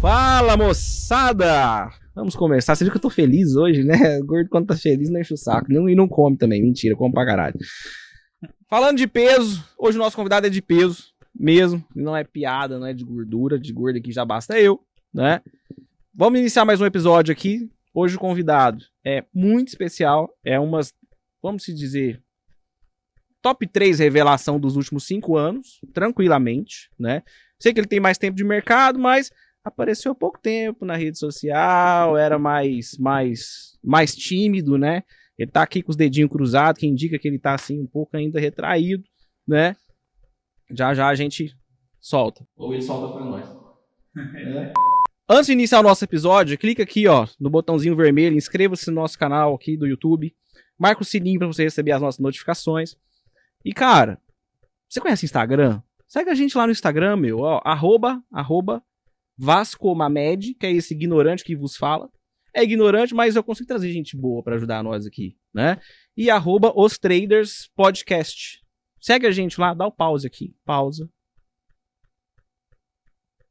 Fala, moçada! Vamos conversar. Você viu que eu tô feliz hoje, né? O gordo, quando tá feliz, não enche o saco. E não come também. Mentira, come pra caralho. Falando de peso, hoje o nosso convidado é de peso mesmo. Não é piada, não é de gordura. De gordo aqui já basta eu, né? Vamos iniciar mais um episódio aqui. Hoje o convidado é muito especial. É umas, vamos se dizer, top 3 revelação dos últimos 5 anos. Tranquilamente, né? Sei que ele tem mais tempo de mercado, mas apareceu há pouco tempo na rede social, era mais tímido, né? Ele tá aqui com os dedinhos cruzados, que indica que ele tá assim um pouco ainda retraído, né? Já já a gente solta. Ou ele solta pra nós. É. Antes de iniciar o nosso episódio, clica aqui, ó, no botãozinho vermelho, inscreva-se no nosso canal aqui do YouTube, marca o sininho pra você receber as nossas notificações. E, cara, você conhece Instagram? Segue a gente lá no Instagram, meu, ó, arroba Vascomamed, que é esse ignorante que vos fala. É ignorante, mas eu consigo trazer gente boa pra ajudar nós aqui, né? E arroba Os Traders Podcast. Segue a gente lá, dá o pause aqui. Pausa.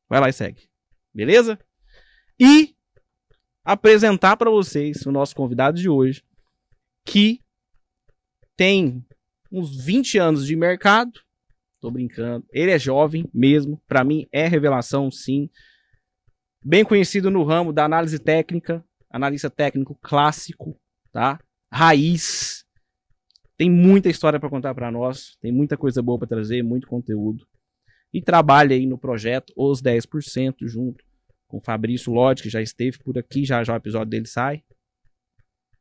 Vai lá e segue. Beleza? E apresentar pra vocês o nosso convidado de hoje, que tem uns 20 anos de mercado. Tô brincando. Ele é jovem mesmo. Pra mim é revelação, sim. Bem conhecido no ramo da análise técnica, analista técnico clássico, tá? Raiz. Tem muita história para contar para nós, tem muita coisa boa para trazer, muito conteúdo. E trabalha aí no projeto Os 10%, junto com o Fabrício Lodi, que já esteve por aqui, já o episódio dele sai.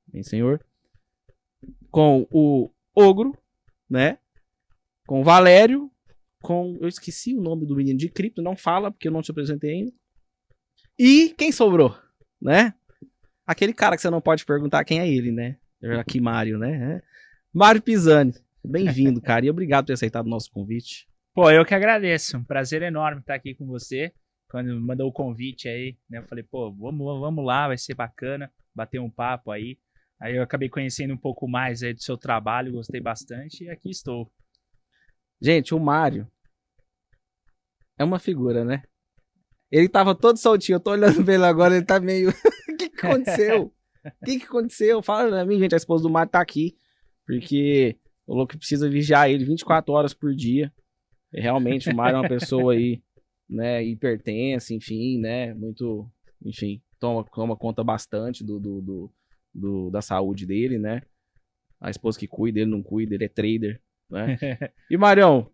Bem, senhor. Com o Ogro, né? Com o Valério, com... Eu esqueci o nome do menino de cripto, não fala, porque eu não te apresentei ainda. E quem sobrou, né? Aquele cara que você não pode perguntar quem é ele, né? Aqui, Mário, né? Mário Pisani. Bem-vindo, cara. E obrigado por ter aceitado o nosso convite. Pô, eu que agradeço. Um prazer enorme estar aqui com você. Quando mandou o convite aí, né? Eu falei, pô, vamos lá, vai ser bacana. Bater um papo aí. Aí eu acabei conhecendo um pouco mais aí do seu trabalho, gostei bastante e aqui estou. Gente, o Mário é uma figura, né? Ele tava todo soltinho, eu tô olhando pra ele agora, ele tá meio... O que aconteceu? O que aconteceu? Fala pra mim, gente, a esposa do Mário tá aqui, porque o louco precisa vigiar ele 24 horas por dia. E realmente, o Mário é uma pessoa aí, né, hipertensa, enfim, né, muito, enfim, toma conta bastante da saúde dele, né? A esposa que cuida, ele não cuida, ele é trader, né? E, Marião,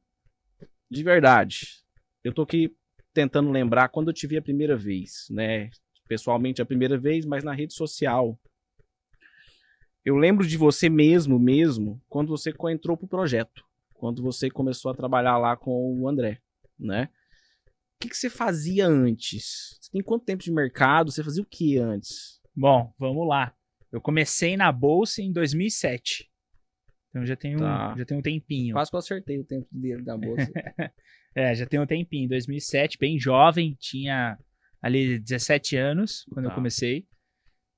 de verdade, eu tô aqui tentando lembrar quando eu te vi a primeira vez, né? Pessoalmente a primeira vez, mas na rede social. Eu lembro de você mesmo, quando você entrou pro projeto. Quando você começou a trabalhar lá com o André, né? O que você fazia antes? Você tem quanto tempo de mercado? Você fazia o que antes? Bom, vamos lá. Eu comecei na Bolsa em 2007. Então já tem um tempinho. Quase que eu acertei o tempo dele da Bolsa. Já tem um tempinho. Em 2007, bem jovem, tinha ali 17 anos quando eu comecei.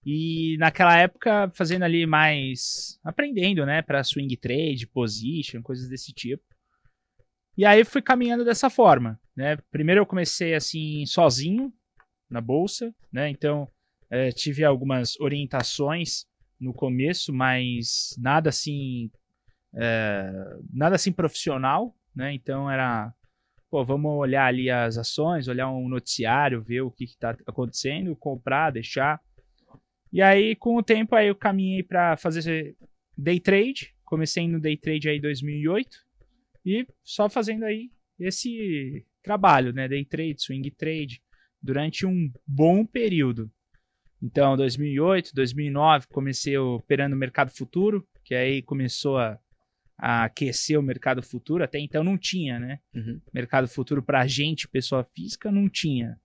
E naquela época, fazendo ali mais... aprendendo, né? Para swing trade, position, coisas desse tipo. E aí fui caminhando dessa forma, né? Primeiro eu comecei assim, sozinho, na Bolsa, né? Então, tive algumas orientações no começo, mas nada assim profissional, né? Então era... Pô, vamos olhar ali as ações, olhar um noticiário, ver o que está acontecendo, comprar, deixar. E aí, com o tempo, aí eu caminhei para fazer day trade. Comecei no day trade aí em 2008 e só fazendo aí esse trabalho, né? Day trade, swing trade, durante um bom período. Então, 2008, 2009, comecei operando mercado futuro, que aí começou a aquecer o mercado futuro. Até então não tinha, né? Mercado futuro para gente, pessoa física, não tinha.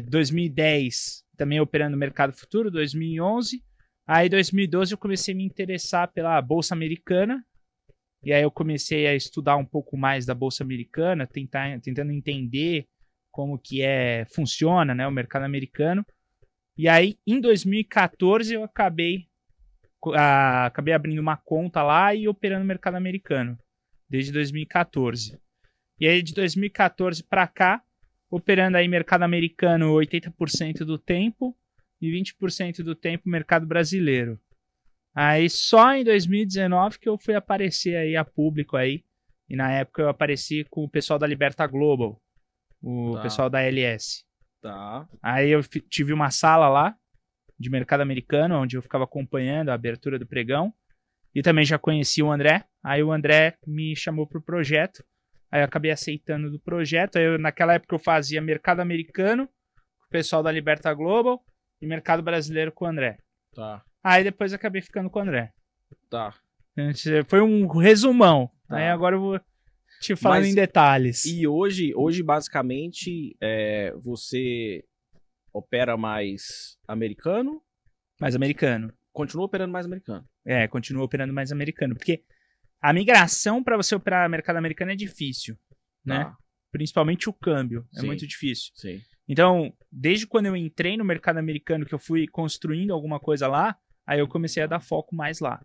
2010 também operando no mercado futuro, 2011. Aí 2012 eu comecei a me interessar pela Bolsa Americana. E aí eu comecei a estudar um pouco mais da Bolsa Americana, tentando entender como que funciona, né, o mercado americano. E aí em 2014 eu acabei abrindo uma conta lá e operando no mercado americano, desde 2014. E aí de 2014 para cá, operando aí mercado americano 80% do tempo e 20% do tempo mercado brasileiro. Aí só em 2019 que eu fui aparecer aí a público aí, e na época eu apareci com o pessoal da Liberta Global, o pessoal da LS. Tá. Aí eu tive uma sala lá, de mercado americano, onde eu ficava acompanhando a abertura do pregão. E também já conheci o André. Aí o André me chamou pro projeto. Aí eu acabei aceitando do projeto. Aí naquela época eu fazia mercado americano com o pessoal da Liberta Global e mercado brasileiro com o André. Tá. Aí depois eu acabei ficando com o André. Tá. Foi um resumão. Tá. Aí agora eu vou te falando em detalhes. E hoje basicamente, você opera mais americano? Mais americano. Continua operando mais americano. Continua operando mais americano. Porque a migração para você operar mercado americano é difícil, né? Tá. Principalmente o câmbio. É Sim. muito difícil. Sim. Então, desde quando eu entrei no mercado americano, que eu fui construindo alguma coisa lá, aí eu comecei a dar foco mais lá.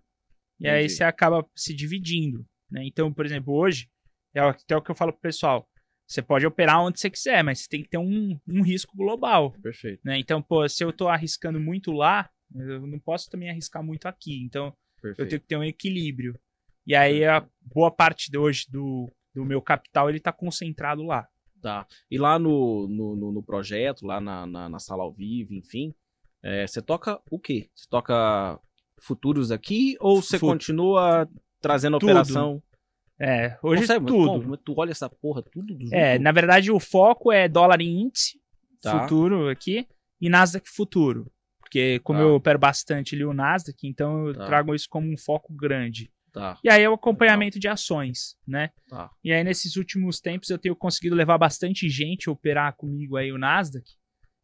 E aí você acaba se dividindo, né? Então, por exemplo, hoje, é até o que eu falo pro pessoal, você pode operar onde você quiser, mas você tem que ter um risco global. Perfeito. Né? Então, pô, se eu tô arriscando muito lá, eu não posso também arriscar muito aqui. Então, Perfeito. eu tenho que ter um equilíbrio. E aí, a boa parte de hoje do meu capital, ele tá concentrado lá. Tá. E lá no projeto, lá na sala ao vivo, enfim, você toca o quê? Você toca futuros aqui ou você continua trazendo a Tudo. operação? Hoje Consegue, tudo. mas tu olha essa porra tudo junto? Na verdade, o foco é dólar em índice, Tá. futuro aqui, e Nasdaq futuro. Porque como eu opero bastante ali o Nasdaq, então eu trago isso como um foco grande. Tá. E aí é o acompanhamento de ações, né? Tá. E aí nesses últimos tempos eu tenho conseguido levar bastante gente a operar comigo aí o Nasdaq.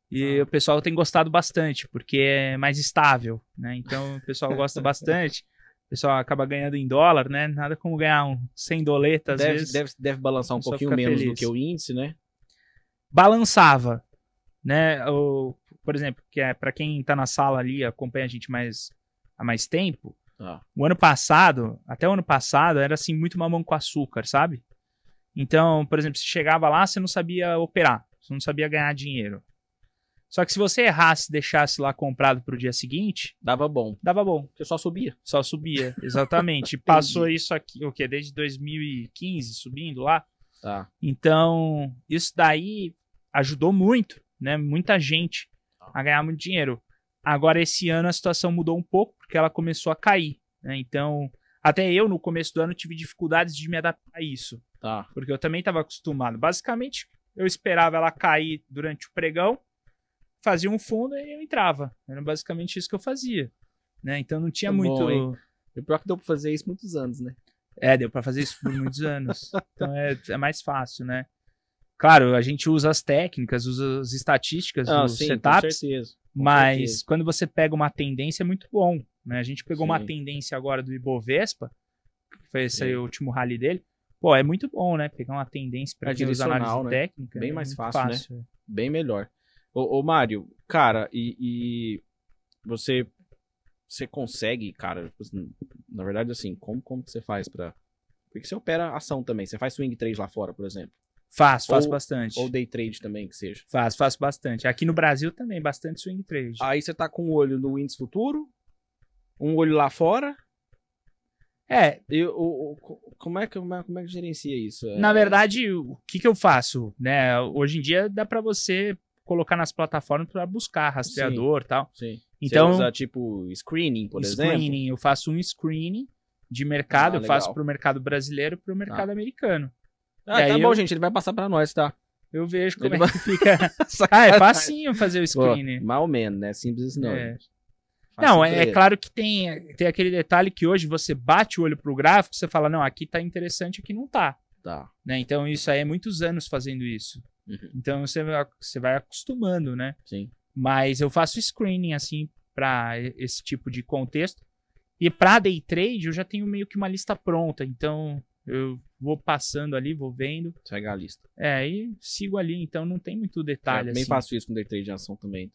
E o pessoal tem gostado bastante, porque é mais estável, né? Então o pessoal gosta bastante. O pessoal acaba ganhando em dólar, né? Nada como ganhar 100 doletas às vezes. Deve balançar um pouquinho menos do que o índice, né? Balançava, né? Por exemplo, que para quem tá na sala ali, acompanha a gente há mais tempo, o ano passado, até o ano passado, era assim, muito mamão com açúcar, sabe? Então, por exemplo, você chegava lá, você não sabia operar, você não sabia ganhar dinheiro. Só que se você errasse e deixasse lá comprado pro dia seguinte... Dava bom. Porque só subia. Só subia, exatamente. Passou isso aqui, o quê? Desde 2015, subindo lá. Tá. Então, isso daí ajudou muito, né? Muita gente a ganhar muito dinheiro. Agora, esse ano, a situação mudou um pouco, porque ela começou a cair, né? Então, até eu, no começo do ano, tive dificuldades de me adaptar a isso. Tá. Porque eu também estava acostumado. Basicamente, eu esperava ela cair durante o pregão, fazia um fundo e eu entrava. Era basicamente isso que eu fazia, né? Então, não tinha muito... Bom, o pior que deu pra fazer isso muitos anos, né? Deu pra fazer isso por muitos anos. Então, é mais fácil, né? Claro, a gente usa as técnicas, usa as estatísticas dos setups, com certeza. Mas quando você pega uma tendência é muito bom, né? A gente pegou uma tendência agora do Ibovespa, que foi esse último rally dele. Pô, é muito bom, né? Pegar uma tendência para quem usa análise técnica. Bem mais fácil, né? Bem melhor. Ô Mário, cara, e você consegue, cara, na verdade assim, como que você faz pra... Porque você opera ação também, você faz swing trade lá fora, por exemplo. Faço bastante. Ou day trade também, que seja. Faço bastante. Aqui no Brasil também, bastante swing trade. Aí você tá com um olho no índice futuro, um olho lá fora. Como é que gerencia isso? Na verdade, o que eu faço, né? Hoje em dia dá pra você colocar nas plataformas para buscar rastreador e tal. Sim. Então, você usa tipo screening, por exemplo? Eu faço um screening de mercado, eu faço pro mercado brasileiro e pro mercado americano. Tá bom, gente, ele vai passar pra nós, tá? Eu vejo como é que fica. É facinho fazer o screening. Mais ou menos, né? Simples não. Não, é claro que tem aquele detalhe que hoje você bate o olho pro gráfico, você fala, não, aqui tá interessante, aqui não tá. Né? Então isso aí é muitos anos fazendo isso. Uhum. Então você vai acostumando, né? Sim. Mas eu faço screening, assim, pra esse tipo de contexto. E pra day trade eu já tenho meio que uma lista pronta, então... Eu vou passando ali, vou vendo. Segue a lista. E sigo ali, então não tem muito detalhe. Eu também faço isso com day trade de ação também.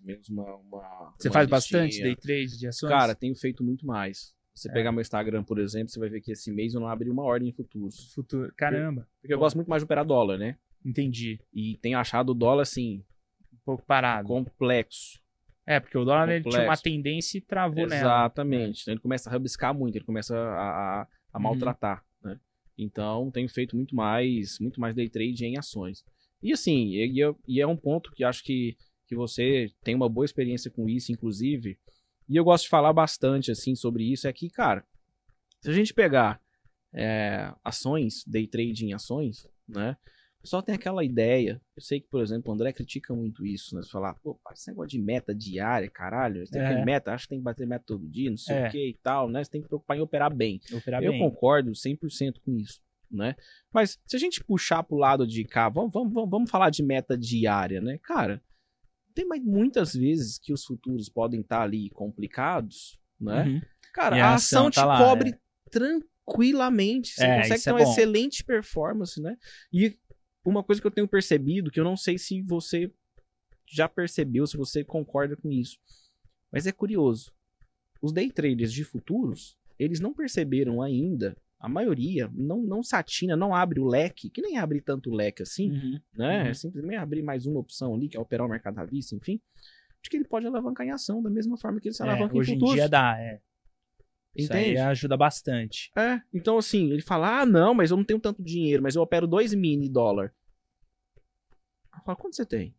Você faz bastante day trade de ações? Cara, tenho feito muito mais. Você pegar meu Instagram, por exemplo, você vai ver que esse mês eu não abri uma ordem em futuros. Caramba. Porque eu gosto muito mais de operar dólar, né? Entendi. E tenho achado o dólar, assim, Um pouco parado. complexo. Porque o dólar ele tinha uma Complexo. tendência e travou nela. Exatamente. Então ele começa a rabiscar muito, ele começa a Uhum. maltratar, né? Então tenho feito muito mais day trade em ações. E assim, e é um ponto que acho que você tem uma boa experiência com isso, inclusive. E eu gosto de falar bastante assim sobre isso, é que, cara, se a gente pegar ações, day trade em ações, né? O pessoal tem aquela ideia. Eu sei que, por exemplo, o André critica muito isso, né? Você falar, pô, esse negócio de meta diária, caralho, você tem que ter meta, acho que tem que bater meta todo dia, não sei o que e tal, né? Você tem que preocupar em operar bem. Eu concordo 100% com isso, né? Mas se a gente puxar pro lado de cá, vamos falar de meta diária, né? Cara, tem muitas vezes que os futuros podem estar ali complicados, né? Uhum. Cara, E a ação te lá, cobre tranquilamente. Você consegue ter uma excelente performance, né? E uma coisa que eu tenho percebido, que eu não sei se você já percebeu, se você concorda com isso, mas é curioso. Os day traders de futuros, eles não perceberam ainda, a maioria não satina, não abre o leque, que nem abre tanto leque assim, né? É simplesmente abrir mais uma opção ali, que é operar o mercado à vista, enfim, de que ele pode alavancar em ação da mesma forma que ele se alavanca em futuros. Hoje em dia dá, Isso Entende? aí ajuda bastante. Então assim, ele fala, não, mas eu não tenho tanto dinheiro, mas eu opero 2 mini dólar. Eu falo, quanto você tem?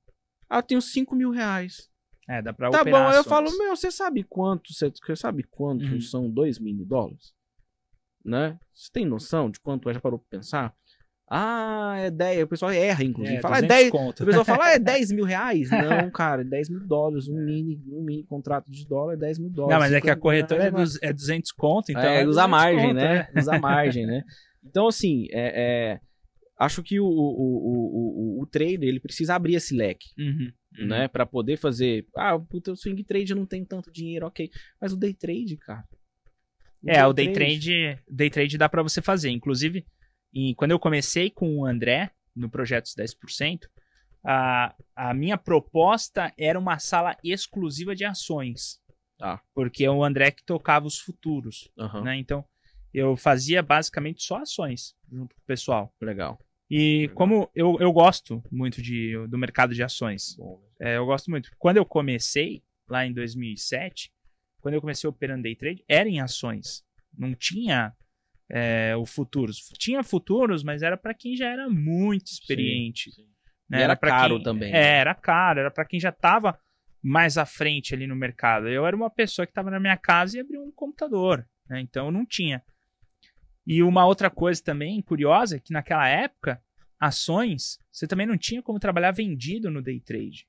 Eu tenho 5 mil reais. Dá pra Tá operar bom, ações. eu falo, você sabe quanto são 2 mini dólares? Né? Você tem noção de quanto já parou pra pensar? É 10. O pessoal erra, inclusive. Fala, 10 conto. O pessoal fala, é 10 mil reais? Não, cara, é 10 mil dólares. Um mini contrato de dólar é 10 mil dólares. Não, mas é que a corretora é 200 conto, então usa margem, conto, né? Usa margem, né? Então, assim, acho que o trader, ele precisa abrir esse leque, né? Pra poder fazer, puta, o swing trade eu não tenho tanto dinheiro, ok. Mas o day trade, cara. O day trade dá pra você fazer. Inclusive, quando eu comecei com o André, no Projetos 10%, a minha proposta era uma sala exclusiva de ações. Porque é o André que tocava os futuros, né? Então, eu fazia basicamente só ações junto com o pessoal. Legal. E como eu gosto muito do mercado de ações. Bom, eu gosto muito. Quando eu comecei, lá em 2007, quando eu comecei operando day trade, era em ações. Não tinha o futuros. Tinha futuros, mas era para quem já era muito experiente. Sim. Né? E era caro também. Né? Era caro. Era para quem já estava mais à frente ali no mercado. Eu era uma pessoa que estava na minha casa e abria um computador. Né? Então, não tinha. E uma outra coisa também curiosa é que naquela época, ações, você também não tinha como trabalhar vendido no day trade.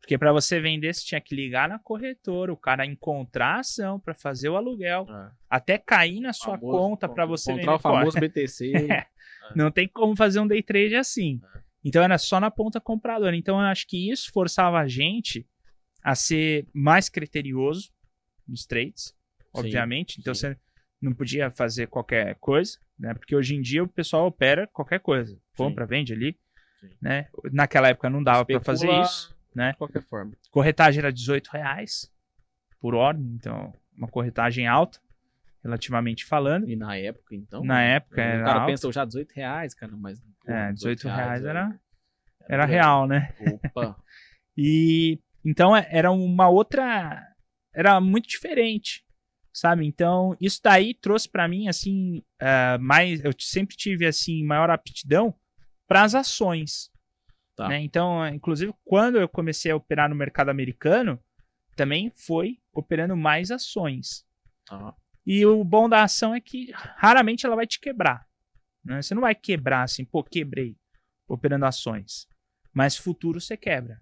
Porque para você vender, você tinha que ligar na corretora, o cara encontrar a ação para fazer o aluguel, até cair na sua conta para você vender. Encontrar o famoso BTC. Não tem como fazer um day trade assim. Então era só na ponta compradora. Então eu acho que isso forçava a gente a ser mais criterioso nos trades, obviamente. Então você não podia fazer qualquer coisa, né? Porque hoje em dia o pessoal opera qualquer coisa. Compra, vende ali. Né? Naquela época não dava para fazer isso. Né? De qualquer forma. Corretagem era R$18 por ordem, então uma corretagem alta, relativamente falando. E na época, então? Na época era. O cara alto. pensa já R$18, cara, mas. R$18 era real, né? Opa! E então era uma outra. Era muito diferente, sabe? Então isso daí trouxe para mim, assim, mais. Eu sempre tive, assim, maior aptidão para as ações. Né? Então, inclusive, quando eu comecei a operar no mercado americano, também foi operando mais ações. E o bom da ação é que raramente ela vai te quebrar. Né? Você não vai quebrar assim, quebrei operando ações. Mas futuro você quebra.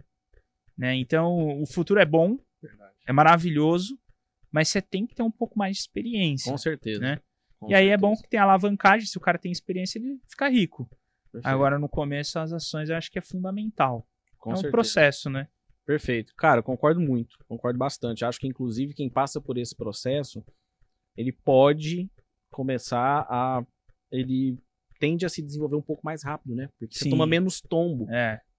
Né? Então, o futuro é bom, é maravilhoso, mas você tem que ter um pouco mais de experiência. Com certeza. Né? E aí é bom que tem alavancagem, se o cara tem experiência, ele fica rico. Perfeito. Agora, no começo, as ações eu acho que é fundamental. É um processo, né? Perfeito. Cara, concordo muito. Concordo bastante. Acho que, inclusive, quem passa por esse processo, ele pode começar ele tende a se desenvolver um pouco mais rápido, né? Porque você toma menos tombo.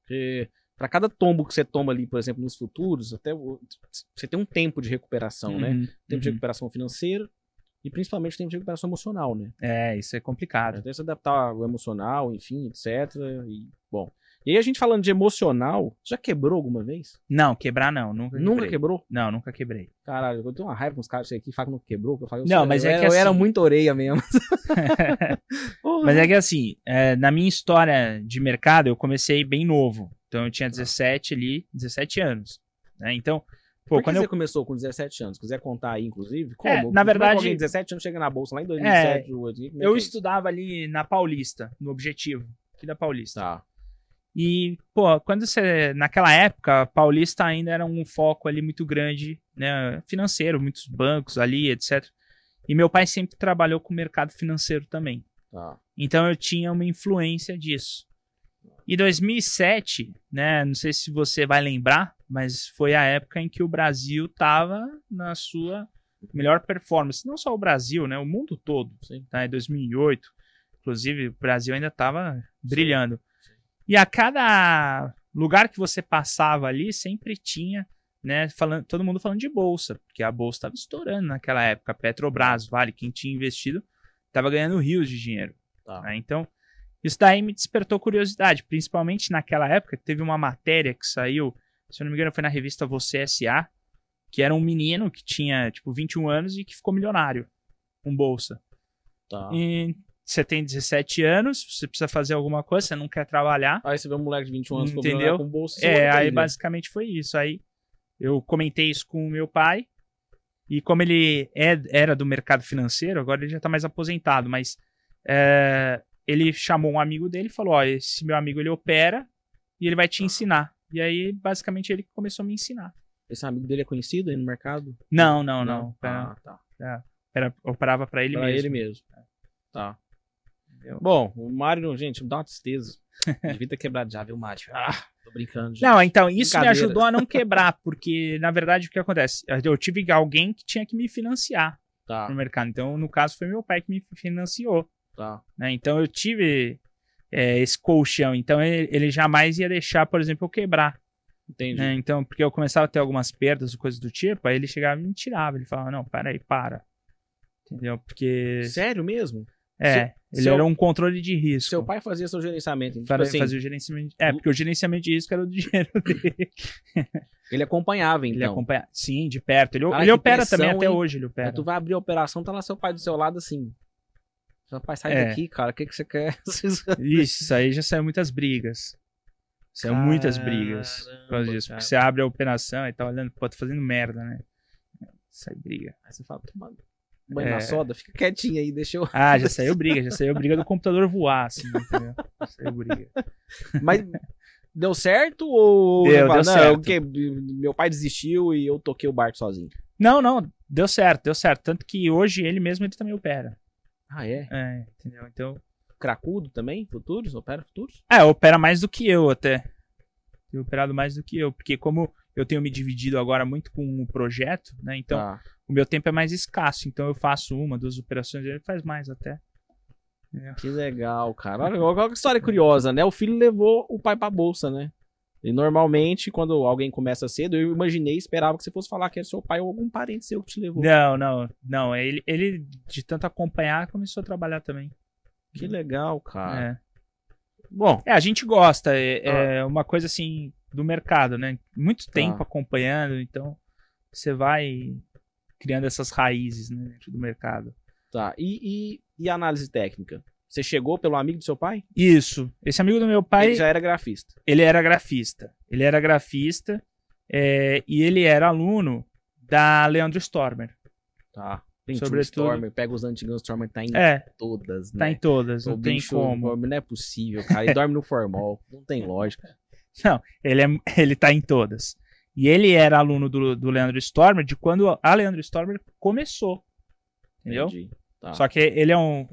Porque para cada tombo que você toma ali, por exemplo, nos futuros, até você tem um tempo de recuperação, né? Tempo de recuperação financeira, E principalmente tem de recuperação emocional, né? Isso é complicado. Tem que se adaptar ao emocional, enfim, etc. Bom. E aí a gente falando de emocional, já quebrou alguma vez? Não, quebrar não, nunca quebrei. Nunca quebrou? Não, nunca quebrei. Caralho, eu tenho uma raiva com os caras aqui, falam que não quebrou, que eu falo, Não, mas é que eu era assim- muito orelha mesmo. Mas é que assim, na minha história de mercado, eu comecei bem novo. Então eu tinha 17 anos. Né? Então, Por que quando você eu... começou com 17 anos? Se quiser contar aí, inclusive, como? na Como é que verdade- alguém de 17 anos chega na bolsa lá em 2007? eu estudava ali na Paulista, no Objetivo, aqui da Paulista. Tá. E, quando você... Naquela época, a Paulista ainda era um foco ali muito grande, né, financeiro, muitos bancos ali, etc. E meu pai sempre trabalhou com o mercado financeiro também. Tá. Então eu tinha uma influência disso. E 2007, né, não sei se você vai lembrar, mas foi a época em que o Brasil estava na sua melhor performance. Não só o Brasil, né, o mundo todo. Sim. Tá, em 2008, inclusive, o Brasil ainda estava brilhando. E a cada lugar que você passava ali, sempre tinha, né, todo mundo falando de bolsa, porque a bolsa estava estourando naquela época. Petrobras, Vale, quem tinha investido, estava ganhando rios de dinheiro. Tá. Né? Então, isso daí me despertou curiosidade, principalmente naquela época. Teve uma matéria que saiu, se eu não me engano, foi na revista Você S.A., que era um menino que tinha, 21 anos e que ficou milionário com bolsa. Tá. E você tem 17 anos, você precisa fazer alguma coisa, você não quer trabalhar. Aí você vê um moleque de 21 anos Entendeu? com bolsa. Você olha pra Aí ele. basicamente foi isso. Aí eu comentei isso com o meu pai, e como ele era do mercado financeiro, agora ele já tá mais aposentado, mas ele chamou um amigo dele e falou, esse meu amigo ele opera e ele vai te ensinar. E aí, basicamente, ele começou a me ensinar. Esse amigo dele é conhecido aí no mercado? Não. Ah, tá. Operava pra ele Pra mesmo. ele mesmo. Tá. Entendeu? Bom, o Mário, gente, me dá uma tristeza. Devia ter quebrado já, viu, Mário? Tô brincando. Gente. Não, então, isso me Brincadeira. ajudou a não quebrar, porque, na verdade, o que acontece? Eu tive alguém que tinha que me financiar Tá, no mercado. Então, no caso, foi meu pai que me financiou. tá. Né? Então, eu tive esse colchão. Então, ele jamais ia deixar, por exemplo, eu quebrar. Entendi. Né? Então, porque eu começava a ter algumas perdas ou coisas do tipo, aí ele chegava e me tirava. Ele falava, não, peraí, para. Entendeu? Porque... Sério mesmo? ele era um controle de risco. Seu pai fazia seu gerenciamento. Tipo assim, Fazia o gerenciamento... porque o gerenciamento de risco era do dinheiro dele. ele acompanhava, então. Ele acompanha... Sim, de perto. Ele Cara, que opera pressão, também, até hein? hoje ele opera. Aí tu vai abrir a operação, tá lá seu pai do seu lado assim. Seu pai, sai daqui, cara. O que você quer? Isso aí já saiu muitas brigas. Saiu muitas brigas por causa disso. Porque você abre a operação e tá olhando, tá fazendo merda, né? Sai briga. Aí você fala, toma banho na soda, fica quietinho aí, deixa eu... Já saiu briga do computador voar, assim, entendeu? Já saiu briga. Mas deu certo ou... Deu não, certo. Meu pai desistiu e eu toquei o barco sozinho. Não, deu certo. Tanto que hoje ele também opera. Ah, é? Entendeu? Então... Cracudo também? Futuros? Opera futuros? Opera mais do que eu até. Tem operado mais do que eu, porque como eu tenho me dividido agora muito com o projeto, né? Então, o meu tempo é mais escasso. Então, eu faço 1, 2 operações, ele faz mais até. Entendeu? Que legal, cara. Olha que história curiosa, né? O filho levou o pai pra bolsa, né? E normalmente, quando alguém começa cedo, eu esperava que você fosse falar que era seu pai ou algum parente seu que te levou. Não. Ele, de tanto acompanhar, começou a trabalhar também. Que legal, cara. Bom. A gente gosta. É uma coisa assim do mercado, né? Muito tempo acompanhando, então você vai criando essas raízes, né, dentro do mercado. Tá. E análise técnica? Você chegou pelo amigo do seu pai? Isso. Esse amigo do meu pai... Ele já era grafista. Ele era grafista. E ele era aluno da Leandro Stormer. Tá. Sobretudo. Stormer, pega os antigos Stormer, tá em todas, né? Tá em todas, não tem como. Não é possível, cara. Ele dorme no formol, não tem lógica. Não, ele tá em todas. E ele era aluno do Leandro Stormer de quando a Leandro Stormer começou. Entendeu? Entendi. Tá. Só que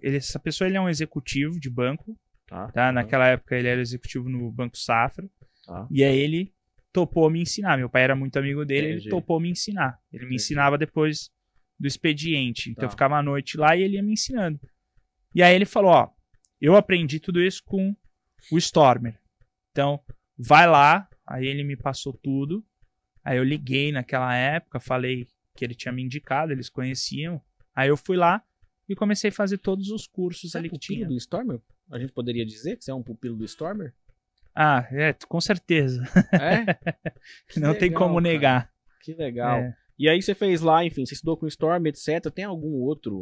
essa pessoa ele é um executivo de banco. Tá? Naquela época ele era executivo no Banco Safra. Tá. E aí ele topou me ensinar. Meu pai era muito amigo dele, ele topou me ensinar. Ele me ensinava depois do expediente. Então eu ficava à noite lá e ele ia me ensinando. E aí ele falou, eu aprendi tudo isso com o Stormer. Então, vai lá. Aí ele me passou tudo. Aí eu liguei naquela época, falei que ele tinha me indicado, eles conheciam Aí eu fui lá e comecei a fazer todos os cursos Você ali é que pupilo tinha. do Stormer? A gente poderia dizer que você é um pupilo do Stormer? Ah, com certeza. É? Que Não tem como legal, cara. negar. Que legal. É. E aí você fez lá, enfim, você estudou com Storm, etc. Tem algum outro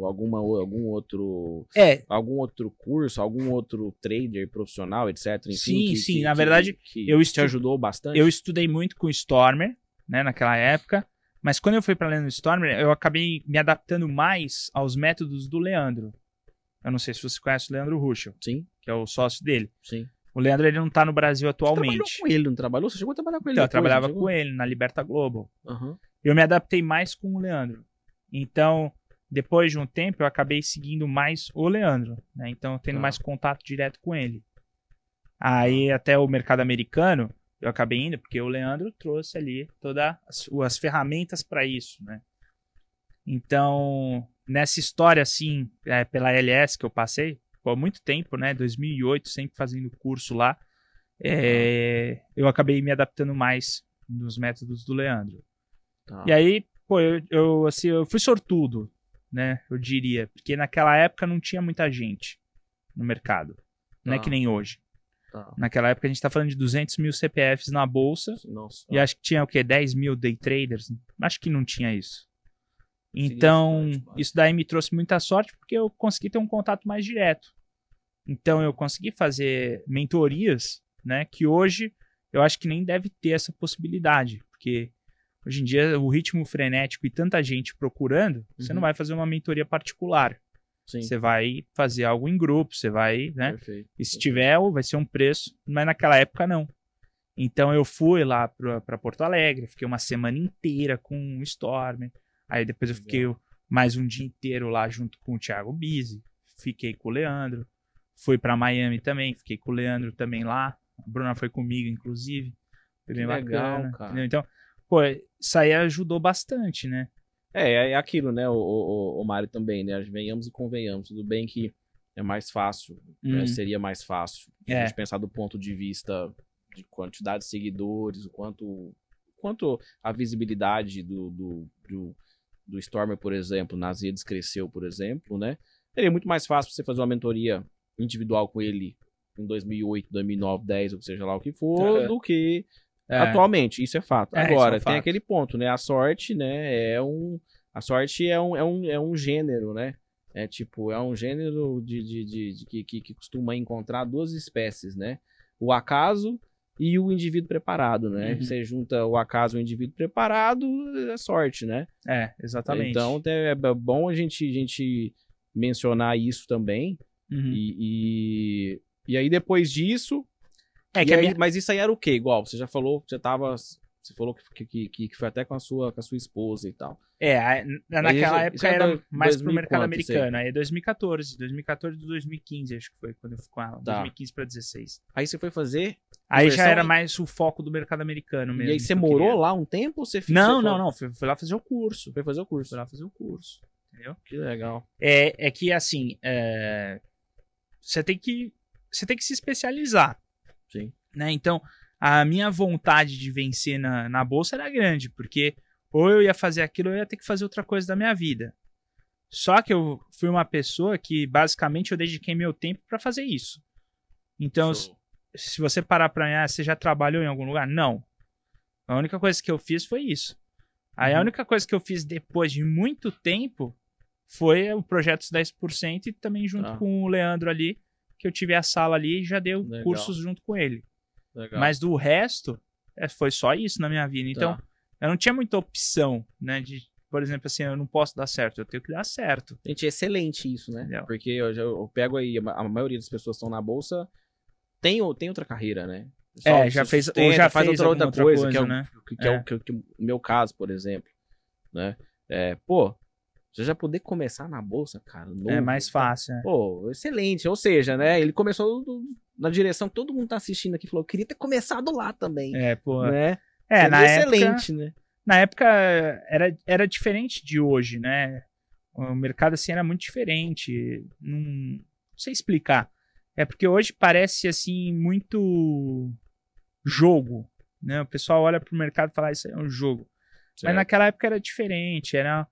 curso, algum outro trader profissional, etc. Enfim, Sim. Na verdade, que eu te ajudou bastante. Eu estudei muito com o Stormer, né, naquela época. Mas quando eu fui para Leandro Stormer, eu acabei me adaptando mais aos métodos do Leandro. Eu não sei se você conhece o Leandro Ruschel, Sim, que é o sócio dele. sim. O Leandro, ele não tá no Brasil Você trabalhou atualmente. com ele, não trabalhou? Você chegou a trabalhar com ele Então, eu depois, trabalhava não chegou? com ele na Liberta Global. Aham. Eu me adaptei mais com o Leandro. Então, depois de um tempo, eu acabei seguindo mais o Leandro, né? Então, tendo Tá. mais contato direto com ele. Aí, até o mercado americano, eu acabei indo, porque o Leandro trouxe ali todas as ferramentas para isso, né? Então, nessa história, assim, pela LS que eu passei, por muito tempo, né? 2008, sempre fazendo curso lá, eu acabei me adaptando mais nos métodos do Leandro. Tá. E aí, pô, eu fui sortudo, né? Eu diria, porque naquela época não tinha muita gente no mercado. Não é Tá. que nem hoje. Tá. Naquela época a gente tá falando de 200 mil CPFs na bolsa. Nossa. E acho que tinha o quê? 10 mil day traders? Acho que não tinha isso. Então, isso daí me trouxe muita sorte porque eu consegui ter um contato mais direto. Então, eu consegui fazer mentorias, né? Que hoje eu acho que nem deve ter essa possibilidade. Porque hoje em dia o ritmo frenético e tanta gente procurando, você não vai fazer uma mentoria particular. Sim. Você vai fazer algo em grupo, você vai, né? Perfeito. E se tiver, vai ser um preço, mas naquela época não. Então eu fui lá para Porto Alegre, fiquei uma semana inteira com o Storm. Aí depois eu fiquei mais um dia inteiro lá junto com o Thiago Bizzi. Fiquei com o Leandro. Fui para Miami também, fiquei com o Leandro também lá. A Bruna foi comigo, inclusive. Foi bem legal, bacana. cara. Entendeu? Então, pô, isso aí ajudou bastante, né? É aquilo, né, o Mário também, né? Venhamos e convenhamos. Tudo bem que é mais fácil, né, seria mais fácil. Se a gente pensar do ponto de vista de quantidade de seguidores, o quanto a visibilidade do Stormer, por exemplo, nas redes cresceu, por exemplo, né? Seria muito mais fácil você fazer uma mentoria individual com ele em 2008, 2009, 10, ou seja lá o que for, do que atualmente. Isso é fato. Agora, tem aquele ponto, né? A sorte, né? A sorte é um gênero, né? É um gênero que costuma encontrar duas espécies, né? O acaso e o indivíduo preparado, né? Você junta o acaso e o indivíduo preparado, é sorte, né? Exatamente. Então é bom a gente mencionar isso também. E aí depois disso... Mas isso aí era o quê? Igual, você já falou que você falou que foi até com a sua esposa e tal. Naquela época era mais pro mercado americano. Aí? Aí 2014 de 2015, acho que foi quando eu fui com ela. 2015 para 16. Aí você foi fazer... Aí já era mais o foco do mercado americano mesmo. E aí você morou lá um tempo ou você ficou? Não. Fui lá fazer o curso. Foi fazer o curso. Fui lá fazer o curso. Entendeu? Que legal. É que assim, você tem que se especializar. Sim. Né? Então, a minha vontade de vencer na bolsa era grande, porque ou eu ia fazer aquilo ou eu ia ter que fazer outra coisa da minha vida. Só que eu fui uma pessoa que, basicamente, eu dediquei meu tempo para fazer isso. Então, se você parar para olhar, você já trabalhou em algum lugar? Não. A única coisa que eu fiz foi isso. Aí a única coisa que eu fiz depois de muito tempo foi o projeto 10% e também junto com o Leandro ali, que eu tive a sala ali e já deu cursos junto com ele. Legal. Mas do resto, foi só isso na minha vida. Então, eu não tinha muita opção, né? Por exemplo, assim, eu não posso dar certo, eu tenho que dar certo. Gente, é excelente isso, né? Entendeu? Porque eu pego aí, a maioria das pessoas que estão na bolsa tem outra carreira, né? Já fez outra coisa, que é, né? Que é o meu caso, por exemplo, né? Você já poder começar na bolsa, cara, novo, é mais fácil. Pô, excelente. Ou seja, né? Ele começou na direção que todo mundo tá assistindo aqui, falou, eu queria ter começado lá também. Né? Na excelente, época, né? Na época era diferente de hoje, né? O mercado assim era muito diferente. Não sei explicar. É porque hoje parece assim muito jogo, né? O pessoal olha pro mercado e fala, isso aí é um jogo. Certo. Mas naquela época era diferente, era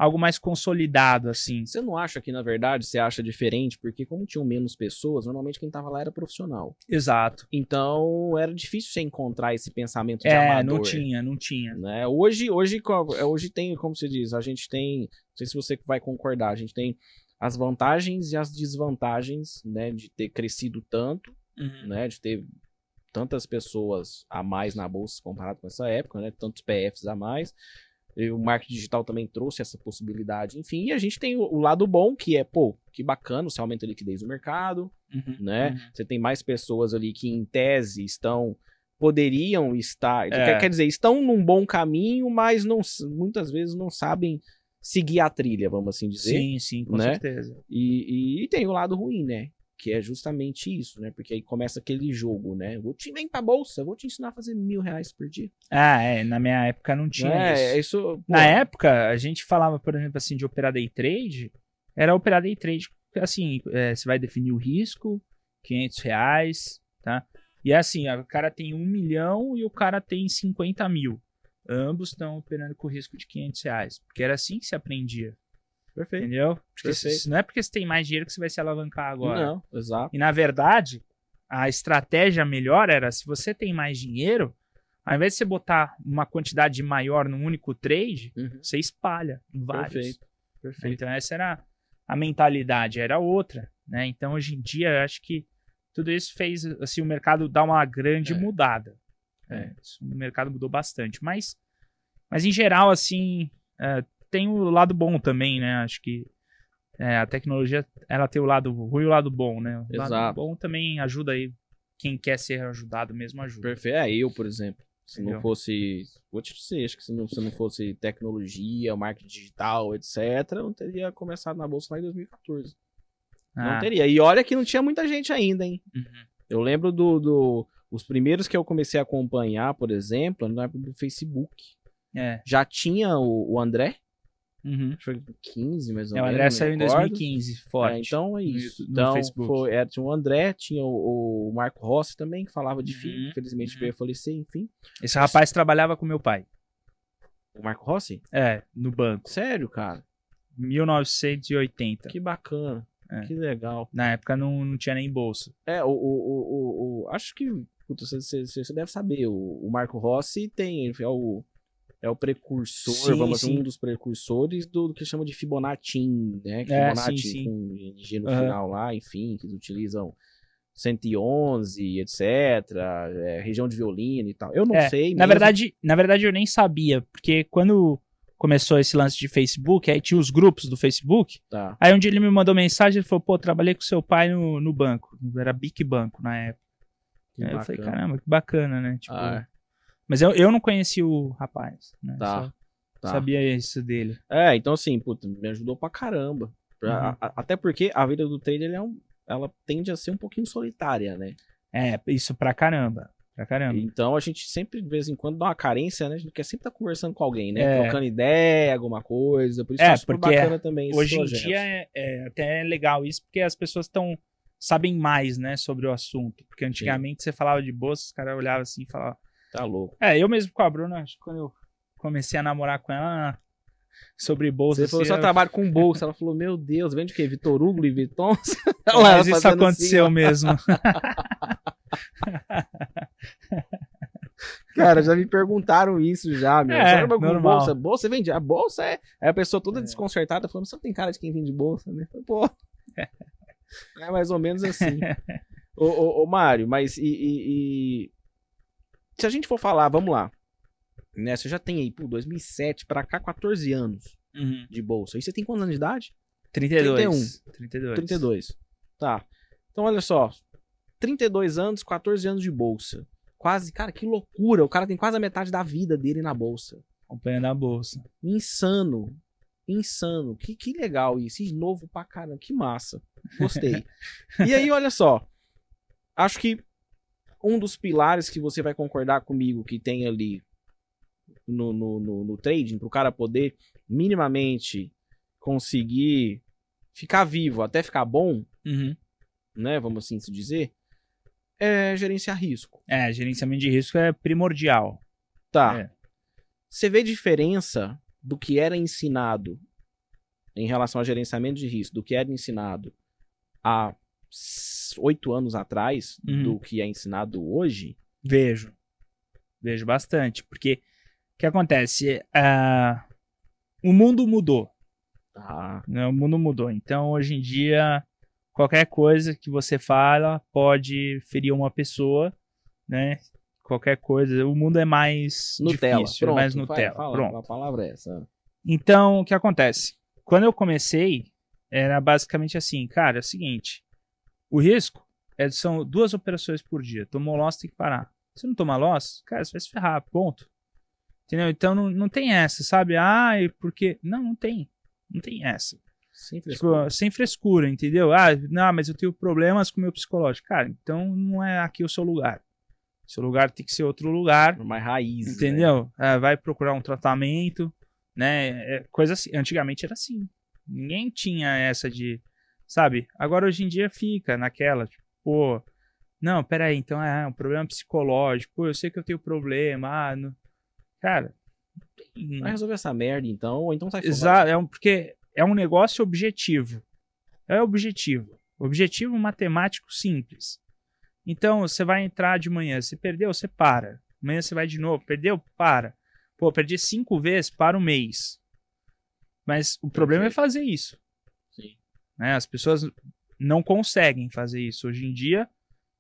algo mais consolidado, assim. Você não acha que, na verdade, você acha diferente? Porque como tinham menos pessoas, normalmente quem tava lá era profissional. Exato. Então, era difícil você encontrar esse pensamento de amador. Não tinha. Né? Hoje tem, como se diz, a gente tem, não sei se você vai concordar, a gente tem as vantagens e as desvantagens, né, de ter crescido tanto, né, de ter tantas pessoas a mais na bolsa comparado com essa época, né, tantos PFs a mais. E o marketing digital também trouxe essa possibilidade, enfim, e a gente tem o lado bom, que é, pô, que bacana, você aumenta a liquidez do mercado, né, você tem mais pessoas ali que em tese poderiam estar, quer dizer, estão num bom caminho, mas muitas vezes não sabem seguir a trilha, vamos assim dizer. Sim, com né? certeza. E tem o lado ruim, né? Que é justamente isso, né? Porque aí começa aquele jogo, né? Vem pra bolsa, vou te ensinar a fazer R$1.000 por dia. Na minha época não tinha isso. Na época, a gente falava, por exemplo, assim, de operar day trade, era operar day trade, assim, você vai definir o risco, R$500, tá? E assim, o cara tem 1 milhão e o cara tem 50 mil. Ambos estão operando com risco de R$500, porque era assim que se aprendia. Perfeito. Entendeu? Não é porque você tem mais dinheiro que você vai se alavancar agora. Não, exato. E na verdade, a estratégia melhor era, se você tem mais dinheiro, ao invés de você botar uma quantidade maior num único trade, você espalha em vários. Perfeito. Então essa era a mentalidade, era outra, né? Então hoje em dia, eu acho que tudo isso fez assim, o mercado dar uma grande mudada. O mercado mudou bastante. Mas em geral, assim, tem o lado bom também, né? Acho que a tecnologia, ela tem o lado ruim e o lado bom, né? O lado bom também ajuda aí. Quem quer ser ajudado mesmo ajuda. Perfeito. Eu, por exemplo. Se não fosse... Vou te dizer, acho que se não fosse tecnologia, marketing digital, etc., eu não teria começado na bolsa lá em 2014. Não teria. E olha que não tinha muita gente ainda, hein? Eu lembro os primeiros que eu comecei a acompanhar, por exemplo, na época do Facebook. Já tinha o André. Acho que foi 15, mais ou menos. O André saiu em 2015, forte. Então é isso. Então, tinha o André, tinha o Marco Rossi também, que falava de FII. Infelizmente veio a falecer, enfim. Esse rapaz trabalhava com meu pai. O Marco Rossi? No banco. Sério, cara? 1980. Que bacana. Que legal. Na época não tinha nem bolsa. Acho que você deve saber. O Marco Rossi é o precursor, um dos precursores do que chama de Fibonacci, né? Fibonacci com G no final lá, enfim, que eles utilizam 111, etc. Região de violino e tal. Eu não sei. Na verdade, eu nem sabia, porque quando começou esse lance de Facebook, aí tinha os grupos do Facebook. Tá. Aí um dia ele me mandou mensagem, ele falou, pô, trabalhei com seu pai no banco. Era Bic Banco na época. Aí eu falei, caramba, que bacana, né? Tipo, mas eu não conheci o rapaz, né? Tá. Sabia isso dele. Então assim, puta, me ajudou pra caramba. Até porque a vida do trader, ela tende a ser um pouquinho solitária, né? Isso pra caramba. Então a gente sempre, de vez em quando, dá uma carência, né? A gente quer sempre estar conversando com alguém, né? Trocando ideia, alguma coisa. Por isso é super bacana também. Hoje em dia até legal isso, porque as pessoas sabem mais, né, sobre o assunto. Porque antigamente você falava de bolsa, os caras olhavam assim e falavam... Tá louco. Eu mesmo com a Bruna, acho que quando eu comecei a namorar com ela sobre bolsa... Você falou, só trabalho com bolsa. Ela falou, meu Deus, vende o quê? Vitor Hugo, Louis Vuitton? Mas isso aconteceu assim, mesmo. Cara, já me perguntaram isso já, meu. Normal. Bolsa vende? A bolsa é... Aí a pessoa toda desconcertada falando, você não tem cara de quem vende bolsa, né? Pô, é mais ou menos assim. Ô Mário, mas se a gente for falar, vamos lá, né? Você já tem aí, 2007 pra cá, 14 anos de bolsa. E você tem quantos anos de idade? 32. 32. Tá. Então, olha só. 32 anos, 14 anos de bolsa. Quase, cara, que loucura. O cara tem quase a metade da vida dele na bolsa. Acompanhando a bolsa. Insano. Que legal isso. E novo pra caramba. Que massa. Gostei. E aí, olha só. Acho que um dos pilares que você vai concordar comigo que tem ali no trading, pro cara poder minimamente conseguir ficar vivo até ficar bom, né? Vamos assim se dizer. É gerenciar risco. Gerenciamento de risco é primordial. Tá. Você vê diferença do que era ensinado em relação ao gerenciamento de risco do que era ensinado há 8 anos atrás do que é ensinado hoje? Vejo bastante, porque o que acontece? O mundo mudou. Né? O mundo mudou. Então, hoje em dia, qualquer coisa que você fala pode ferir uma pessoa, né? Qualquer coisa. O mundo é mais Nutella. difícil, Pronto, é mais Nutella. Pronto. A palavra é essa. Então, o que acontece? Quando eu comecei, era basicamente assim, cara, é o seguinte, o risco são 2 operações por dia. Tomou loss, tem que parar. Se não tomar loss, cara, você vai se ferrar, ponto. Entendeu? Então não tem essa, sabe? Porque... Não tem. Não tem essa. Sem frescura. Tipo, sem frescura, entendeu? Não, mas eu tenho problemas com o meu psicológico. Cara, então não é aqui o seu lugar. O seu lugar tem que ser outro lugar. Mais raiz, entendeu? Né? Vai procurar um tratamento, né? Coisa assim. Antigamente era assim. Ninguém tinha essa de... Sabe? Agora, hoje em dia, fica naquela, tipo, pô... Não, peraí, então é um problema psicológico. Pô, eu sei que eu tenho problema. Não... Cara... Vai resolver essa merda, então, ou então sai fora. Exato, porque é um negócio objetivo. É objetivo. Objetivo matemático simples. Então, você vai entrar de manhã, você perdeu, você para. Amanhã você vai de novo, perdeu, para. Pô, perdi 5 vezes, para o mês. Mas o problema é fazer isso. Sim. Né? As pessoas não conseguem fazer isso hoje em dia.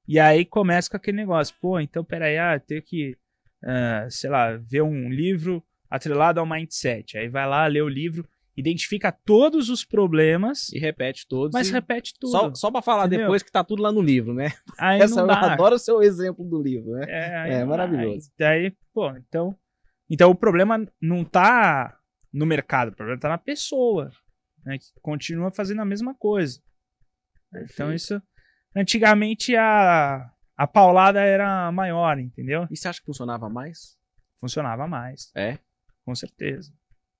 E aí começa com aquele negócio. Pô, então peraí, ter que, sei lá, ver um livro atrelado ao mindset. Aí vai lá, lê o livro, identifica todos os problemas. E repete todos. Mas repete tudo. Só pra falar depois que tá tudo lá no livro, né? Aí Essa não dá. Eu adoro o seu exemplo do livro, né? É maravilhoso. Daí, pô, então o problema não tá no mercado, o problema tá na pessoa, né, que continua fazendo a mesma coisa. Perfeito. Então isso... Antigamente a paulada era maior, entendeu? E você acha que funcionava mais? Funcionava mais. É? Com certeza.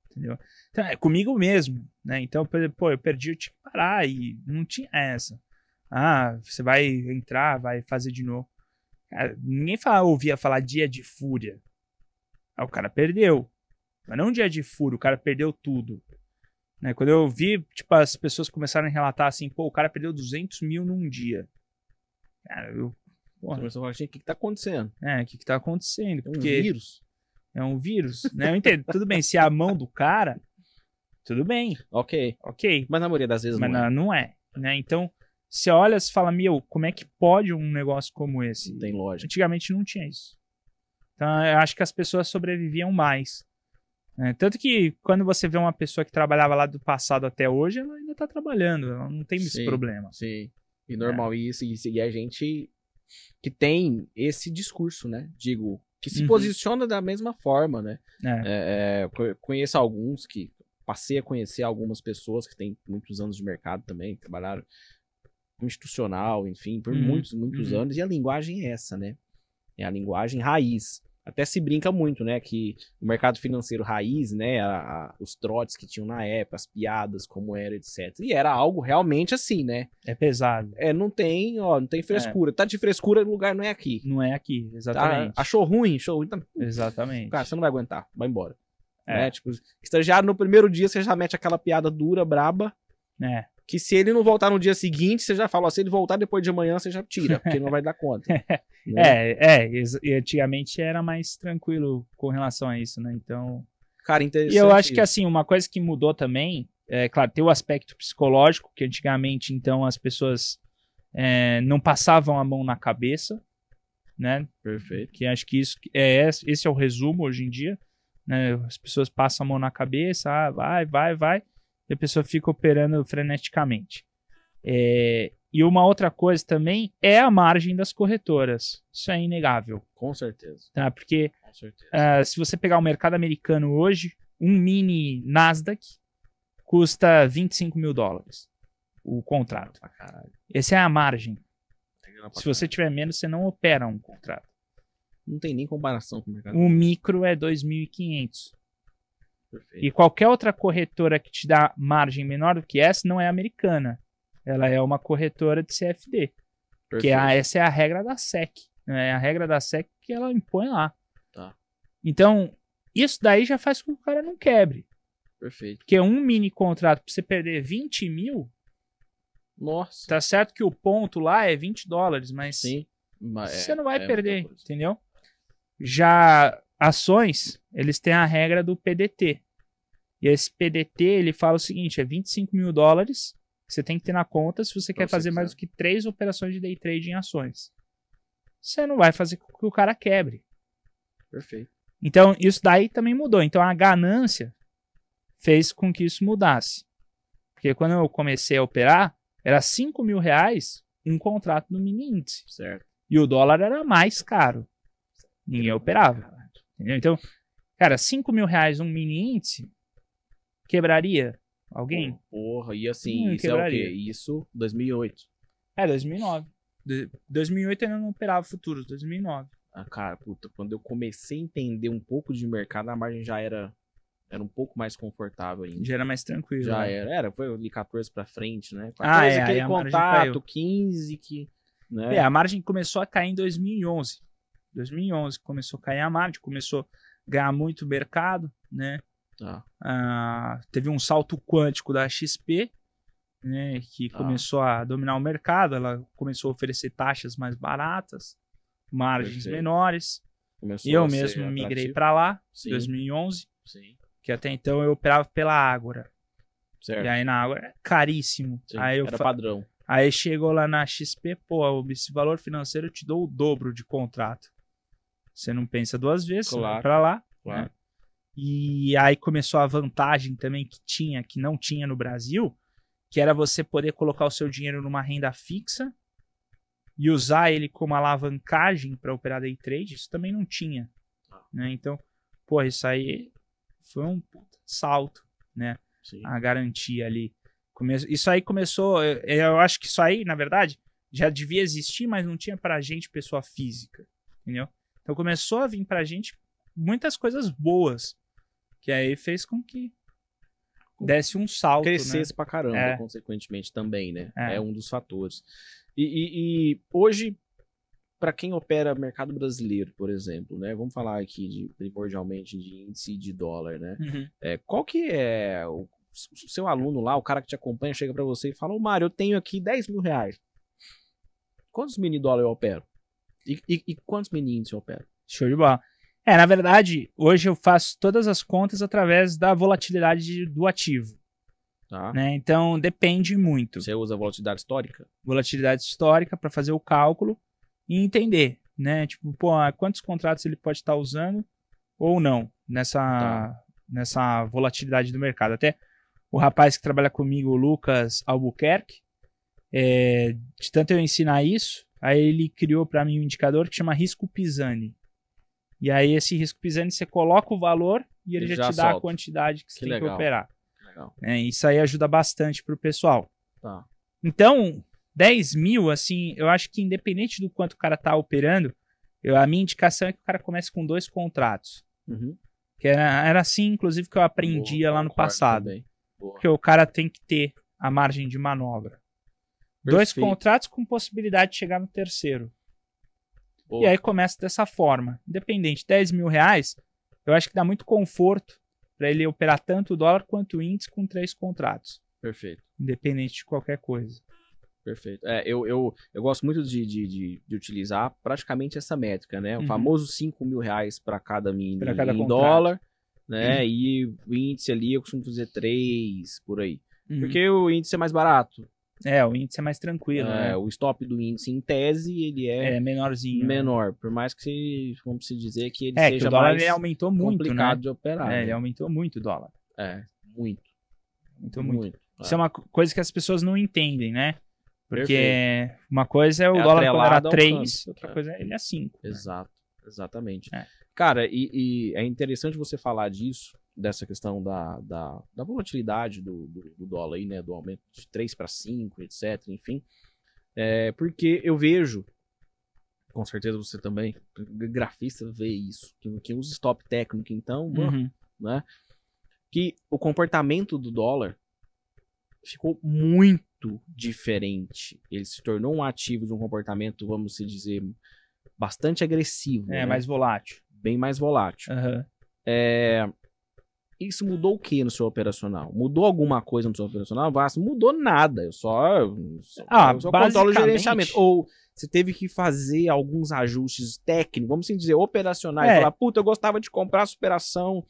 Entendeu? Então, é comigo mesmo, né? Então, pô, eu perdi, eu tinha que parar e não tinha essa. Você vai entrar, vai fazer de novo. Cara, ninguém ouvia falar dia de fúria. O cara perdeu. Mas não dia de fúria, o cara perdeu tudo. Né? Quando eu vi, tipo, as pessoas começaram a relatar assim, pô, o cara perdeu 200 mil num dia. Cara, Você começou a falar, o que tá acontecendo? O que tá acontecendo? É um vírus? É um vírus, né? Eu entendo. Tudo bem, se é a mão do cara, tudo bem. Ok. Mas na maioria das vezes não é. Né? Então, você olha e fala, como é que pode um negócio como esse? Não tem lógica. Antigamente não tinha isso. Então, eu acho que as pessoas sobreviviam mais. Tanto que quando você vê uma pessoa que trabalhava lá do passado até hoje, ela ainda tá trabalhando, ela não tem esse problema. Sim, e normal isso, e a gente que tem esse discurso, né? Digo, que se posiciona da mesma forma, né? Conheço alguns passei a conhecer algumas pessoas que têm muitos anos de mercado também, trabalharam institucional, enfim, por muitos anos, e a linguagem é essa, né? É a linguagem raiz. Até se brinca muito, né, que o mercado financeiro raiz, né, os trotes que tinham na época, as piadas, como era, etc. E era algo realmente assim, né? É pesado. Não tem frescura. Tá de frescura, o lugar não é aqui. Não é aqui, exatamente. Achou ruim? Então, exatamente. Cara, você não vai aguentar, vai embora. Né? Tipo, estagiário no primeiro dia, você já mete aquela piada dura, braba. Que se ele não voltar no dia seguinte, você já fala, se ele voltar depois de amanhã, você já tira, porque não vai dar conta. Né? E antigamente era mais tranquilo com relação a isso, né? Então... Cara, interessante. E eu acho que, assim, uma coisa que mudou também, claro, tem o aspecto psicológico, que antigamente, então, as pessoas não passavam a mão na cabeça, né? Perfeito. Que acho que esse é o resumo hoje em dia, né? As pessoas passam a mão na cabeça, vai, e a pessoa fica operando freneticamente. E uma outra coisa também é a margem das corretoras. Isso é inegável. Com certeza. Tá? Porque com certeza. Se você pegar o mercado americano hoje, um mini Nasdaq custa $25 mil o contrato. Essa é a margem. Se você tiver menos, você não opera um contrato. Não tem nem comparação com o mercado. Um micro é 2.500. Perfeito. E qualquer outra corretora que te dá margem menor do que essa não é americana. Ela é uma corretora de CFD. Porque essa é a regra da SEC. É a regra da SEC que ela impõe lá. Tá. Então, isso daí já faz com que o cara não quebre. Perfeito. Porque um mini contrato, pra você perder 20 mil, Nossa. tá certo que o ponto lá é $20, mas Sim. você não vai muita perder, coisa. entendeu? Já ações, eles têm a regra do PDT. E esse PDT, ele fala o seguinte, é $25 mil que você tem que ter na conta se você quer fazer mais do que 3 operações de day trade em ações. Você não vai fazer com que o cara quebre. Perfeito. Então, isso daí também mudou. Então, a ganância fez com que isso mudasse. Porque quando eu comecei a operar, era R$5 mil um contrato no mini índice. Certo. E o dólar era mais caro. Ninguém operava. Entendeu? Então, cara, R$5 mil um mini índice quebraria alguém? Porra, e assim, isso quebraria. é o quê? Isso, 2008. 2009. 2008 eu ainda não operava futuros, 2009. Ah, cara, puta, quando eu comecei a entender um pouco de mercado, a margem já era um pouco mais confortável ainda. Já era mais tranquilo. Já né? era, foi ali 14 pra frente, né? 14 Ah, é, aquele aí a margem contato, caiu. 15 que, né? A margem começou a cair em 2011. 2011 começou a cair a margem, começou a ganhar muito mercado, né? Teve um salto quântico da XP, né, que começou a dominar o mercado, ela começou a oferecer taxas mais baratas, margens menores. Começou Eu a ser mesmo migrei atrativo. para lá, em Sim. 2011, Sim. que até então eu operava pela Ágora. Certo. E aí na Ágora é caríssimo. Sim, Aí era padrão. Aí chegou lá na XP, pô, esse valor financeiro eu te dou o dobro de contrato. Você não pensa duas vezes, você vai pra lá. Claro. Né? E aí começou a vantagem também que não tinha no Brasil, que era você poder colocar o seu dinheiro numa renda fixa e usar ele como alavancagem para operar day trade. Isso também não tinha. Né? Então, pô, isso aí foi um puta salto, né? Sim. A garantia ali. Isso aí começou, eu acho que isso aí, na verdade, já devia existir, mas não tinha pra gente pessoa física, entendeu? Então começou a vir pra gente muitas coisas boas, que aí fez com que desse um salto, crescesse, né? Pra caramba, consequentemente também, né? É um dos fatores. E hoje, para quem opera mercado brasileiro, por exemplo, né? Vamos falar aqui primordialmente de índice de dólar, né? Uhum. Qual que é o seu aluno lá, o cara que te acompanha, chega para você e fala: ô Mário, eu tenho aqui R$10 mil. Quantos mini dólar eu opero? E quantos mini índices eu opero? Show de bola. Na verdade, hoje eu faço todas as contas através da volatilidade do ativo. Tá. Né? Então, depende muito. Você usa volatilidade histórica? Volatilidade histórica para fazer o cálculo e entender, né? Tipo, pô, quantos contratos ele pode estar usando ou não nessa volatilidade do mercado. Até o rapaz que trabalha comigo, o Lucas Albuquerque, de tanto eu ensinar isso, aí ele criou para mim um indicador que chama risco Pisani. E aí esse risco Pisani você coloca o valor e ele já te dá a quantidade que você tem que operar. Legal. Isso aí ajuda bastante pro pessoal. Tá. Então, 10 mil, assim, eu acho que independente do quanto o cara tá operando, a minha indicação é que o cara comece com 2 contratos. Uhum. Que era assim, inclusive, que eu aprendia lá no passado. Porque o cara tem que ter a margem de manobra. Perfeito. 2 contratos com possibilidade de chegar no terceiro. E aí começa dessa forma. Independente, R$10 mil, eu acho que dá muito conforto para ele operar tanto o dólar quanto o índice com 3 contratos. Perfeito. Independente de qualquer coisa. Perfeito. Eu gosto muito de utilizar praticamente essa métrica, né? O famoso R$5 mil para cada mini em dólar, né? E o índice ali eu costumo fazer 3 por aí. Porque o índice é mais barato. O índice é mais tranquilo, né? O stop do índice, em tese, ele é menorzinho. Menor, por mais que, vamos se dizer, que ele seja que o dólar mais ele aumentou muito, complicado, né? de operar. Né? Ele aumentou muito o dólar. Muito. Aumentou muito. Isso é uma coisa que as pessoas não entendem, né? Porque uma coisa é o dólar quando era 3, outra coisa é ele é 5. Exato, né? Exatamente. Cara, e é interessante você falar disso, dessa questão da volatilidade do dólar aí, né? Do aumento de 3 para 5, etc. Enfim. Porque eu vejo, com certeza você também, grafista vê isso, que usa stop técnico, então, né? Que o comportamento do dólar ficou muito diferente. Ele se tornou um ativo de um comportamento, vamos dizer, bastante agressivo. Né? Mais volátil. Bem mais volátil. isso mudou o que no seu operacional? Mudou alguma coisa no seu operacional? Não mudou nada. Eu só controlo o gerenciamento. Ou você teve que fazer alguns ajustes técnicos, vamos assim dizer, operacionais. Falar, puta, eu gostava de comprar superação.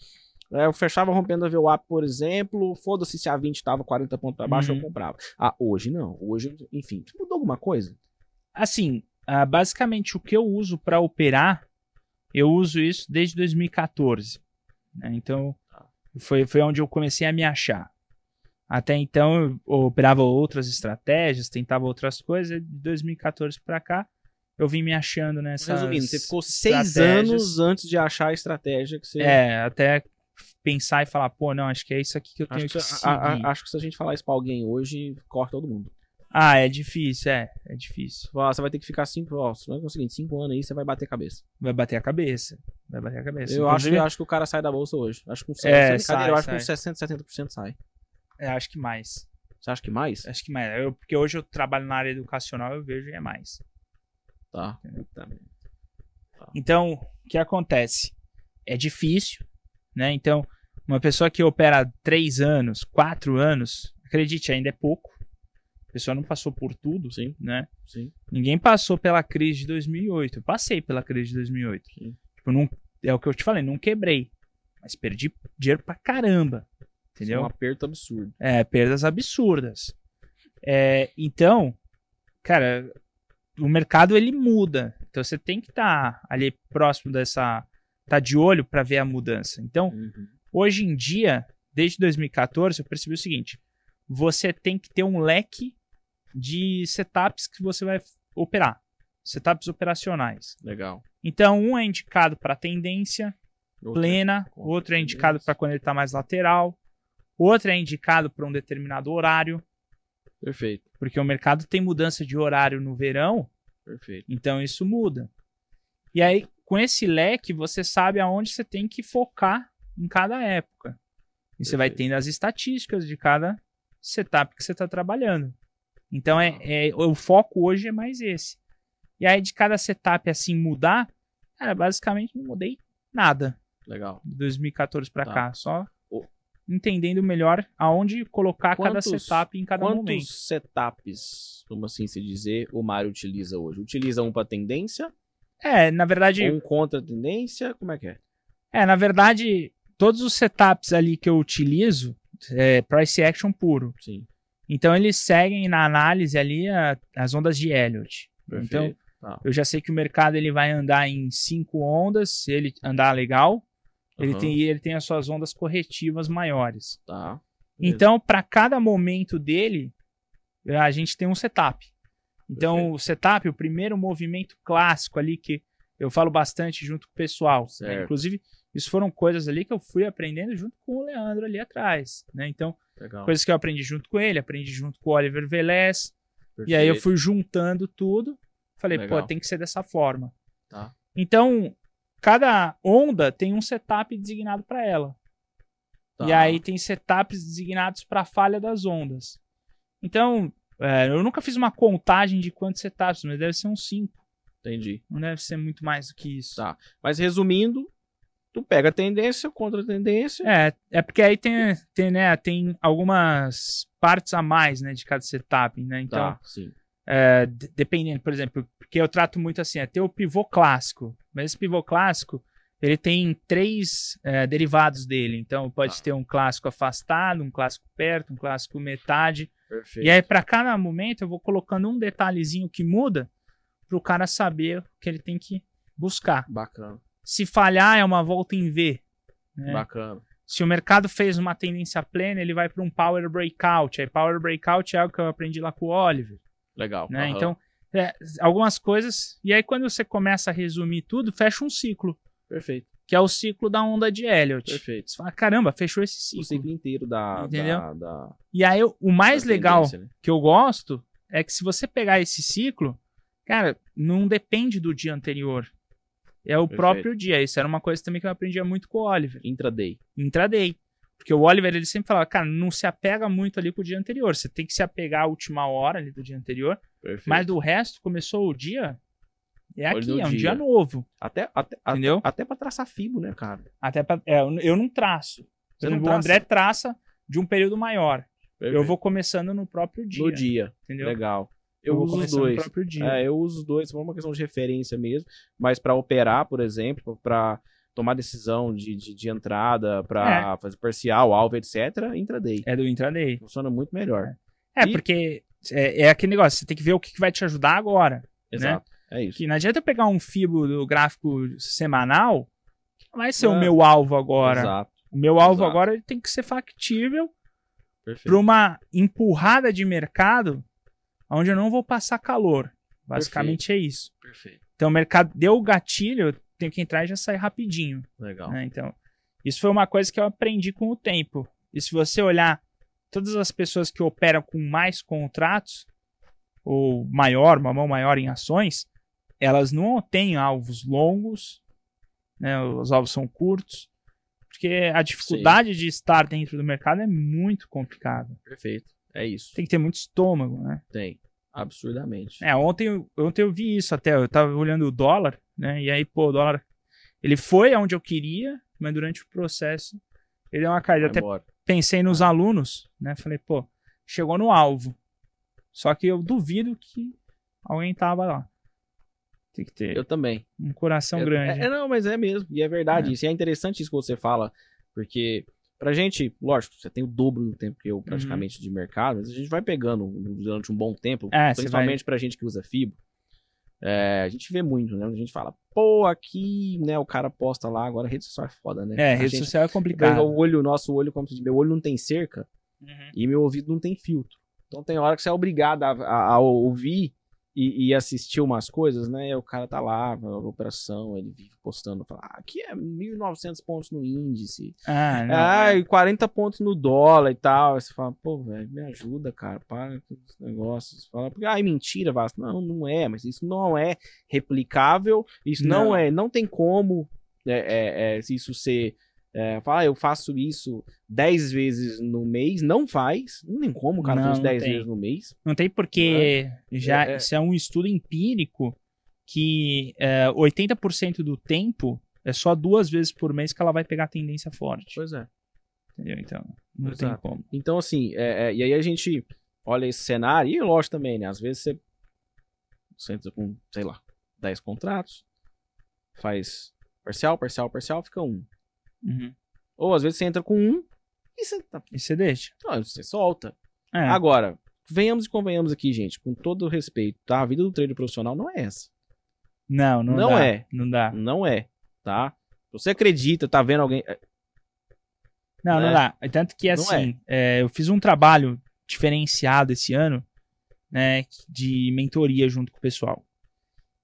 Eu fechava rompendo a VWAP, por exemplo. Foda-se se a 20 tava 40 pontos pra baixo, eu comprava. Hoje não. Hoje, enfim, mudou alguma coisa? Assim, basicamente o que eu uso para operar, eu uso isso desde 2014. Né? Então, foi onde eu comecei a me achar. Até então, eu operava outras estratégias, tentava outras coisas. De 2014 para cá, eu vim me achando nessas. Resumindo, você ficou 6 anos antes de achar a estratégia que você... até pensar e falar, pô, não, acho que é isso aqui que eu tenho que seguir. Acho que se a gente falar isso pra alguém hoje, corta todo mundo. É difícil, é difícil. Você vai ter que ficar 5 anos, não é o seguinte, 5 anos aí você vai bater a cabeça. Vai bater a cabeça. Eu acho que o cara sai da bolsa hoje. Acho que eu acho que uns 60%, 70% sai. Acho que mais. Você acha que mais? Acho que mais. Porque hoje eu trabalho na área educacional, eu vejo e é mais. Tá. Então, o que acontece? É difícil, né? Então, uma pessoa que opera 3 anos, 4 anos, acredite, ainda é pouco. A pessoa não passou por tudo, sim, né? Sim. Ninguém passou pela crise de 2008. Eu passei pela crise de 2008. Tipo, não, é o que eu te falei, não quebrei. Mas perdi dinheiro pra caramba. Entendeu? Foi um aperto absurdo. Perdas absurdas. Então, cara, o mercado ele muda. Então você tem que estar ali próximo dessa... Tá de olho para ver a mudança. Então, hoje em dia, desde 2014, eu percebi o seguinte. Você tem que ter um leque de setups que você vai operar. Setups operacionais. Legal. Então, um é indicado para tendência plena, outro é indicado para quando ele está mais lateral, outro é indicado para um determinado horário. Perfeito. Porque o mercado tem mudança de horário no verão. Perfeito. Então, isso muda. E aí, com esse leque, você sabe aonde você tem que focar em cada época. E você vai tendo as estatísticas de cada setup que você está trabalhando. Então, o foco hoje é mais esse. E aí, de cada setup assim mudar, cara, basicamente não mudei nada. Legal. De 2014 para cá. Só entendendo melhor aonde colocar cada setup em cada momento. Quantos setups, como assim se dizer, o Mário utiliza hoje? Utiliza um para tendência? Na verdade... Um contra tendência? Como é que é? Na verdade, todos os setups ali que eu utilizo price action puro. Sim. Então, eles seguem na análise ali as ondas de Elliott. Perfeito. Então, eu já sei que o mercado ele vai andar em 5 ondas. Se ele andar legal, ele tem as suas ondas corretivas maiores. Tá. Então, para cada momento dele, a gente tem um setup. Então, o setup, o primeiro movimento clássico ali que eu falo bastante junto com o pessoal. Né? Inclusive, isso foram coisas ali que eu fui aprendendo junto com o Leandro ali atrás. Né? Então, coisas que eu aprendi junto com ele, aprendi junto com o Oliver Velez. E aí eu fui juntando tudo. Falei, tem que ser dessa forma. Tá. Então, cada onda tem um setup designado para ela. Tá. E aí tem setups designados para a falha das ondas. Então, eu nunca fiz uma contagem de quantos setups, mas deve ser uns 5. Entendi. Não deve ser muito mais do que isso. Tá. Mas resumindo, tu pega a tendência, contra a tendência. Porque aí tem algumas partes a mais, né, de cada setup, né? Então, sim. Dependendo, por exemplo, porque eu trato muito assim, tem o pivô clássico, mas esse pivô clássico, ele tem 3 derivados dele. Então, pode ter um clássico afastado, um clássico perto, um clássico metade. Perfeito. E aí, para cada momento, eu vou colocando um detalhezinho que muda para o cara saber o que ele tem que buscar. Bacana. Se falhar, é uma volta em V. Né? Bacana. Se o mercado fez uma tendência plena, ele vai para um Power Breakout. Aí, Power Breakout é algo que eu aprendi lá com o Oliver. Legal. Né? Então, algumas coisas... E aí, quando você começa a resumir tudo, fecha um ciclo. Perfeito. Que é o ciclo da onda de Elliott. Perfeito. Você fala, caramba, fechou esse ciclo. O ciclo inteiro da... Entendeu? E aí, o mais legal que eu gosto é que se você pegar esse ciclo, cara, não depende do dia anterior. É o próprio dia. Isso era uma coisa também que eu aprendia muito com o Oliver. Intraday. Porque o Oliver, ele sempre falava, cara, não se apega muito ali com o dia anterior. Você tem que se apegar à última hora ali do dia anterior. Perfeito. Mas do resto, começou o dia... aqui, é um dia novo. Entendeu? Até pra traçar FIBO, né, cara? Eu não traço. Por exemplo, o André traça de um período maior. Perfeito. Eu vou começando no próprio dia. No dia. Entendeu? Legal. Eu vou uso os começando dois. no próprio dia. Eu uso os dois, por uma questão de referência mesmo. Mas para operar, por exemplo, para tomar decisão de entrada, para fazer parcial, alvo, etc., intraday. É do intraday. Funciona muito melhor. Porque é aquele negócio, você tem que ver o que vai te ajudar agora. Exato. Né? É isso. Que não adianta eu pegar um FIBO do gráfico semanal, que não vai ser o meu alvo agora. Exato. O meu alvo agora ele tem que ser factível para uma empurrada de mercado onde eu não vou passar calor. Basicamente é isso. Perfeito. Então o mercado deu o gatilho, eu tenho que entrar e já sair rapidinho. Legal. Né? Então, isso foi uma coisa que eu aprendi com o tempo. E se você olhar todas as pessoas que operam com mais contratos, ou uma mão maior em ações, elas não têm alvos longos, né? Os alvos são curtos, porque a dificuldade de estar dentro do mercado é muito complicada. Perfeito. É isso. Tem que ter muito estômago, né? Tem. Absurdamente. Ontem eu vi isso até, eu tava olhando o dólar, né? E aí, o dólar, ele foi aonde eu queria, mas durante o processo ele deu uma caída. Até pensei nos alunos, né? Falei, chegou no alvo. Só que eu duvido que alguém tava lá. Tem que ter eu também. Um coração grande. Não, mas é mesmo. E é verdade. Isso. E é interessante isso que você fala, porque pra gente, lógico, você tem o dobro do tempo que eu praticamente de mercado, mas a gente vai pegando durante um bom tempo, principalmente pra gente que usa FIBO. A gente vê muito, né? A gente fala, aqui, né? O cara posta lá, agora a rede social é foda, né? Rede social é complicado. Nosso olho, como se diz, meu olho não tem cerca e meu ouvido não tem filtro. Então tem hora que você é obrigado a ouvir e assistir umas coisas, né? E o cara tá lá, na operação, ele vive postando, fala, aqui é 1.900 pontos no índice. E 40 pontos no dólar e tal. Aí você fala, velho, me ajuda, cara, para com os negócios. Fala, mentira, Vasco. Não é, mas isso não é replicável, isso não tem como isso ser... eu faço isso 10 vezes no mês, não tem como o cara fazer isso 10 vezes no mês. Não tem porque isso é um estudo empírico que 80% do tempo é só 2 vezes por mês que ela vai pegar tendência forte. Pois é. Entendeu? Então, não tem como. Então, assim, e aí a gente olha esse cenário, e lógico também, né? Às vezes você entra com, sei lá, 10 contratos, faz parcial, fica 1. Ou às vezes você entra com 1 e você deixa. Você solta. Agora, venhamos e convenhamos aqui, gente, com todo respeito, tá? A vida do trader profissional não é essa. Não dá. Não dá. Não é, tá? Você acredita, tá vendo alguém... Não dá. Tanto que, assim, eu fiz um trabalho diferenciado esse ano, né, de mentoria junto com o pessoal.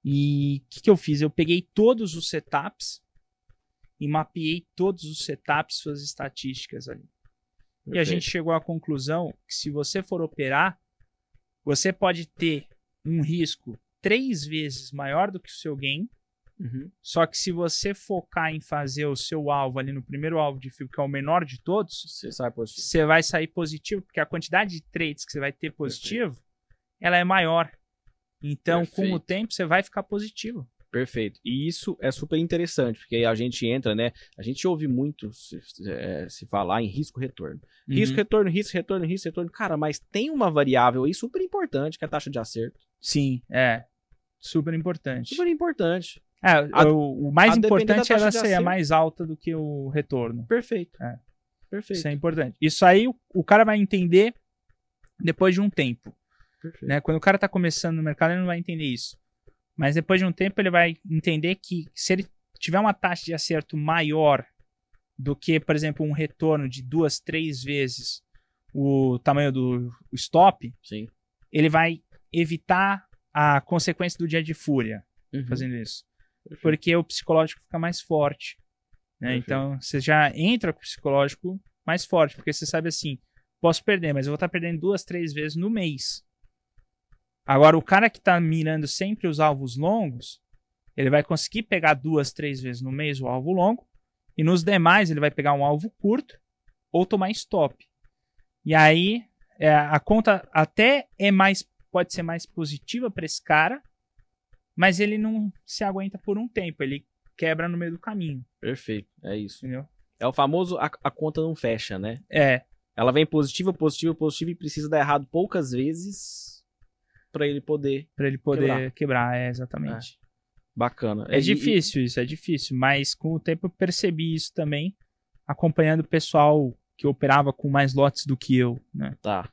E o que eu fiz? Eu peguei todos os setups e mapeei todos os setups, suas estatísticas ali. Perfeito. E a gente chegou à conclusão que se você for operar, você pode ter um risco 3 vezes maior do que o seu gain, só que se você focar em fazer o seu alvo ali no primeiro alvo de FIBO, que é o menor de todos, você vai sair positivo, porque a quantidade de trades que você vai ter positivo, ela é maior. Então, com o tempo, você vai ficar positivo. Perfeito. E isso é super interessante, porque aí a gente entra, né? A gente ouve muito se falar em risco-retorno. Risco-retorno. Cara, mas tem uma variável aí super importante, que é a taxa de acerto. Sim, super importante. Super importante. O mais importante é ela ser mais alta do que o retorno. Perfeito. Perfeito. Isso é importante. Isso aí o cara vai entender depois de um tempo. Né? Quando o cara tá começando no mercado, ele não vai entender isso. Mas depois de um tempo ele vai entender que se ele tiver uma taxa de acerto maior do que, por exemplo, um retorno de 2, 3 vezes o tamanho do stop, sim, ele vai evitar a consequência do dia de fúria fazendo isso. Perfeito. Porque o psicológico fica mais forte. Né? Então você já entra com o psicológico mais forte, porque você sabe assim, posso perder, mas eu vou estar perdendo 2, 3 vezes no mês. Agora, o cara que está mirando sempre os alvos longos, ele vai conseguir pegar 2, 3 vezes no mês o alvo longo, e nos demais ele vai pegar um alvo curto ou tomar stop. E aí, a conta até pode ser mais positiva para esse cara, mas ele não se aguenta por um tempo, ele quebra no meio do caminho. Perfeito, é isso. Entendeu? É o famoso a conta não fecha, né? É, Ela vem positiva, positiva, positiva e precisa dar errado poucas vezes pra ele poder. pra ele poder quebrar, exatamente. Bacana. É difícil isso, é difícil, mas com o tempo eu percebi isso também, acompanhando o pessoal que operava com mais lotes do que eu, né? Tá.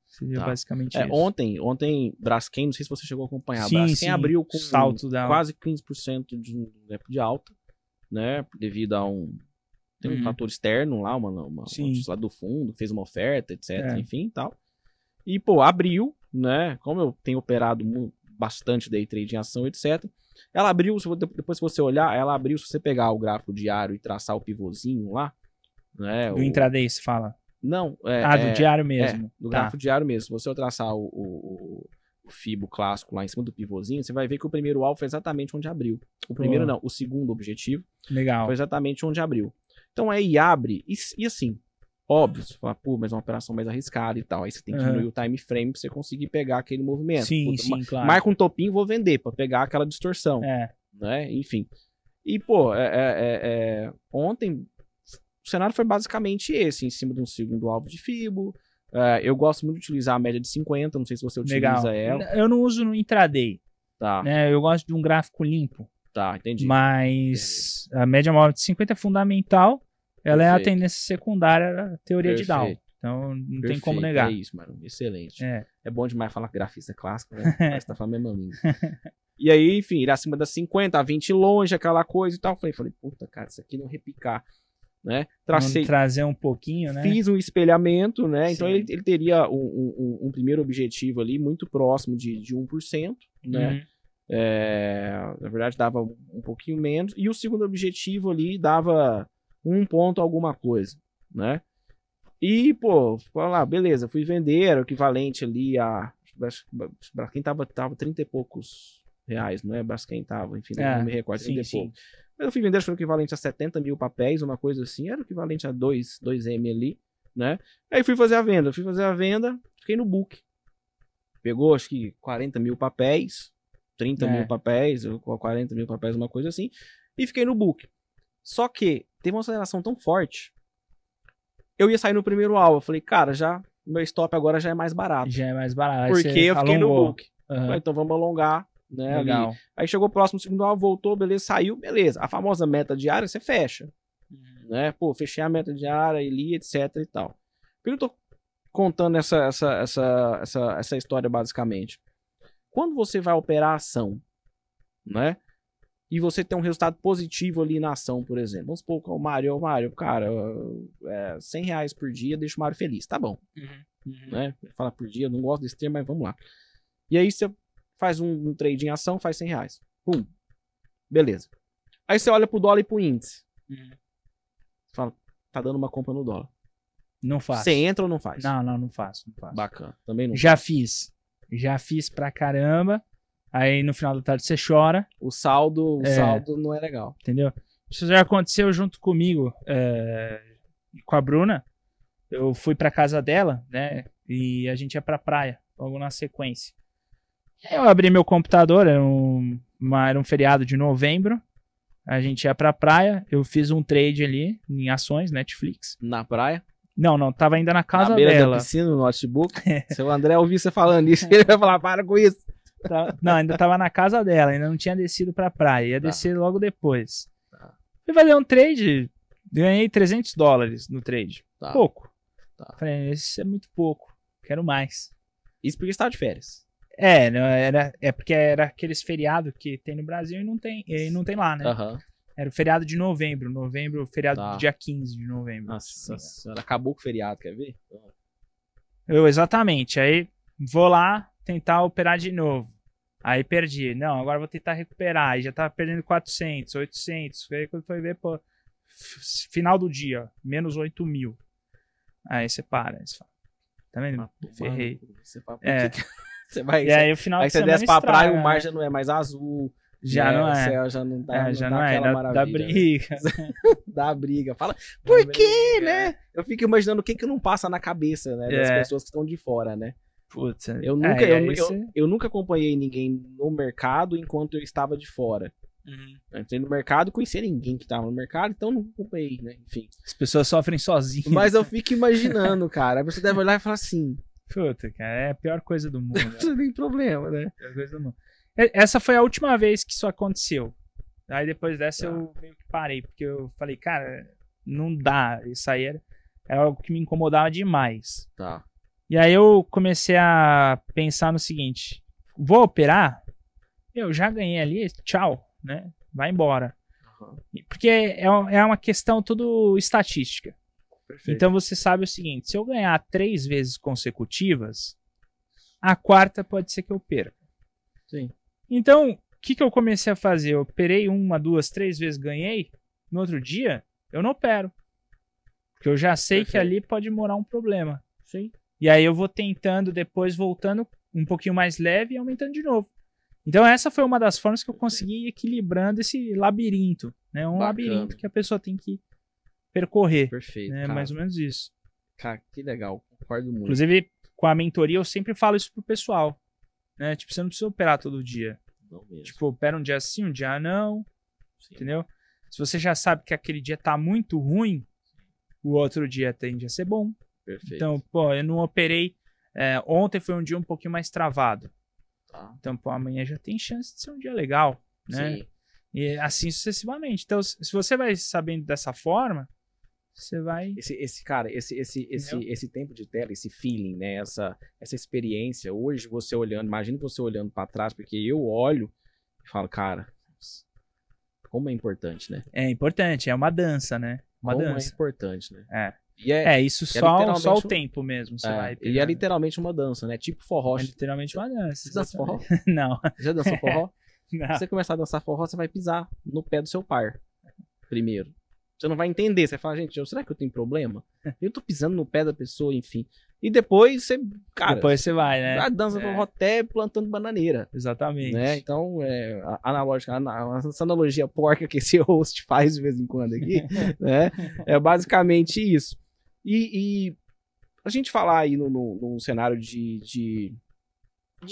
Seria Tá. basicamente É, isso. ontem, Braskem, não sei se você chegou a acompanhar, Sim, Braskem sim, abriu com salto da- quase 15% de alta, né? Devido a tem um Uhum. fator externo lá, uma Sim. notícia lá do fundo, fez uma oferta, etc, É. enfim e tal. E, pô, abriu, né? Como eu tenho operado bastante day trade em ação, etc. Ela abriu, depois se você olhar, ela abriu, se você pegar o gráfico diário e traçar o pivôzinho lá, né? Do intraday se fala. Não, Do diário mesmo. do Tá. gráfico diário mesmo. Se você traçar o Fibo clássico lá em cima do pivôzinho, você vai ver que o primeiro alvo foi exatamente onde abriu. O primeiro não, o segundo objetivo Legal. foi exatamente onde abriu. Então aí abre, e assim, óbvio, você fala, pô, mas é uma operação mais arriscada e tal. Aí você tem que diminuir o time frame pra você conseguir pegar aquele movimento. Sim, Puta, sim, claro. marca um topinho, vou vender pra pegar aquela distorção, É, né? Enfim. E, pô, ontem o cenário foi basicamente esse, em cima de um segundo alvo de Fibo. Eu gosto muito de utilizar a média de 50, não sei se você utiliza legal. ela. Eu não uso no intraday, Tá, né? Eu gosto de um gráfico limpo, tá, entendi. mas a média móvel de 50 é fundamental. Ela é a Perfeito. tendência secundária da teoria de Dow. Perfeito. Então não tem Perfeito, como negar. É isso, mano. Excelente. É. É bom demais falar que grafista é clássico, né? Parece que tá falando a mesma língua. E aí, enfim, ele acima das 50, a 20 longe, aquela coisa e tal. Falei, puta, cara, isso aqui não repicar, né? Vamos trazer um pouquinho, né? Fiz um espelhamento, né? Então Sim. ele teria um primeiro objetivo ali muito próximo de 1%, né? Uhum. Na verdade, dava um pouquinho menos. E o segundo objetivo ali dava 1 ponto alguma coisa, né? E, pô, lá, beleza, fui vender, era o equivalente ali a... Braskem tava 30 e poucos reais, não é? Braskem tava, enfim, não me recordo, 30 e pouco. Mas eu fui vender, acho que era o equivalente a 70 mil papéis, uma coisa assim, era o equivalente a 2M ali, né? Aí fui fazer a venda, fiquei no book. Pegou, acho que 40 mil papéis, 30 mil papéis, 40 mil papéis, uma coisa assim, e fiquei no book. Só que teve uma aceleração tão forte, eu ia sair no primeiro alvo. Eu falei, cara, meu stop agora já é mais barato. Já é mais barato. Porque eu fiquei no book. Uhum. Falei, então vamos alongar, né? Legal. Ali. Aí chegou o próximo segundo alvo, voltou, beleza, saiu, beleza. A famosa meta diária, você fecha. Né? Pô, fechei a meta diária, ali, etc e tal. Por que eu tô contando essa história basicamente? Quando você vai operar a ação, né? E você tem um resultado positivo ali na ação, por exemplo. Vamos supor que o Mário, cara, R$100 por dia, deixa o Mário feliz. Tá bom. Né? Falar por dia, não gosto desse termo, mas vamos lá. E aí você faz um trade em ação, faz R$100. Pum. Beleza. Aí você olha pro dólar e pro índice. Você fala, tá dando uma compra no dólar. Não faço. Você entra ou não faz? Não faço. Bacana. Também não Já fiz pra caramba. Aí no final da tarde você chora. O saldo não é legal. Entendeu? Isso já aconteceu junto comigo, com a Bruna. Eu fui pra casa dela, né? E a gente ia pra praia, logo na sequência. Aí eu abri meu computador, era um feriado de novembro. A gente ia pra praia, eu fiz um trade ali em ações, Netflix. Na praia? Não, tava ainda na casa na beira dela. Da piscina, no notebook. Se o André ouvir você falando isso, ele vai falar, para com isso. Não, ainda tava na casa dela, ainda não tinha descido pra praia, ia descer logo depois. Fui fazer um trade, ganhei $300 no trade. Pouco. Falei, isso é muito pouco, quero mais. Isso porque você tava de férias. Porque era aqueles feriados que tem no Brasil e não tem lá, né? Era o feriado de novembro, feriado do dia 15 de novembro. Nossa senhora, acabou com o feriado, quer ver? Exatamente, aí vou lá tentar operar de novo. Aí perdi. Não, agora vou tentar recuperar. Aí já tava perdendo 400, 800. Aí quando foi ver, pô, final do dia, menos 8 mil. Aí você para. Aí você fala, tá vendo? Ferrei. Você fala, você vai, e aí o final aí de você semana desce pra estraga, praia, o mar já não é mais azul. Já não é. O céu já não tá, já não não tá é. aquela maravilha. Dá briga. Dá briga. Fala, por quê, né? Eu fico imaginando o que não passa na cabeça, né? Das pessoas que estão de fora, né? Putz, eu nunca acompanhei ninguém no mercado enquanto eu estava de fora. Eu entrei no mercado, conhecia ninguém que tava no mercado, então não comprei, né? Enfim. As pessoas sofrem sozinhas. Mas eu fico imaginando, cara. A pessoa deve olhar e falar assim: Puta, cara, é a pior coisa do mundo. não tem problema, né? Pior coisa do mundo. Essa foi a última vez que isso aconteceu. Aí depois dessa eu meio que parei, porque eu falei, cara, não dá. Isso aí era algo que me incomodava demais. Tá. E aí eu comecei a pensar no seguinte: vou operar? Eu já ganhei ali, tchau, né? Vai embora. Uhum. Porque é uma questão tudo estatística. Perfeito. Então você sabe o seguinte: se eu ganhar 3 vezes consecutivas, a quarta pode ser que eu perca. Sim. Então, o que eu comecei a fazer? Eu operei 1, 2, 3 vezes, ganhei. No outro dia, eu não opero. Porque eu já sei que ali pode morar um problema. Sim. E aí eu vou tentando, depois voltando um pouquinho mais leve e aumentando de novo. Então essa foi uma das formas que eu consegui ir equilibrando esse labirinto. Né? Um labirinto que a pessoa tem que percorrer. Perfeito. Né? Mais ou menos isso. Cara, que legal. Concordo muito. Inclusive, com a mentoria, eu sempre falo isso pro pessoal. Né? Tipo, você não precisa operar todo dia. Não mesmo. Tipo, opera um dia sim, um dia não. Sim. Entendeu? Se você já sabe que aquele dia tá muito ruim, o outro dia tende a ser bom. Perfeito. Então, pô, eu não operei. Ontem foi um dia um pouquinho mais travado. Tá. Então, pô, amanhã já tem chance de ser um dia legal, né? Sim. E assim sucessivamente. Então, se você vai sabendo dessa forma, você vai... Esse tempo de tela, esse feeling, né? Essa experiência, hoje você olhando, imagina você olhando pra trás, porque eu olho e falo, cara, como é importante, né? É importante, é uma dança, né? Uma como dança. é importante, né? Isso só o tempo mesmo. Você vai e é literalmente uma dança, né? Tipo forró. É literalmente uma dança. Você dança forró? Não. Já dançou forró? Não. Se você começar a dançar forró, você vai pisar no pé do seu par. Primeiro. Você não vai entender. Você fala, gente, será que eu tenho problema? Eu tô pisando no pé da pessoa, enfim. E depois você, cara... Depois você vai, né? Dança forró até plantando bananeira. Exatamente. Né? Então, essa analogia porca que esse host faz de vez em quando aqui, né? É basicamente isso. E a gente falar aí num cenário de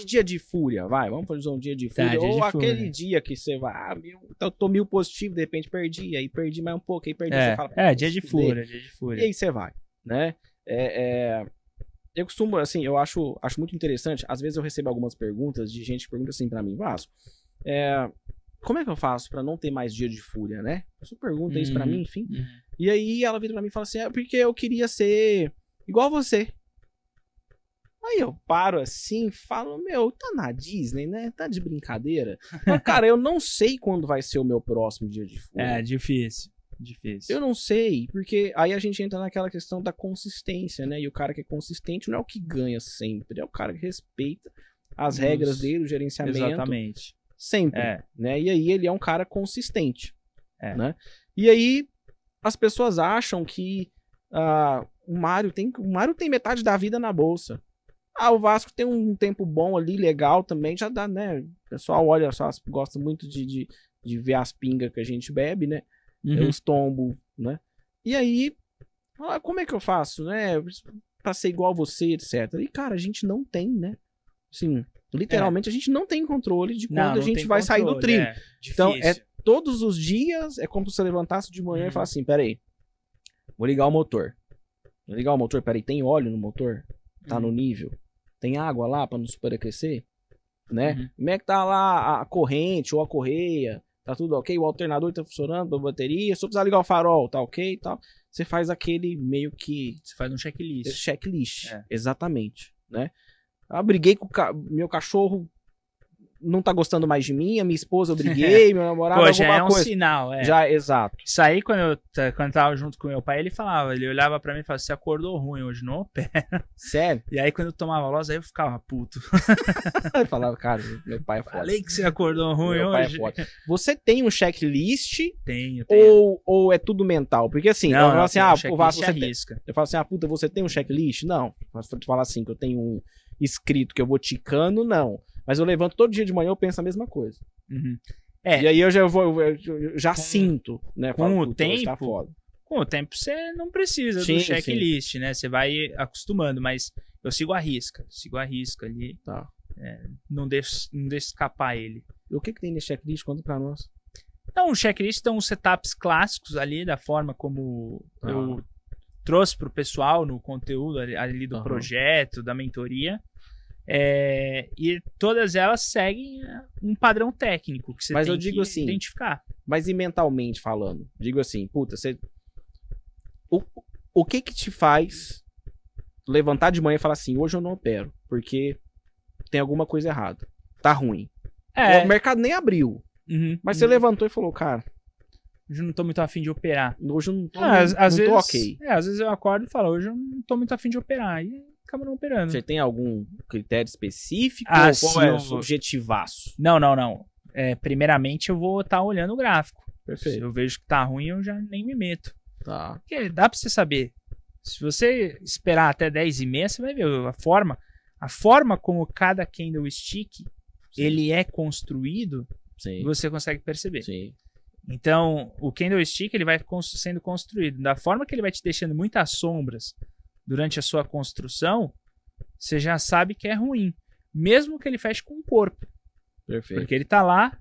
dia de fúria, vamos fazer um dia de fúria, ou aquele dia que você vai, eu tô 1000 positivo, de repente perdi, aí perdi mais um pouco, aí perdi, você fala... dia de fúria. E aí você vai, né? Eu costumo, assim, eu acho muito interessante, às vezes eu recebo algumas perguntas de gente que pergunta assim pra mim, Vasco, como é que eu faço pra não ter mais dia de fúria, né? Você pergunta isso pra mim, enfim. E aí ela vira pra mim e fala assim, porque eu queria ser igual você. Aí eu paro assim e falo, tá na Disney, né? Tá de brincadeira. Mas, cara, eu não sei quando vai ser o meu próximo dia de fúria. É, difícil. Eu não sei, porque aí a gente entra naquela questão da consistência, né? E o cara que é consistente não é o que ganha sempre, é o cara que respeita as regras dele, o gerenciamento. Exatamente. Sempre, né? E aí ele é um cara consistente, né? E aí as pessoas acham que o Mário tem metade da vida na bolsa. O Vasco tem um tempo bom ali, legal também, já dá, né? O pessoal olha só, gosta muito de ver as pingas que a gente bebe, né? Os tombos, né? E aí, como é que eu faço, né? Pra ser igual a você, etc. E, cara, a gente não tem, né? Assim, literalmente a gente não tem controle de quando a gente vai sair do trilho. Então, todos os dias, é como se você levantasse de manhã e falasse assim, peraí, vou ligar o motor. Peraí, tem óleo no motor? Tá no nível? Tem água lá pra não superaquecer? Né? Como é que tá lá a corrente ou a correia? Tá tudo ok? O alternador tá funcionando, a bateria. Só precisar ligar o farol, tá ok e tal. Você faz aquele meio que... Você faz um checklist. Checklist, exatamente, né? Eu briguei com meu cachorro, não tá gostando mais de mim, a minha esposa eu briguei, meu namorado, alguma já é um coisa. Sinal, Já, exato. Isso aí, quando eu tava junto com meu pai, ele olhava pra mim e falava, você acordou ruim hoje, não opera. Sério? E aí, quando eu tomava loja, aí eu ficava puto. Eu falava, cara, meu pai é foda. Falei que você acordou ruim meu hoje. Pai é foda. Você tem um checklist? Tenho. Ou é tudo mental? Porque assim, eu falo assim, o Vasco, você tem... Eu falo assim, puta, você tem um checklist? Não. Mas se eu falar assim, que eu tenho um escrito que eu vou ticando, não. Mas eu levanto todo dia de manhã, eu penso a mesma coisa. E aí eu já sinto, né? Com o tempo, tá foda. Com o tempo você não precisa do checklist, né? Você vai acostumando, mas eu sigo a risca ali. Tá. Não deixo escapar ele. E o que tem nesse checklist? Conta pra nós. Então, o checklist são os setups clássicos ali, da forma como eu trouxe para o pessoal no conteúdo ali do projeto, da mentoria. E todas elas seguem um padrão técnico que você Mas tem eu digo assim, identificar. Mas e mentalmente falando? Digo assim, puta, o que que te faz levantar de manhã e falar assim, hoje eu não opero, porque tem alguma coisa errada. Tá ruim. O mercado nem abriu. Mas você levantou e falou, cara, hoje eu não tô muito afim de operar. Hoje eu não tô, às vezes, ok. Às vezes eu acordo e falo, hoje eu não tô muito afim de operar. E acaba não operando. Você tem algum critério específico? Ou é subjetivaço? Não. Primeiramente eu vou estar olhando o gráfico. Perfeito. Se eu vejo que tá ruim, eu já nem me meto. Tá. Porque dá pra você saber. Se você esperar até 10h30, você vai ver a forma como cada candlestick ele é construído, você consegue perceber. Sim. Então, o candlestick ele vai sendo construído. Da forma que ele vai te deixando muitas sombras durante a sua construção, você já sabe que é ruim. Mesmo que ele feche com o corpo. Perfeito. Porque ele tá lá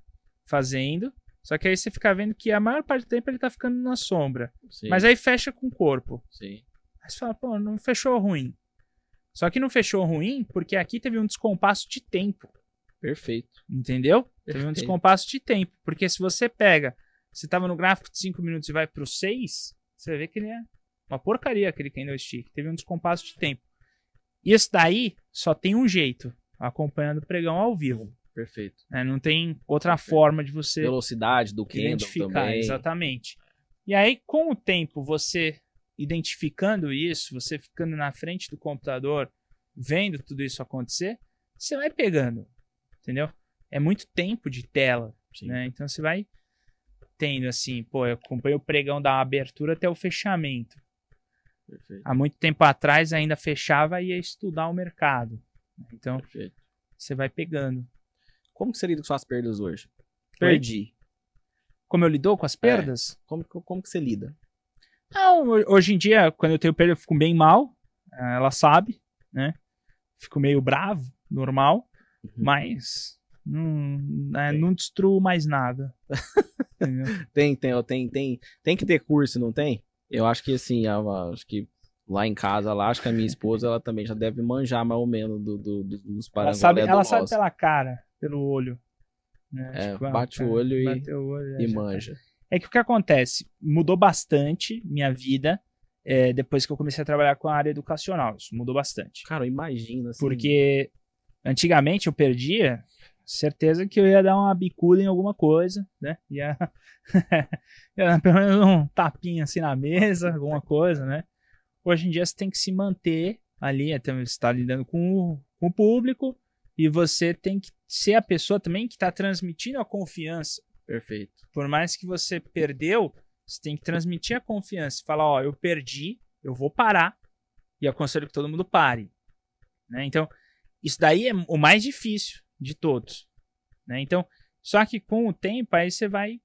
fazendo, só que aí você fica vendo que a maior parte do tempo ele tá ficando na sombra. Sim. Mas aí fecha com o corpo. Sim. Aí você fala, pô, não fechou ruim. Só que não fechou ruim porque aqui teve um descompasso de tempo. Perfeito. Entendeu? Perfeito. Teve um descompasso de tempo. Porque se você pega, você tava no gráfico de 5 minutos e vai pro 6, você vai ver que ele é uma porcaria, aquele candlestick. Teve um descompasso de tempo. Isso daí só tem um jeito, acompanhando o pregão ao vivo. Perfeito. Não tem outra forma de você velocidade do candle identificar. também. Exatamente. E aí, com o tempo, você identificando isso, você ficando na frente do computador, vendo tudo isso acontecer, você vai pegando, entendeu? É muito tempo de tela, né? Então você vai tendo assim, pô, eu acompanhei o pregão da abertura até o fechamento. Perfeito. Há muito tempo atrás ainda fechava e ia estudar o mercado. Então, você vai pegando. Como que você lida com suas perdas hoje? Perdi. Como eu lido com as perdas? Como que você lida? Não, hoje em dia, quando eu tenho perda, eu fico bem mal. Ela sabe, né? Fico meio bravo, normal. Mas não destruo mais nada. Tem que ter curso, não tem? Eu acho que assim, acho que lá em casa, acho que a minha esposa, ela também já deve manjar mais ou menos dos parangolé ela sabe pela cara, pelo olho. Né? Bate o olho e manja. É que o que acontece? Mudou bastante minha vida depois que eu comecei a trabalhar com a área educacional. Isso mudou bastante. Cara, imagina. Assim, porque antigamente eu perdia, certeza que eu ia dar uma bicuda em alguma coisa, né? Ia dar pelo menos um tapinha assim na mesa, alguma coisa, né? Hoje em dia você tem que se manter ali, até você está lidando com o público e você tem que ser a pessoa também que está transmitindo a confiança. Perfeito. Por mais que você perdeu, você tem que transmitir a confiança e falar, ó, eu perdi, eu vou parar e aconselho que todo mundo pare. Né? Então, isso daí é o mais difícil de todos. Né? Então, só que com o tempo, aí você vai...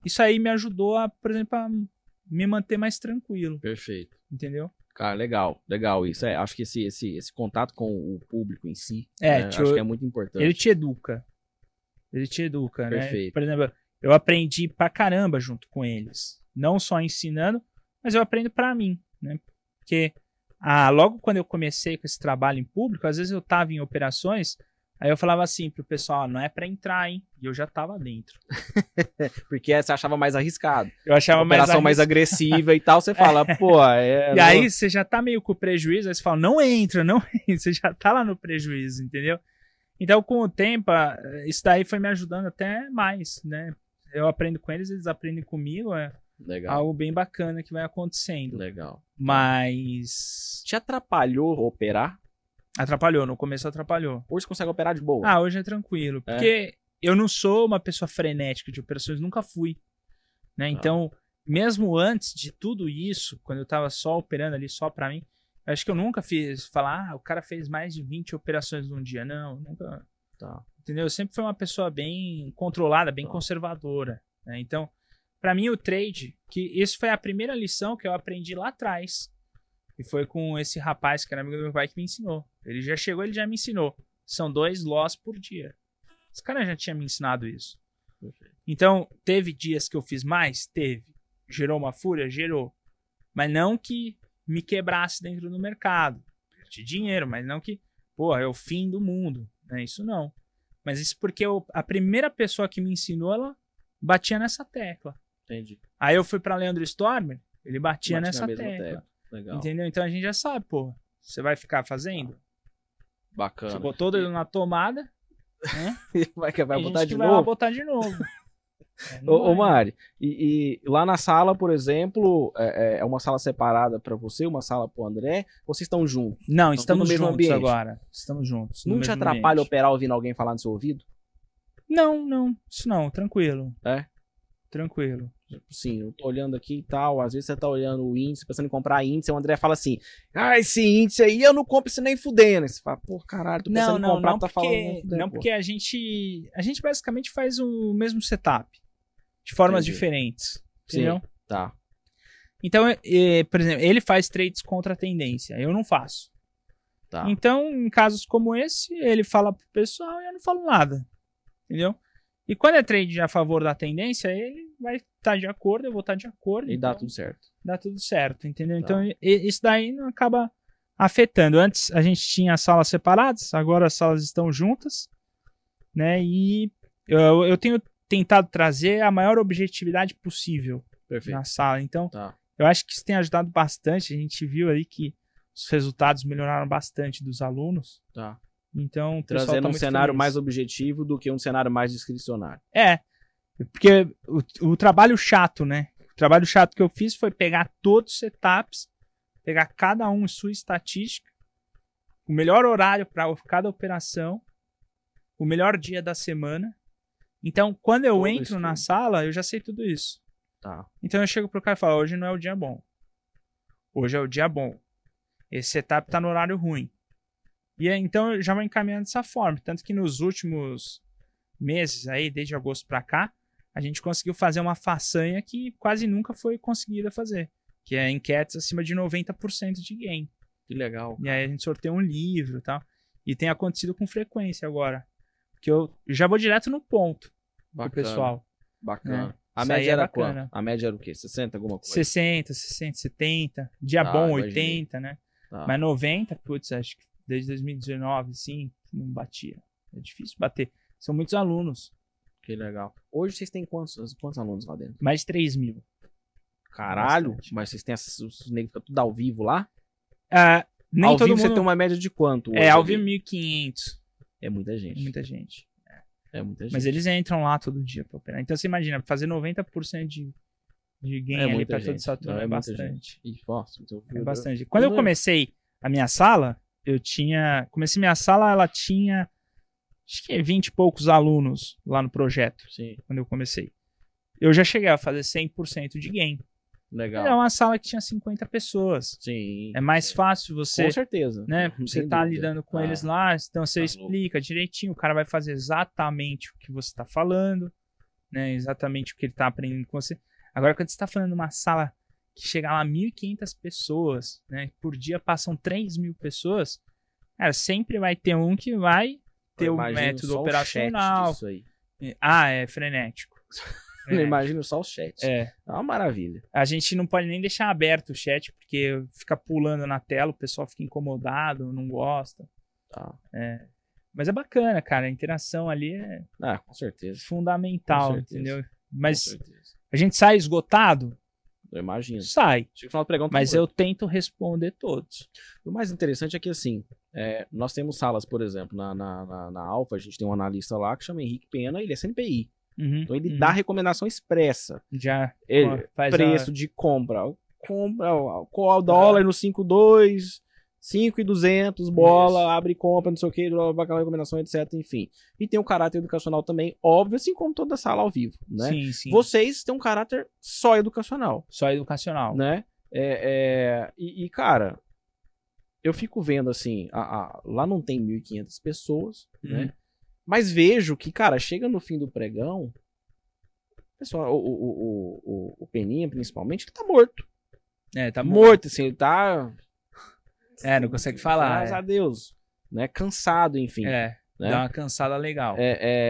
Isso aí me ajudou, por exemplo, a me manter mais tranquilo. Perfeito. Entendeu? Cara, legal isso. Acho que esse contato com o público em si, acho que é muito importante. Ele te educa, Perfeito. né? Por exemplo, eu aprendi pra caramba junto com eles. Não só ensinando, mas eu aprendo pra mim, né? Porque logo quando eu comecei com esse trabalho em público, às vezes eu tava em operações, aí eu falava assim pro pessoal, não é pra entrar, hein? E eu já tava dentro. Porque você achava mais arriscado. Eu achava operação mais agressiva e tal, você fala, pô... E aí você já tá meio com prejuízo, aí você fala, não entra, você já tá lá no prejuízo, entendeu? Então, com o tempo, isso daí foi me ajudando até mais, né? Eu aprendo com eles aprendem comigo, Legal. Algo bem bacana que vai acontecendo. Legal. Mas... Te atrapalhou operar? Atrapalhou, no começo atrapalhou. Hoje você consegue operar de boa? Hoje é tranquilo. Porque eu não sou uma pessoa frenética de operações, nunca fui. Né? Então, mesmo antes de tudo isso, quando eu tava só operando ali, só pra mim, acho que eu nunca fiz falar, o cara fez mais de 20 operações num dia. Não, nunca. Entendeu? Eu sempre fui uma pessoa bem controlada, bem conservadora. Né? Então, pra mim, o trade, que isso foi a primeira lição que eu aprendi lá atrás. E foi com esse rapaz que era amigo do meu pai que me ensinou. Ele já chegou, ele já me ensinou. São 2 loss por dia. Esse cara já tinha me ensinado isso. Então, teve dias que eu fiz mais? Teve. Gerou uma fúria? Gerou. Mas não que me quebrasse dentro do mercado. Perdi dinheiro, mas não que, pô, é o fim do mundo. Né? Isso não. Mas isso porque a primeira pessoa que me ensinou, ela batia nessa tecla. Entendi. Aí eu fui pra Leandro Stormer, ele batia Bate na nessa mesma tecla. Legal. Entendeu? Então a gente já sabe, pô. Você vai ficar fazendo? Bacana. Você botou ele na tomada, né? vai Tem botar gente de que vai lá novo? botar de novo. Não Ô, vai. Mari, e lá na sala, por exemplo, é uma sala separada pra você, uma sala pro André, ou vocês estão juntos? Não, Então, estamos tudo no mesmo juntos ambiente. agora. Estamos juntos. no Não te mesmo atrapalha ambiente. operar ouvindo alguém falar no seu ouvido? Não. Isso não. Tranquilo. É? Tranquilo. Sim, eu tô olhando aqui e tal, às vezes você tá olhando o índice, pensando em comprar índice, o André fala assim, esse índice aí eu não compro isso nem fudendo. Aí você fala, pô, caralho, tô pensando em comprar, não, tá porque, falando nem fudendo, não pô. porque a gente basicamente faz o mesmo setup. De formas Entendi. diferentes. Sim. Entendeu? Tá, Então, por exemplo, ele faz trades contra a tendência. Eu não faço. tá. Então, em casos como esse, ele fala pro pessoal e eu não falo nada. Entendeu? E quando é trade a favor da tendência, ele vai estar de acordo, eu vou estar de acordo. E dá então tudo certo. dá tudo certo, entendeu? Tá. Então, isso daí não acaba afetando. Antes a gente tinha salas separadas, agora as salas estão juntas, né? E eu tenho tentado trazer a maior objetividade possível Perfeito. na sala. Então, Tá. eu acho que isso tem ajudado bastante. A gente viu aí que os resultados melhoraram bastante dos alunos. Tá. Então, o pessoal Trazendo tá um muito cenário feliz. mais objetivo do que um cenário mais discricionário. É, porque o trabalho chato, né? O trabalho chato que eu fiz foi pegar todos os setups, pegar cada um em sua estatística, o melhor horário para cada operação, o melhor dia da semana. Então, quando eu Todo entro na estudo. sala, eu já sei tudo isso. Tá. Então, eu chego pro cara e falo, hoje não é o dia bom. Hoje é o dia bom. Esse setup tá no horário ruim. E aí, então, eu já vou encaminhando dessa forma. Tanto que nos últimos meses, aí, desde agosto pra cá, a gente conseguiu fazer uma façanha que quase nunca foi conseguida fazer. Que é enquetes acima de 90% de gain. Que legal. E aí a gente sorteia um livro e tal. E tem acontecido com frequência agora. Porque eu já vou direto no ponto pro Bacana. pessoal. Bacana. É. A Isso aí média é era bacana. quanto? A média era o quê? 60, alguma coisa? 60, 70. Dia Tá, bom, imaginei. 80, né? Tá. Mas 90, putz, acho que desde 2019, assim, não batia. É difícil bater. São muitos alunos. Que legal. Hoje vocês têm quantos alunos lá dentro? Mais de 3 mil. Caralho. Bastante. Mas vocês têm os negros ficam tudo ao vivo lá? Nem ao todo vivo mundo... você tem uma média de quanto? É, hoje ao ali? vivo 1.500. É muita gente. Muita gente. É muita gente. Mas eles entram lá todo dia pra operar. Então você imagina, fazer 90% de gain ali muita pra toda gente. essa turma Não, é muita bastante. gente. Ih, nossa, então, É bastante. Quando eu não- comecei a minha sala, comecei minha sala, ela tinha acho que 20 e poucos alunos lá no projeto, Sim, quando eu comecei. Eu já cheguei a fazer 100% de gain. legal. Era uma sala que tinha 50 pessoas. Sim. É mais fácil você, Com certeza. né? Não Você tem tá dúvida. lidando com Ah, eles lá, então você tá explica direitinho, o cara vai fazer exatamente o que você tá falando, né? Exatamente o que ele tá aprendendo com você. Agora, quando você tá falando numa sala que chega lá 1.500 pessoas, né? Por dia passam 3.000 pessoas, cara, sempre vai ter um que vai ter eu o imagino método só o operacional. chat disso aí. É frenético. Eu imagino só o chat. É. É uma maravilha. A gente não pode nem deixar aberto o chat, porque fica pulando na tela, o pessoal fica incomodado, não gosta. Tá. Mas é bacana, cara. A interação ali é Ah, com certeza. fundamental, Com certeza. entendeu? Com Mas certeza. a gente sai esgotado? Eu imagino. Sai. Chega no final do pregão, tá Mas morto. eu tento responder todos. O mais interessante é que, assim, nós temos salas, por exemplo, na Alfa, a gente tem um analista lá que chama Henrique Pena, ele é CNPI. Uhum, Então ele uhum. dá recomendação expressa. Já Ele, faz preço de compra. Qual dólar no 5,2, 5,200, bola, Isso. abre compra, não sei o que, aquela recomendação, etc. Enfim. E tem um caráter educacional também, óbvio, assim como toda sala ao vivo, né? Sim, sim. Vocês têm um caráter só educacional, Só educacional. né? E, cara, eu fico vendo assim, lá não tem 1.500 pessoas, né? Uhum. Mas vejo que, cara, chega no fim do pregão, pessoal, o Peninha, principalmente, ele tá morto. Tá Morto, assim, ele tá... Não consegue falar. Graças a Deus. Né? Cansado, enfim. né? Dá uma cansada legal.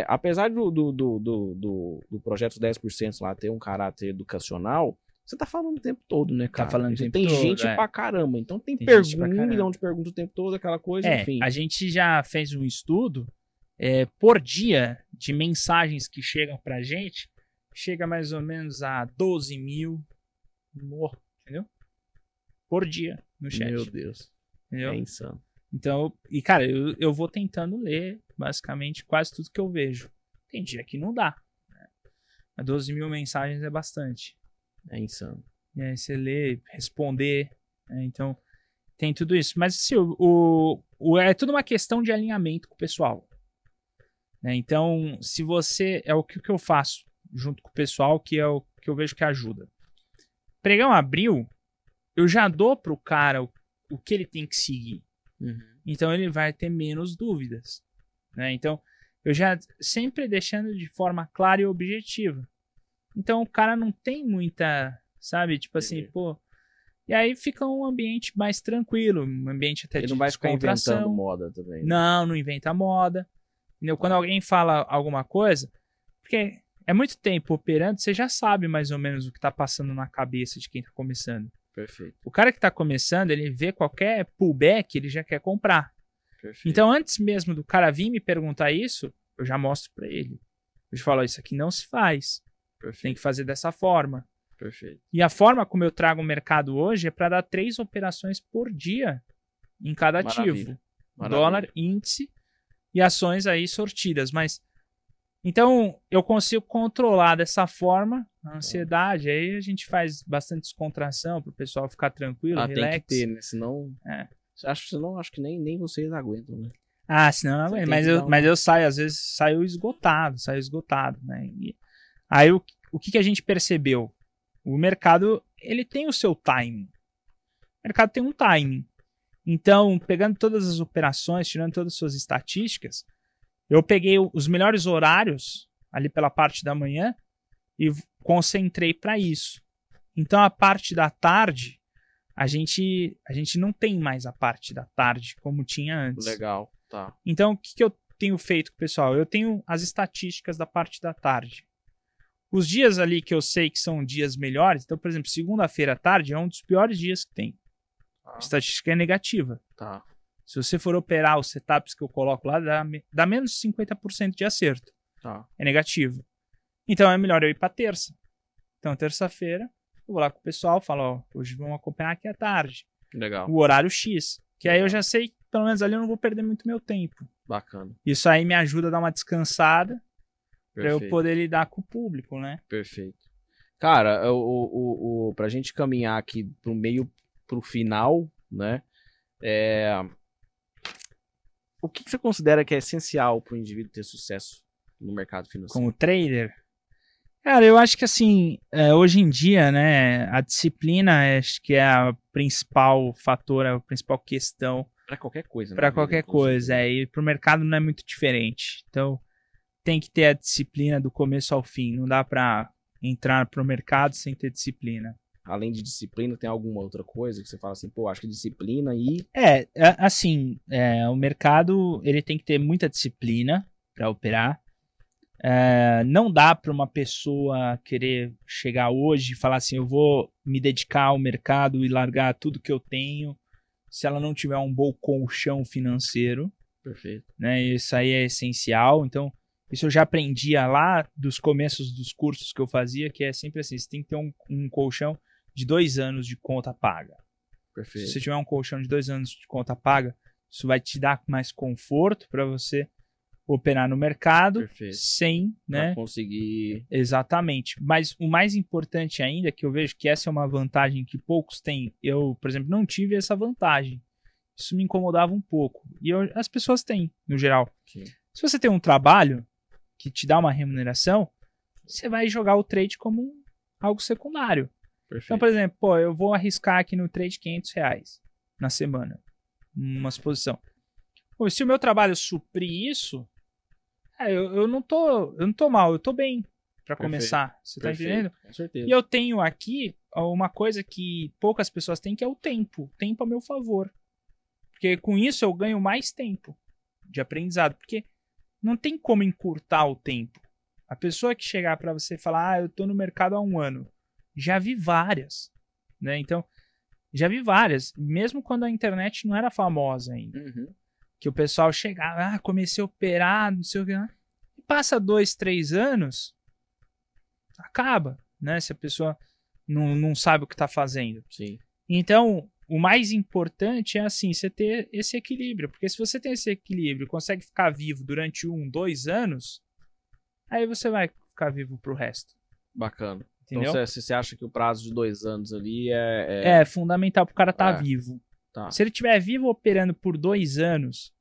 Apesar do projeto 10% lá ter um caráter educacional, você tá falando o tempo todo, né, cara? Tá falando o tempo tem todo, gente é. pra caramba, então tem gente pra um caramba. milhão de perguntas o tempo todo, aquela coisa, enfim. A gente já fez um estudo por dia de mensagens que chegam pra gente, chega mais ou menos a 12 mil, entendeu? Por dia no chat. Meu Deus. Entendeu? É insano. Então, e cara, eu vou tentando ler basicamente quase tudo que eu vejo. Tem dia que não dá. Né? 12 mil mensagens é bastante. É insano. E aí você lê, responder. Né? Então, tem tudo isso. Mas assim, é tudo uma questão de alinhamento com o pessoal. Né? Então, se você... É o que eu faço junto com o pessoal, que é o que eu vejo que ajuda. Pregão abriu, eu já dou pro cara o que ele tem que seguir. Uhum. Então ele vai ter menos dúvidas, né? Então eu já sempre deixando de forma clara e objetiva. Então o cara não tem muita, sabe, tipo assim, pô. E aí fica um ambiente mais tranquilo, um ambiente até de descontração. Ele não vai ficar inventando moda também. Né? Não inventa moda. Entendeu? Quando alguém fala alguma coisa, porque é muito tempo operando, você já sabe mais ou menos o que tá passando na cabeça de quem tá começando. Perfeito. O cara que está começando, ele vê qualquer pullback, ele já quer comprar. Perfeito. Então, antes mesmo do cara vir me perguntar isso, eu já mostro para ele. Eu falo, isso aqui não se faz. Perfeito. Tem que fazer dessa forma. Perfeito. E a forma como eu trago o mercado hoje é para dar 3 operações por dia em cada ativo. Maravilha. Dólar, índice e ações aí sortidas. Mas, então, eu consigo controlar dessa forma a ansiedade. Aí a gente faz bastante descontração para o pessoal ficar tranquilo, relax. Tem que ter, né? Senão... Acho que nem vocês aguentam, né? Senão não aguento. Mas eu saio, às vezes, saio esgotado, né? E aí o que a gente percebeu? O mercado, ele tem o seu timing. O mercado tem um timing. Então, pegando todas as operações, tirando todas as suas estatísticas, eu peguei os melhores horários ali pela parte da manhã e concentrei para isso. Então, a parte da tarde, a gente não tem mais a parte da tarde como tinha antes. Legal, tá. Então, o que eu tenho feito com o pessoal? Eu tenho as estatísticas da parte da tarde. Os dias ali que eu sei que são dias melhores, então, por exemplo, segunda-feira à tarde é um dos piores dias que tem. A estatística é negativa. Tá. Se você for operar os setups que eu coloco lá, dá menos de 50% de acerto. Tá. É negativo. Então é melhor eu ir para terça. Então, terça-feira, eu vou lá com o pessoal, falo, ó, hoje vamos acompanhar aqui à tarde. Legal. O horário X. Que aí eu já sei que, pelo menos ali, eu não vou perder muito meu tempo. Bacana. Isso aí me ajuda a dar uma descansada para eu Perfeito. poder lidar com o público, né? Perfeito. Cara, pra gente caminhar aqui pro final, né? O que você considera que é essencial para o indivíduo ter sucesso no mercado financeiro? Como trader? Cara, eu acho que assim, hoje em dia, né, a disciplina acho que é a principal fator, a principal questão. Para qualquer coisa, né? Para qualquer coisa, e para o mercado não é muito diferente. Então, tem que ter a disciplina do começo ao fim. Não dá para entrar pro mercado sem ter disciplina. Além de disciplina, tem alguma outra coisa que você fala assim, pô, acho que disciplina e... O mercado, ele tem que ter muita disciplina para operar. Não dá para uma pessoa querer chegar hoje e falar assim, eu vou me dedicar ao mercado e largar tudo que eu tenho, se ela não tiver um bom colchão financeiro. Perfeito. Né? Isso aí é essencial. Então, isso eu já aprendia lá dos começos dos cursos que eu fazia, que é sempre assim, você tem que ter um colchão de 2 anos de conta paga. Perfeito. Se você tiver um colchão de 2 anos de conta paga, isso vai te dar mais conforto para você operar no mercado. Perfeito. Sem, né? Pra conseguir... Exatamente. Mas o mais importante ainda, que eu vejo que essa é uma vantagem que poucos têm. Eu, por exemplo, não tive essa vantagem. Isso me incomodava um pouco. E as pessoas têm, no geral. Sim. Se você tem um trabalho que te dá uma remuneração, você vai jogar o trade como algo secundário. Perfeito. Então, por exemplo, eu vou arriscar aqui no trade R$500 na semana, uma exposição. Se o meu trabalho suprir isso, eu não tô mal, eu tô bem para começar. Você tá entendendo? Com certeza. E eu tenho aqui uma coisa que poucas pessoas têm, que é o tempo. Tempo a meu favor. Porque com isso eu ganho mais tempo de aprendizado. Porque não tem como encurtar o tempo. A pessoa que chegar para você e falar, eu tô no mercado há 1 ano, já vi várias, né? Então, já vi várias, mesmo quando a internet não era famosa ainda. Que o pessoal chegava, comecei a operar, não sei o que, e passa 2, 3 anos, acaba, né? Se a pessoa não sabe o que tá fazendo. Sim. Então, o mais importante é assim, você ter esse equilíbrio, porque se você tem esse equilíbrio e consegue ficar vivo durante 1, 2 anos, aí você vai ficar vivo pro resto. Bacana. Entendeu? Então você acha que o prazo de 2 anos ali É fundamental pro cara estar vivo. Tá. Se ele estiver vivo operando por 2 anos,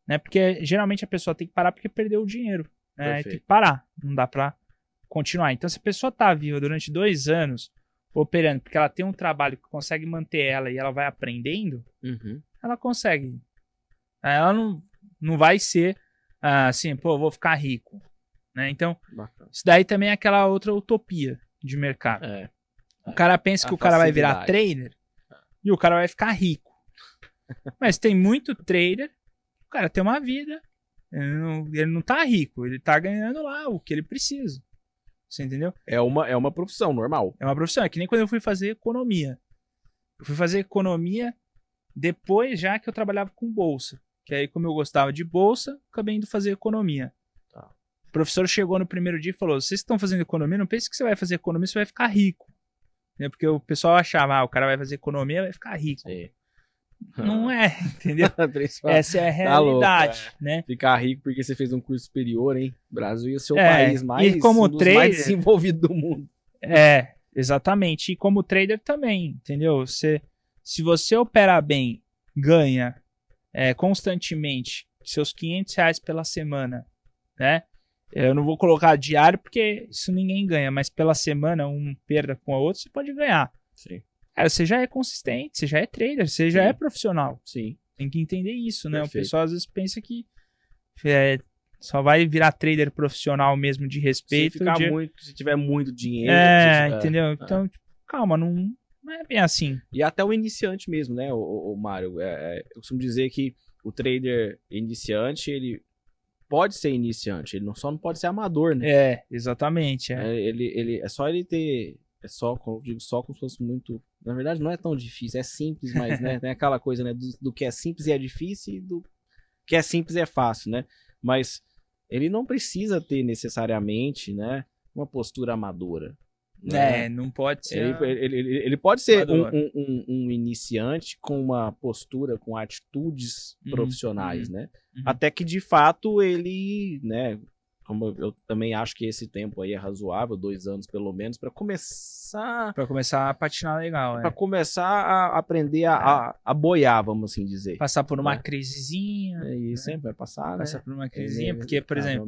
né? Porque geralmente a pessoa tem que parar porque perdeu o dinheiro. Né? Tem que parar. Não dá pra continuar. Então, se a pessoa tá viva durante 2 anos operando, porque ela tem um trabalho que consegue manter ela e ela vai aprendendo, ela consegue. Ela não vai ser assim, pô, eu vou ficar rico. Né? Então, bacana. Isso daí também é aquela outra utopia de mercado. O cara pensa que o cara vai virar trader e o cara vai ficar rico. Mas tem muito trader, o cara tem uma vida, ele não tá rico, ele tá ganhando lá o que ele precisa. Você entendeu? É uma profissão normal. É uma profissão, é que nem quando eu fui fazer economia. Eu fui fazer economia depois já que eu trabalhava com bolsa. Que aí, como eu gostava de bolsa, acabei indo fazer economia. Tá. O professor chegou no primeiro dia e falou, vocês que estão fazendo economia, não pense que você vai fazer economia, você vai ficar rico. Porque o pessoal achava, o cara vai fazer economia, vai ficar rico. Sim. Não é, entendeu? Essa é a realidade, tá né? Ficar rico porque você fez um curso superior, hein? O Brasil é o seu país mais, e como um dos trader, mais desenvolvidos do mundo. Exatamente. E como trader também, entendeu? Se você opera bem, ganha constantemente seus R$500 pela semana, né? Eu não vou colocar diário porque isso ninguém ganha, mas pela semana, um perda com a outra, você pode ganhar. Sim. Cara, você já é consistente, você já é trader, você já é profissional. Sim. Tem que entender isso, né? Perfeito. O pessoal às vezes pensa que só vai virar trader profissional mesmo de respeito. Se tiver muito dinheiro. Entendeu? Então, calma, não é bem assim. E até o iniciante mesmo, né, o Mário? Eu costumo dizer que o trader iniciante, ele pode ser iniciante, ele só não pode ser amador, né? Exatamente. Ele é só ele ter... como se fosse muito... Na verdade, não é tão difícil, é simples, mas né, tem aquela coisa, né, do que é simples e é difícil e do que é simples e é fácil, né? Mas ele não precisa ter necessariamente, né, uma postura amadora. Né? Não pode ser... Ele pode ser um iniciante com uma postura, com atitudes profissionais, né? Até que, de fato, ele, né... Como eu também acho que esse tempo aí é razoável, 2 anos pelo menos, para começar a patinar legal, para começar a aprender a boiar, vamos assim dizer. Passar por uma crisezinha. Isso sempre vai passar, Passar né? por uma crisezinha, porque, por exemplo,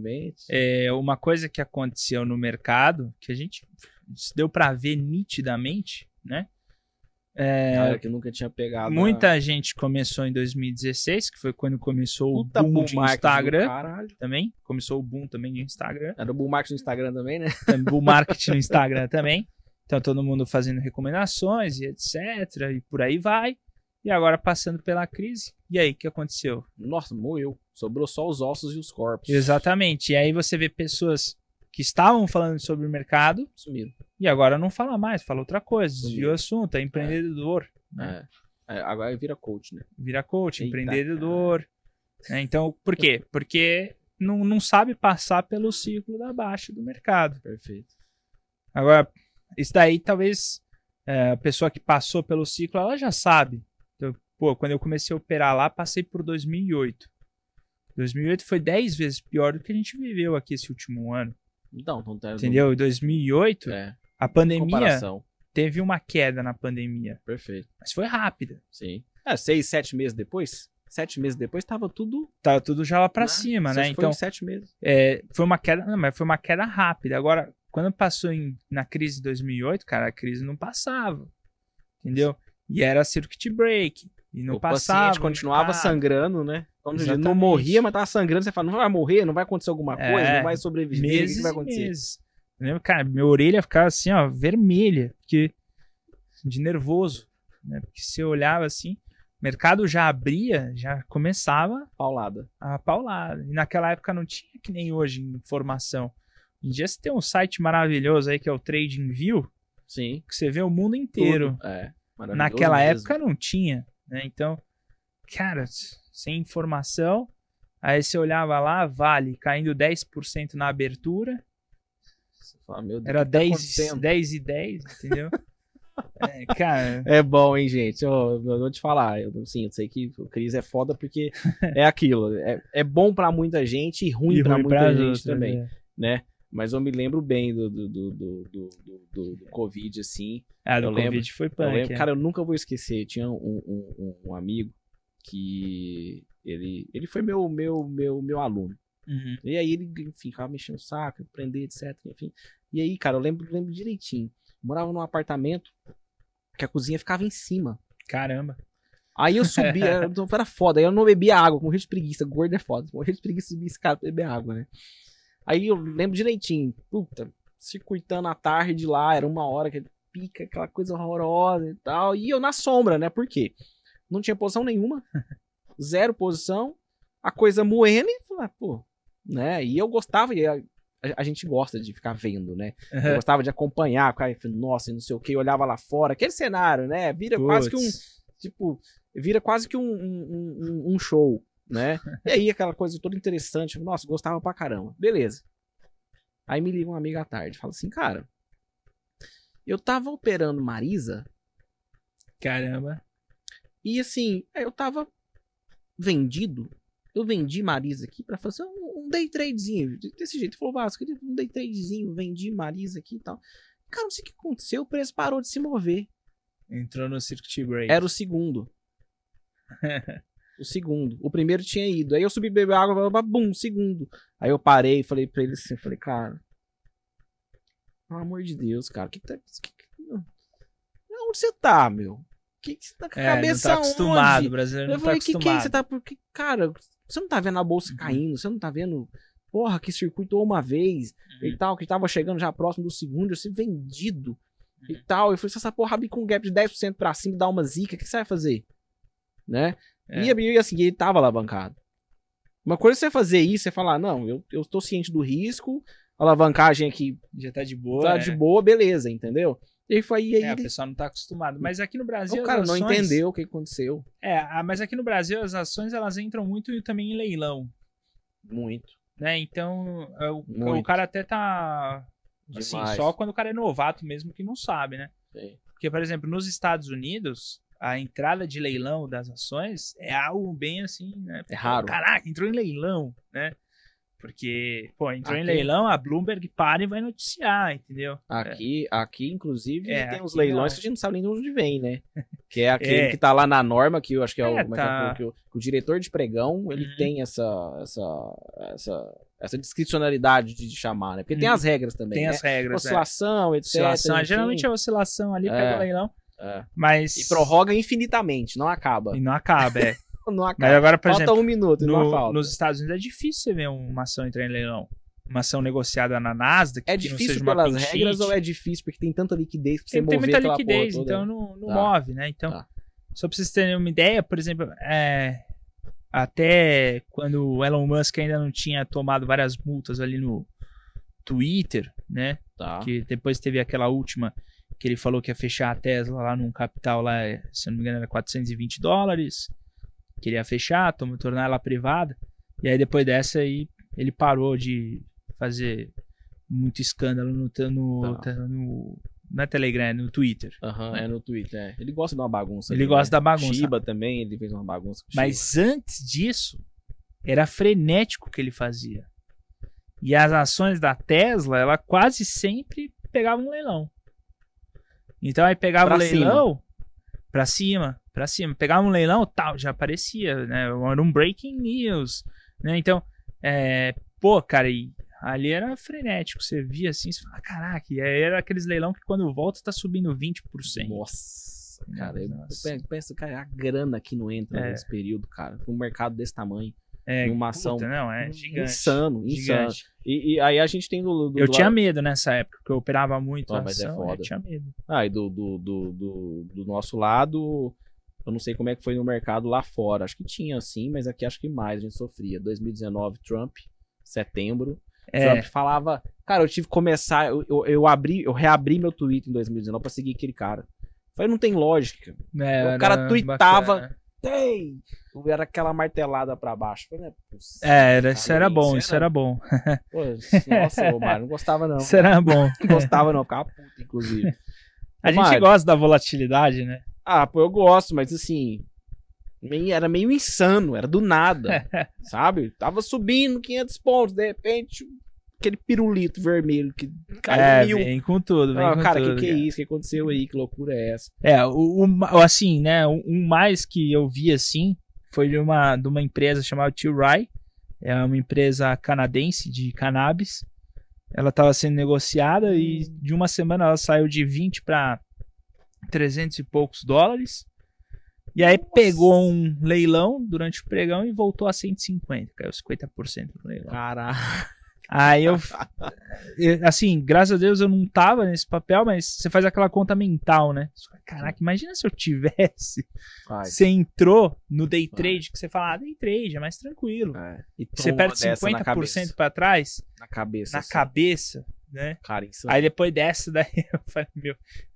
uma coisa que aconteceu no mercado, que a gente deu para ver nitidamente, né? Cara, que nunca tinha pegado. Muita gente começou em 2016, que foi quando começou o boom de Instagram. Também. Começou o boom também de Instagram. Era o bull marketing no Instagram também, né? Bull marketing no Instagram também. Então todo mundo fazendo recomendações e etc. E por aí vai. E agora passando pela crise. E aí, o que aconteceu? Nossa, morreu. Sobrou só os ossos e os corpos. Exatamente. E aí você vê pessoas que estavam falando sobre o mercado, sumiram. E agora não fala mais, fala outra coisa, desviou o assunto, é empreendedor. Né? Agora vira coach, né? Vira coach, empreendedor. Então, por quê? Porque não sabe passar pelo ciclo da baixa do mercado. Perfeito. Agora, isso daí talvez a pessoa que passou pelo ciclo, ela já sabe. Então, quando eu comecei a operar lá, passei por 2008. 2008 foi 10 vezes pior do que a gente viveu aqui esse último ano. Então, entendeu? Em 2008, a pandemia teve uma queda na pandemia. Perfeito. Mas foi rápida. Sim. 6, 7 meses depois? 7 meses depois tava tudo já lá pra cima, né? Então, 7 meses. Foi uma queda, mas foi uma queda rápida. Agora, quando passou na crise de 2008, cara, a crise não passava. Entendeu? E era circuit break. E não passava. O paciente continuava sangrando, né? Ele não morria, mas tava sangrando. Você fala, não vai morrer, não vai acontecer alguma coisa, não vai sobreviver, meses, o que vai acontecer? Meses. Eu lembro, cara, minha orelha ficava assim, ó, vermelha, de nervoso, né? Porque você olhava assim, mercado já abria, já começava Paulada. a paulada. E naquela época não tinha que nem hoje informação. Hoje em dia você tem um site maravilhoso aí que é o TradingView, Sim. que você vê o mundo inteiro. Tudo. É. Maravilhoso Naquela mesmo. época não tinha, né? Então, cara, sem informação, aí você olhava lá, Vale caindo 10% na abertura, Você fala, meu Deus, era o que tá 10, acontecendo? 10 e 10, entendeu? Cara, É bom, hein, gente? Eu vou te falar. Eu sei que o Cris é foda porque é aquilo. É bom pra muita gente e ruim pra muita pras gente outras, também, né? né? Mas eu me lembro bem do Covid, assim. Ah, do Eu lembro- Covid foi Eu punk, lembro, é. cara, eu nunca vou esquecer. Tinha um amigo que ele foi meu aluno. Uhum. E aí ele, enfim, ficava mexendo o saco, aprender, etc. Enfim. E aí, cara, eu lembro direitinho. Morava num apartamento que a cozinha ficava em cima. Caramba. Aí eu subia, era foda. Aí eu não bebia água, morria de preguiça. Gordo é foda. Morria de preguiça subir escada pra beber água, né? Aí eu lembro direitinho. Puta, circuitando a tarde lá, era 1 hora, que pica, aquela coisa horrorosa e tal. E eu na sombra, né? Por quê? Não tinha posição nenhuma. Zero posição. A coisa moendo e falei, pô, né? E eu gostava, e a gente gosta de ficar vendo, né? Eu gostava de acompanhar, cara, nossa, não sei o que, eu olhava lá fora, aquele cenário, né? Vira quase que um, Putz. tipo, vira quase que um show, né? E aí aquela coisa toda interessante, nossa, gostava pra caramba. Beleza. Aí me liga um amigo à tarde, fala assim, cara, eu tava operando Marisa Caramba. e assim, eu tava vendido. Eu vendi Marisa aqui pra fazer um day tradezinho. Desse jeito. Ele falou, Vasco, um day tradezinho. Vendi Marisa aqui e tal. Cara, não sei o que aconteceu. O preço parou de se mover. Entrou no circuit break. Era o segundo. O segundo. O primeiro tinha ido. Aí eu subi beber água. Bum, segundo. Aí eu parei e falei pra ele assim. Falei, cara. Pelo amor de Deus, cara. Onde você tá, meu? Que você tá com a cabeça não tá acostumado, onde? o brasileiro Eu não falei, tá que acostumado. você tá... Porque, cara, você não tá vendo a bolsa caindo, você não tá vendo... Porra, que circuitou uma vez e tal, que tava chegando já próximo do segundo, eu ser vendido e tal. Eu falei, se essa porra abrir com um gap de 10% pra cima e dar uma zica, o que você vai fazer? Né? E assim, ele tava alavancado. Uma coisa é você fazer isso, você falar, não, eu tô ciente do risco, a alavancagem aqui Já tá de boa, tá né? de boa, beleza, entendeu? E aí foi aí A pessoa não tá acostumada. Mas aqui no Brasil o cara as não ações... entendeu o que aconteceu. Mas aqui no Brasil as ações elas entram muito também em leilão, Muito. né? Então o Muito. cara até tá assim, Demais. só quando o cara é novato mesmo que não sabe, né? Sim. Porque, por exemplo, nos Estados Unidos, a entrada de leilão das ações é algo bem assim, né? É raro. Caraca, entrou em leilão, né? Porque, pô, entrou em Aqui- leilão, a Bloomberg para e vai noticiar, entendeu? Aqui inclusive, tem uns aqui leilões não. que a gente não sabe nem de onde vem, né? Que é aquele É. que tá lá na norma, que eu acho que é o, como é que tá. que o diretor de pregão, ele Uhum. tem essa discricionalidade de chamar, né? Porque tem as regras também, Tem né? as regras, Oscilação, etc. oscilação. enfim. Geralmente a oscilação ali pega o leilão, É. mas... E prorroga infinitamente, não acaba. E não acaba, é. Não acaba. Mas agora, por Falta exemplo, 1 minuto, não falta. nos Estados Unidos é difícil você ver uma ação entrar em leilão. Uma ação negociada na Nasdaq, É que não difícil seja uma pelas pin sheet. regras ou é difícil porque tem tanta liquidez pra você Tem mover muita aquela liquidez, porra toda? então não Tá. move, né? Então, Tá. só pra vocês terem uma ideia, por exemplo, até quando o Elon Musk ainda não tinha tomado várias multas ali no Twitter, né? Tá. Que depois teve aquela última que ele falou que ia fechar a Tesla lá num capital lá, se eu não me engano era $420, que ele ia fechar, tornar ela privada, e aí depois dessa aí ele parou de fazer muito escândalo no não é Telegram, é no Twitter. Aham, é no Twitter, é. Ele gosta de uma bagunça. Ele ali, gosta né? da bagunça. Shiba também, ele fez uma bagunça com Mas antes disso, era frenético o que ele fazia. E as ações da Tesla, ela quase sempre pegava um leilão. Então aí pegava o leilão pra cima. Pegava um leilão, tal, já aparecia, né? Era um breaking news, né? Então, pô, cara, e ali era frenético. Você via assim, você fala, caraca, e aí era aqueles leilão que quando volta tá subindo 20%. Nossa, cara, eu Nossa. penso, cara, a grana que não entra nesse período, cara. Um mercado desse tamanho. Numa ação. Não, é gigante. Insano. Gigante. E aí a gente tem eu tinha medo nessa época, porque eu operava muito a mas ação, é foda. eu tinha medo. E do nosso lado, Eu não sei como é que foi no mercado lá fora. Acho que tinha sim, mas aqui acho que mais a gente sofria. 2019, Trump, setembro. Trump falava... Cara, eu tive que começar... Eu reabri meu Twitter em 2019 pra seguir aquele cara. Falei, não tem lógica. O cara tweetava... Tem! Era aquela martelada pra baixo. Falei, isso era bom, isso era bom. Pô, nossa, ô Mário, não gostava não. Isso era bom. Não gostava não, ficava puto, inclusive. A gente Mário, gosta da volatilidade, né? pô, eu gosto, mas assim... Era meio insano, era do nada, sabe? Tava subindo 500 pontos, de repente, aquele pirulito vermelho que caiu. Vem com tudo, Cara, tudo. Que é isso? O que aconteceu aí? Que loucura é essa? Assim, né, mais que eu vi, assim, foi de uma empresa chamada Tilray, é uma empresa canadense de cannabis. Ela estava sendo negociada e de uma semana ela saiu de 20 para 300 e poucos dólares. E aí pegou um leilão durante o pregão e voltou a 150, caiu 50% no leilão. Caraca. Aí assim, graças a Deus eu não tava nesse papel, mas você faz aquela conta mental, né? Caraca, imagina se eu tivesse. Você entrou no day trade, que você fala, day trade é mais tranquilo. Você perde 50% para trás. Na cabeça. Na cabeça, né? Cara, isso... Aí depois dessa, daí eu falei,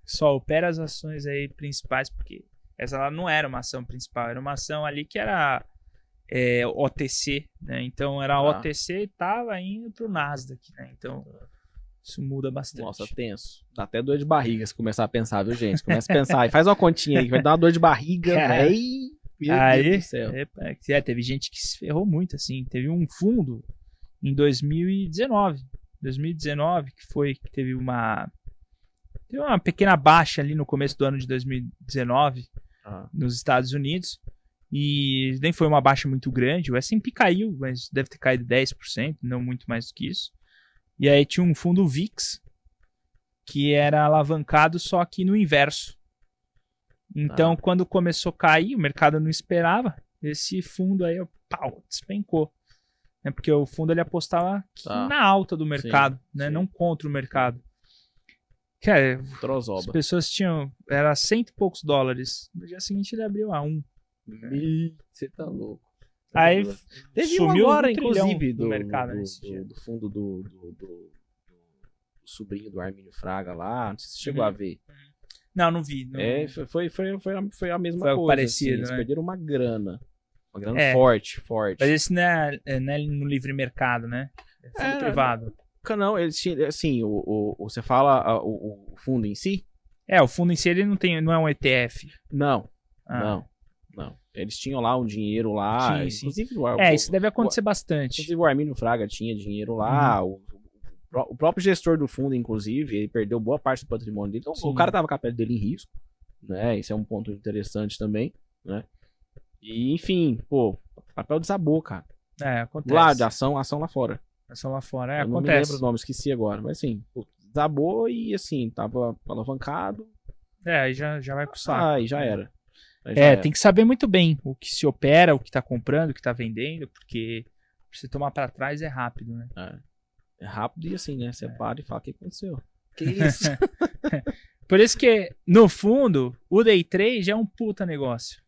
só opera as ações aí principais, porque essa lá não era uma ação principal, era uma ação ali que era OTC, né? Então era OTC e tava indo pro Nasdaq, né? Então isso muda bastante. Nossa, tenso. Dá até dor de barriga se começar a pensar, viu, gente? Começa a pensar e faz uma continha aí que vai dar uma dor de barriga. Meu Deus do céu. Teve gente que se ferrou muito, assim. Teve um fundo em 2019, que teve uma pequena baixa ali no começo do ano de 2019 nos Estados Unidos. E nem foi uma baixa muito grande. O S&P caiu, mas deve ter caído 10%, não muito mais do que isso. E aí tinha um fundo VIX, que era alavancado só que no inverso. Então, quando começou a cair, o mercado não esperava. Esse fundo aí, despencou. Porque o fundo ele apostava na alta do mercado, né? Não contra o mercado. Cara, as pessoas tinham... Era 100 e poucos dólares. No dia seguinte ele abriu a 1. Você tá louco. Aí teve um agora, inclusive, do mercado nesse dia. Do fundo do sobrinho do Armínio Fraga lá. Não sei se você chegou a ver. Não vi. Não... Foi a mesma foi coisa. Parecido, assim, eles né? perderam uma grana. Uma grana forte. Mas esse não é no livre mercado, né? É fundo privado. Não, eles tinham, assim, você fala o fundo em si? O fundo em si ele não é um ETF. Não. Eles tinham lá um dinheiro lá. Sim. Inclusive, isso deve acontecer bastante. Inclusive o Armínio Fraga tinha dinheiro lá. O próprio gestor do fundo, inclusive, ele perdeu boa parte do patrimônio dele. Então, o cara tava com a pele dele em risco, né? Esse é um ponto interessante também, né? E, enfim, o papel desabou, cara. Acontece. Lá de ação lá fora. Ação lá fora, Eu acontece. não me lembro o nome, esqueci agora. Mas assim, desabou e assim, tava alavancado. Aí já vai pro saco. Aí já era. Tem que saber muito bem o que se opera, o que tá comprando, o que tá vendendo, porque pra você tomar pra trás é rápido, né? É rápido e assim, né? Você para e fala, o que aconteceu? Que isso? Por isso que, no fundo, o day trade é um puta negócio.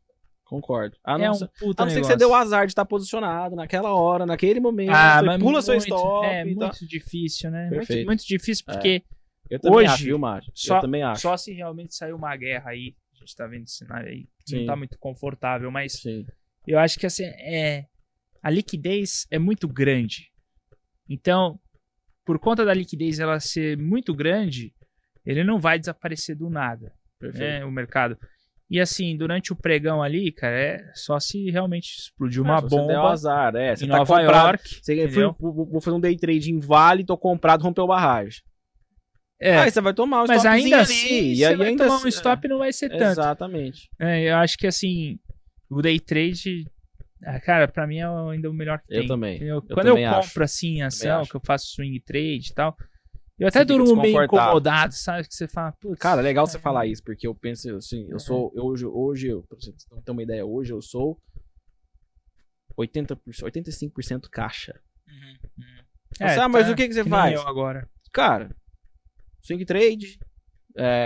Concordo. Um puta negócio. Que você deu o azar de estar posicionado naquela hora, naquele momento. Mas pula seu stop. É muito difícil, né? Muito difícil, porque eu também hoje, acho, viu, Mário? Eu também acho. Só se realmente sair uma guerra aí, a gente tá vendo esse cenário aí, não tá muito confortável, mas eu acho que assim, a liquidez é muito grande. Então, por conta da liquidez ela ser muito grande, ele não vai desaparecer do nada, né, o mercado. E assim, durante o pregão ali, cara, é só se realmente explodir uma bomba. Você deu azar, você em Nova York. Vou fazer um day trade em Vale, tô comprado, rompeu barragem. Aí você vai tomar um mas ainda ali. Assim, você vai tomar um stop não vai ser tanto. Exatamente. Eu acho que assim, o day trade, cara, pra mim é ainda o melhor que tem. Eu também. Quando eu compro assim ação, que eu faço swing trade e tal, eu até durmo meio incomodado, sabe? Que você fala, putz. Cara, é legal você falar isso, porque eu penso assim, eu sou, hoje, pra você ter uma ideia, hoje eu sou 85% caixa. Mas mas o que você faz? Eu agora. Cara, swing trade,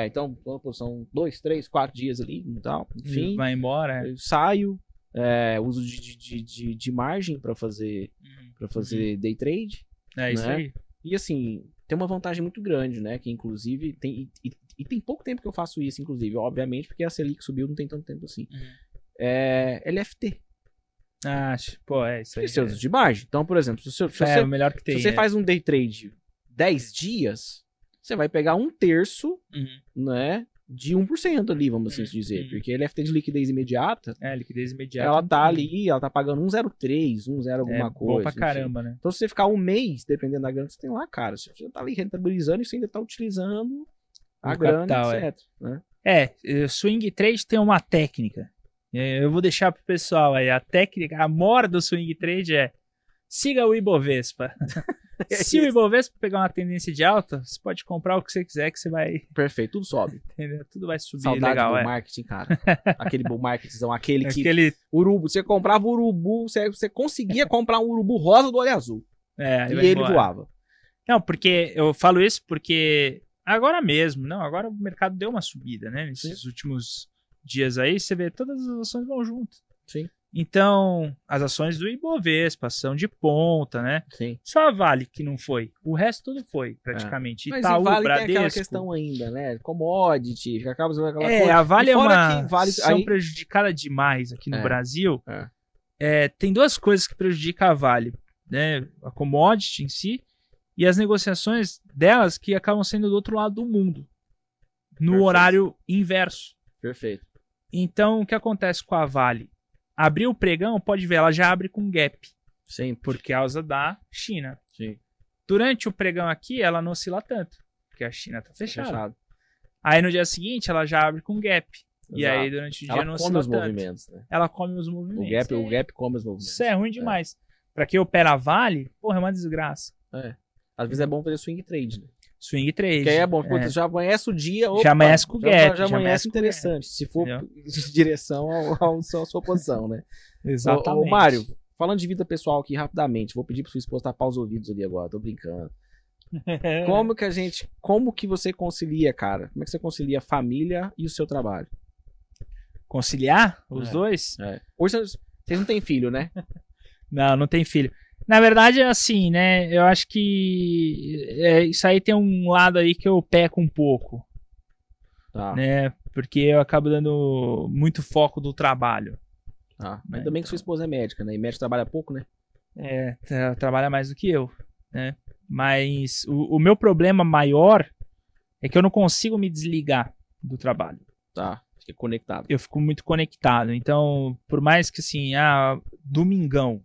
Então, pô, são 2, 3, 4 dias ali e tal. Enfim, Vai embora. eu saio, uso de margem para fazer day trade. É isso né? aí. E assim, tem uma vantagem muito grande, né? Que inclusive tem. E tem pouco tempo que eu faço isso, inclusive, obviamente, porque a Selic subiu não tem tanto tempo assim. É LFT. Pô, é isso aí. Esse é uso de margem. Então, por exemplo, se o melhor que tem. Se você faz um day trade 10 dias, você vai pegar 1/3, né? De 1% ali, vamos assim dizer. Porque LFT de liquidez imediata. Liquidez imediata. Ela tá ali, ela tá pagando 1,03, 1,0 alguma coisa. Bom pra caramba, né? Então, se você ficar um mês, dependendo da grana que você tem lá, cara, você já tá ali rentabilizando e você ainda tá utilizando a grana, capital, etc. Né? Swing trade tem uma técnica. Eu vou deixar pro pessoal aí. A técnica, a mora do swing trade é siga o Ibovespa. Se o Ibovespa pegar uma tendência de alta, você pode comprar o que você quiser que você vai... Perfeito, tudo sobe. Entendeu? Tudo vai subir. Saudade legal, do marketing, cara. Aquele bull marketzão, aquele que... Urubu, você comprava urubu, você conseguia comprar um urubu rosa do olho azul. E ele voava. Não, porque eu falo isso porque agora mesmo, agora o mercado deu uma subida, né? Nesses últimos dias aí, você vê todas as ações vão junto. Sim. Então, as ações do Ibovespa são de ponta, né? Sim. Só a Vale que não foi. O resto tudo foi, praticamente. Mas Itaú, Vale Bradesco... tem aquela questão ainda, né? Commodity, acaba sendo aquela coisa. A Vale são aí... prejudicadas demais aqui no Brasil. Tem duas coisas que prejudicam a Vale, né? A commodity em si e as negociações delas que acabam sendo do outro lado do mundo. No horário inverso. Perfeito. Então, o que acontece com a Vale? Abriu o pregão, pode ver, ela já abre com gap. Sim. Por causa da China. Sim. Durante o pregão aqui, ela não oscila tanto, porque a China tá fechada. Aí no dia seguinte, ela já abre com gap. Exato. E aí durante o dia não oscila tanto. Ela come os movimentos, né? Ela come os movimentos. O gap come os movimentos. Isso é ruim demais. Pra quem opera a Vale, porra, é uma desgraça. Às vezes é bom fazer swing trade, né? Swing trade. Que aí é bom, porque você já amanhece o dia. Já amanhece com o gap. Já amanhece interessante, se for em direção à sua posição, né? Exatamente. Ô, Mário, falando de vida pessoal aqui rapidamente, vou pedir pra sua esposa tapar os ouvidos ali agora, tô brincando. Como que você concilia, cara? Como é que você concilia a família e o seu trabalho? Conciliar os dois? Hoje vocês não têm filho, né? Não tem filho. Na verdade, é assim, né? Eu acho que isso aí tem um lado aí que eu peco um pouco. Né? Porque eu acabo dando muito foco do trabalho. Mas também que sua esposa é médica, né? E médico trabalha pouco, né? Trabalha mais do que eu, né? Mas o meu problema maior é que eu não consigo me desligar do trabalho. Fica conectado. Eu fico muito conectado. Então, por mais que assim, domingão,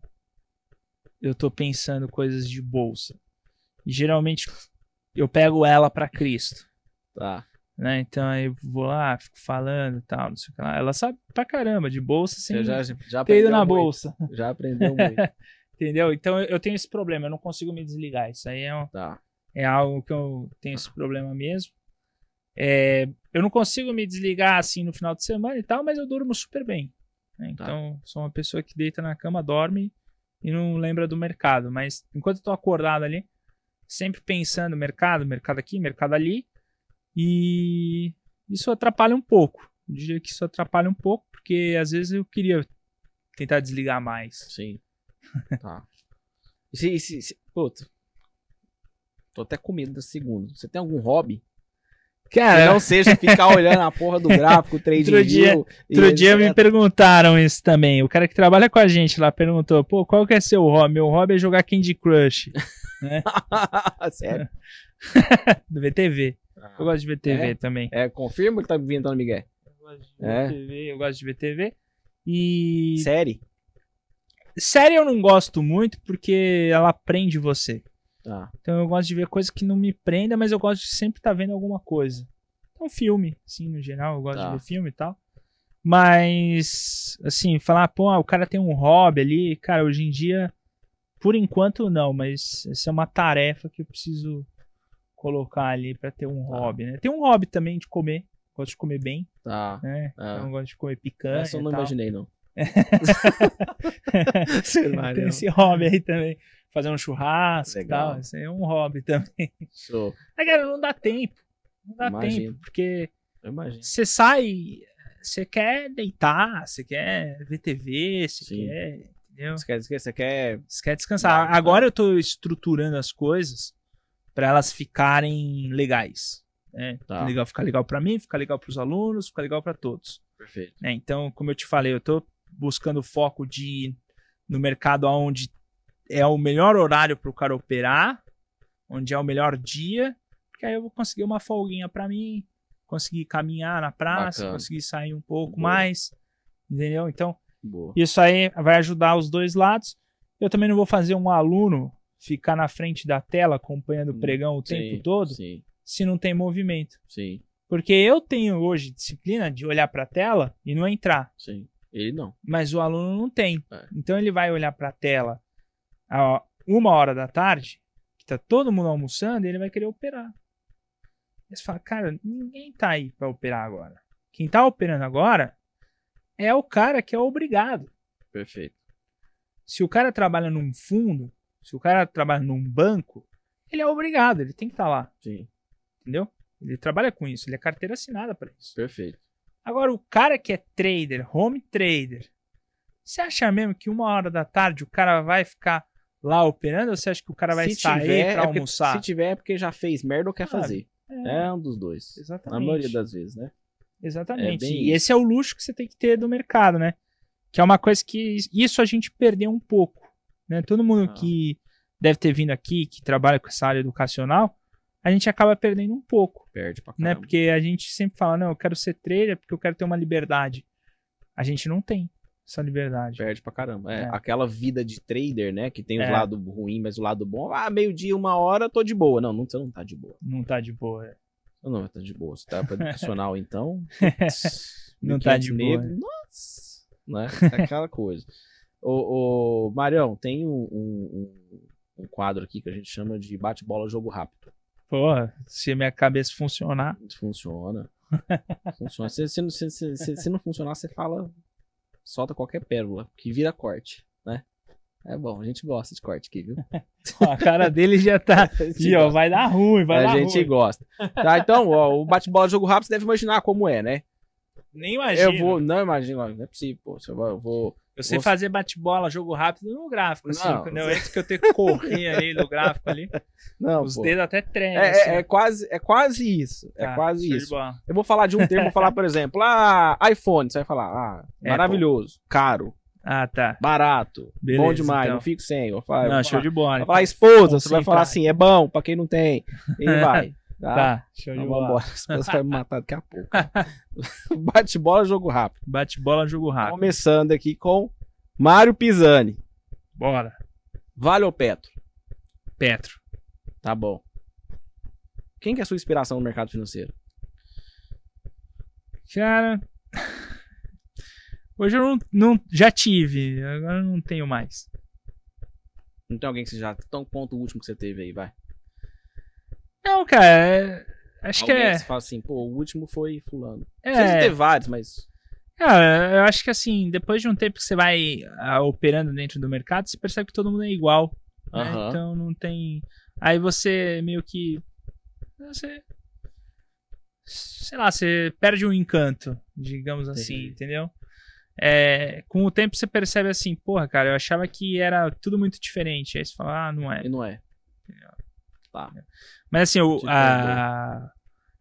eu tô pensando coisas de bolsa. E geralmente eu pego ela pra Cristo. Né? Então aí eu vou lá, fico falando e tal, não sei o que lá. Ela sabe pra caramba de bolsa sem ter ido na bolsa. Já aprendeu muito. Entendeu? Então eu tenho esse problema, eu não consigo me desligar. Isso aí é algo que eu tenho esse problema mesmo. Eu não consigo me desligar assim no final de semana e tal, mas eu durmo super bem. Né? Então sou uma pessoa que deita na cama, dorme e não lembra do mercado. Mas enquanto eu tô acordado ali, sempre pensando mercado aqui, mercado ali. E isso atrapalha um pouco. Eu diria que isso atrapalha um pouco, porque às vezes eu queria tentar desligar mais. Sim. Puta. Tô até com medo da segunda. Você tem algum hobby? Cara, que não seja ficar olhando a porra do gráfico, trading Outro dia me perguntaram isso também. O cara que trabalha com a gente lá perguntou, qual que é seu hobby? Meu hobby é jogar Candy Crush. Né? Sério? Do VTV. Eu gosto de VTV também. Confirma que tá inventando Miguel. Eu gosto de VTV. E... Série eu não gosto muito porque ela prende você. Então eu gosto de ver coisas que não me prendam, mas eu gosto de sempre estar vendo alguma coisa. Então filme, assim, no geral, eu gosto de ver filme e tal. Mas, assim, falar, o cara tem um hobby ali, cara, hoje em dia, por enquanto não, mas essa é uma tarefa que eu preciso colocar ali pra ter um hobby, né? Tem um hobby também de comer, gosto de comer bem, né? Então eu gosto de comer picanha. Essa eu não imaginei, não. Tem esse hobby aí também. Fazer um churrasco e Legal. tal. Isso aí é um hobby também. Show. Mas, cara, não dá tempo. Não dá Imagino. tempo, porque Eu imagino. você sai, você quer deitar, você quer ver TV, você Sim. quer, entendeu? Você quer... Você quer descansar. Não, Agora eu tô estruturando as coisas para elas ficarem legais. Né? Tá. Legal, ficar legal para mim, ficar legal para os alunos, ficar legal para todos. Perfeito. Né? Então, como eu te falei, eu tô buscando foco de ir no mercado onde é o melhor horário para o cara operar, onde é o melhor dia, porque aí eu vou conseguir uma folguinha para mim, conseguir caminhar na praça, Bacana. conseguir sair um pouco Boa. mais, entendeu? Então, Boa. isso aí vai ajudar os dois lados. Eu também não vou fazer um aluno ficar na frente da tela acompanhando o pregão o tempo todo, Sim, se não tem movimento. sim, Porque eu tenho hoje disciplina de olhar para a tela e não entrar, sim. Ele não. mas o aluno não tem. É. Então ele vai olhar para a tela a 1h da tarde, que tá todo mundo almoçando, e ele vai querer operar. Aí você fala, cara, ninguém tá aí para operar agora. Quem tá operando agora é o cara que é obrigado. Perfeito. Se o cara trabalha num fundo, se o cara trabalha num banco, ele é obrigado, ele tem que estar lá, Sim, entendeu? Ele trabalha com isso, ele é carteira assinada para isso. perfeito. Agora, o cara que é trader, home trader, você acha mesmo que 1h da tarde o cara vai ficar lá operando ou você acha que o cara vai Se sair tiver, para é porque- almoçar? Se tiver é porque já fez merda ou quer fazer. É um dos dois. Exatamente. Na maioria das vezes, né? Exatamente. É bem E isso. esse é o luxo que você tem que ter do mercado, né? Que é uma coisa que isso a gente perdeu um pouco, né? Todo mundo que deve ter vindo aqui, que trabalha com essa área educacional, a gente acaba perdendo um pouco, Perde pra né? caramba. Porque a gente sempre fala, não, eu quero ser trader porque eu quero ter uma liberdade. A gente não tem essa liberdade. Perde pra caramba. É, É. aquela vida de trader, né? Que tem os É. lados ruins, mas o lado bom. Ah, meio-dia, 1h, tô de boa. Não, você não tá de boa. Não tá de boa. Você não tá de boa. Você tá pra educacional, então. Não tá de 1.500 boa. negros, nossa! Né? É aquela coisa. Ô, Marião, tem um quadro aqui que a gente chama de bate-bola jogo rápido. Porra, se minha cabeça funcionar. Funciona. Funciona. Se não funcionar, você fala. Solta qualquer pérola, que vira corte, né? É bom, a gente gosta de corte aqui, viu? Ó, a cara dele já tá. A gente Ih, ó, gosta. vai dar ruim, vai A dar gente ruim. gosta. Tá, então, ó, o bate-bola jogo rápido você deve imaginar como é, né? Nem imagina. Eu vou. Não imagino, não é possível, pô. Eu vou. Eu sei Você- fazer bate-bola, jogo rápido no gráfico, assim. Não, Quando eu você- entro que eu tenho que correr ali no gráfico ali. Não, Os pô. dedos até tremem. assim. É quase isso. É Tá, quase show de isso. bola. Eu vou falar de um termo, vou falar, por exemplo, iPhone. Você vai falar, maravilhoso, caro, Ah, tá. barato, Beleza, bom demais, então. não fico sem. Eu vou falar, Não, show de bola. vai falar esposa, você vai concentrar. falar assim, é bom pra quem não tem. E vai. Tá? Tá, show de Então bola. vambora, a esposa vai me matar daqui a pouco. Bate-bola, jogo rápido. Bate-bola, jogo rápido. Começando aqui com Mário Pisani. Bora. Vale ou Petro? Petro. Tá bom. Quem que é a sua inspiração no mercado financeiro? Cara. Hoje eu não já tive, agora eu não tenho mais. Não tem alguém que você já... Então conta o último que você teve aí, vai. Não, cara, acho que Alguém é. você fala assim, pô, o último foi fulano. É. Você teve vários, mas... Cara, eu acho que assim, depois de um tempo que você vai operando dentro do mercado, você percebe que todo mundo é igual. Né? Aham. Então não tem. Aí você meio que. Você. Sei lá, você perde o encanto, digamos assim, Entendi. entendeu? Com o tempo você percebe assim, porra, cara, eu achava que era tudo muito diferente. Aí você fala, ah, não é. E não é. Tá. Mas assim,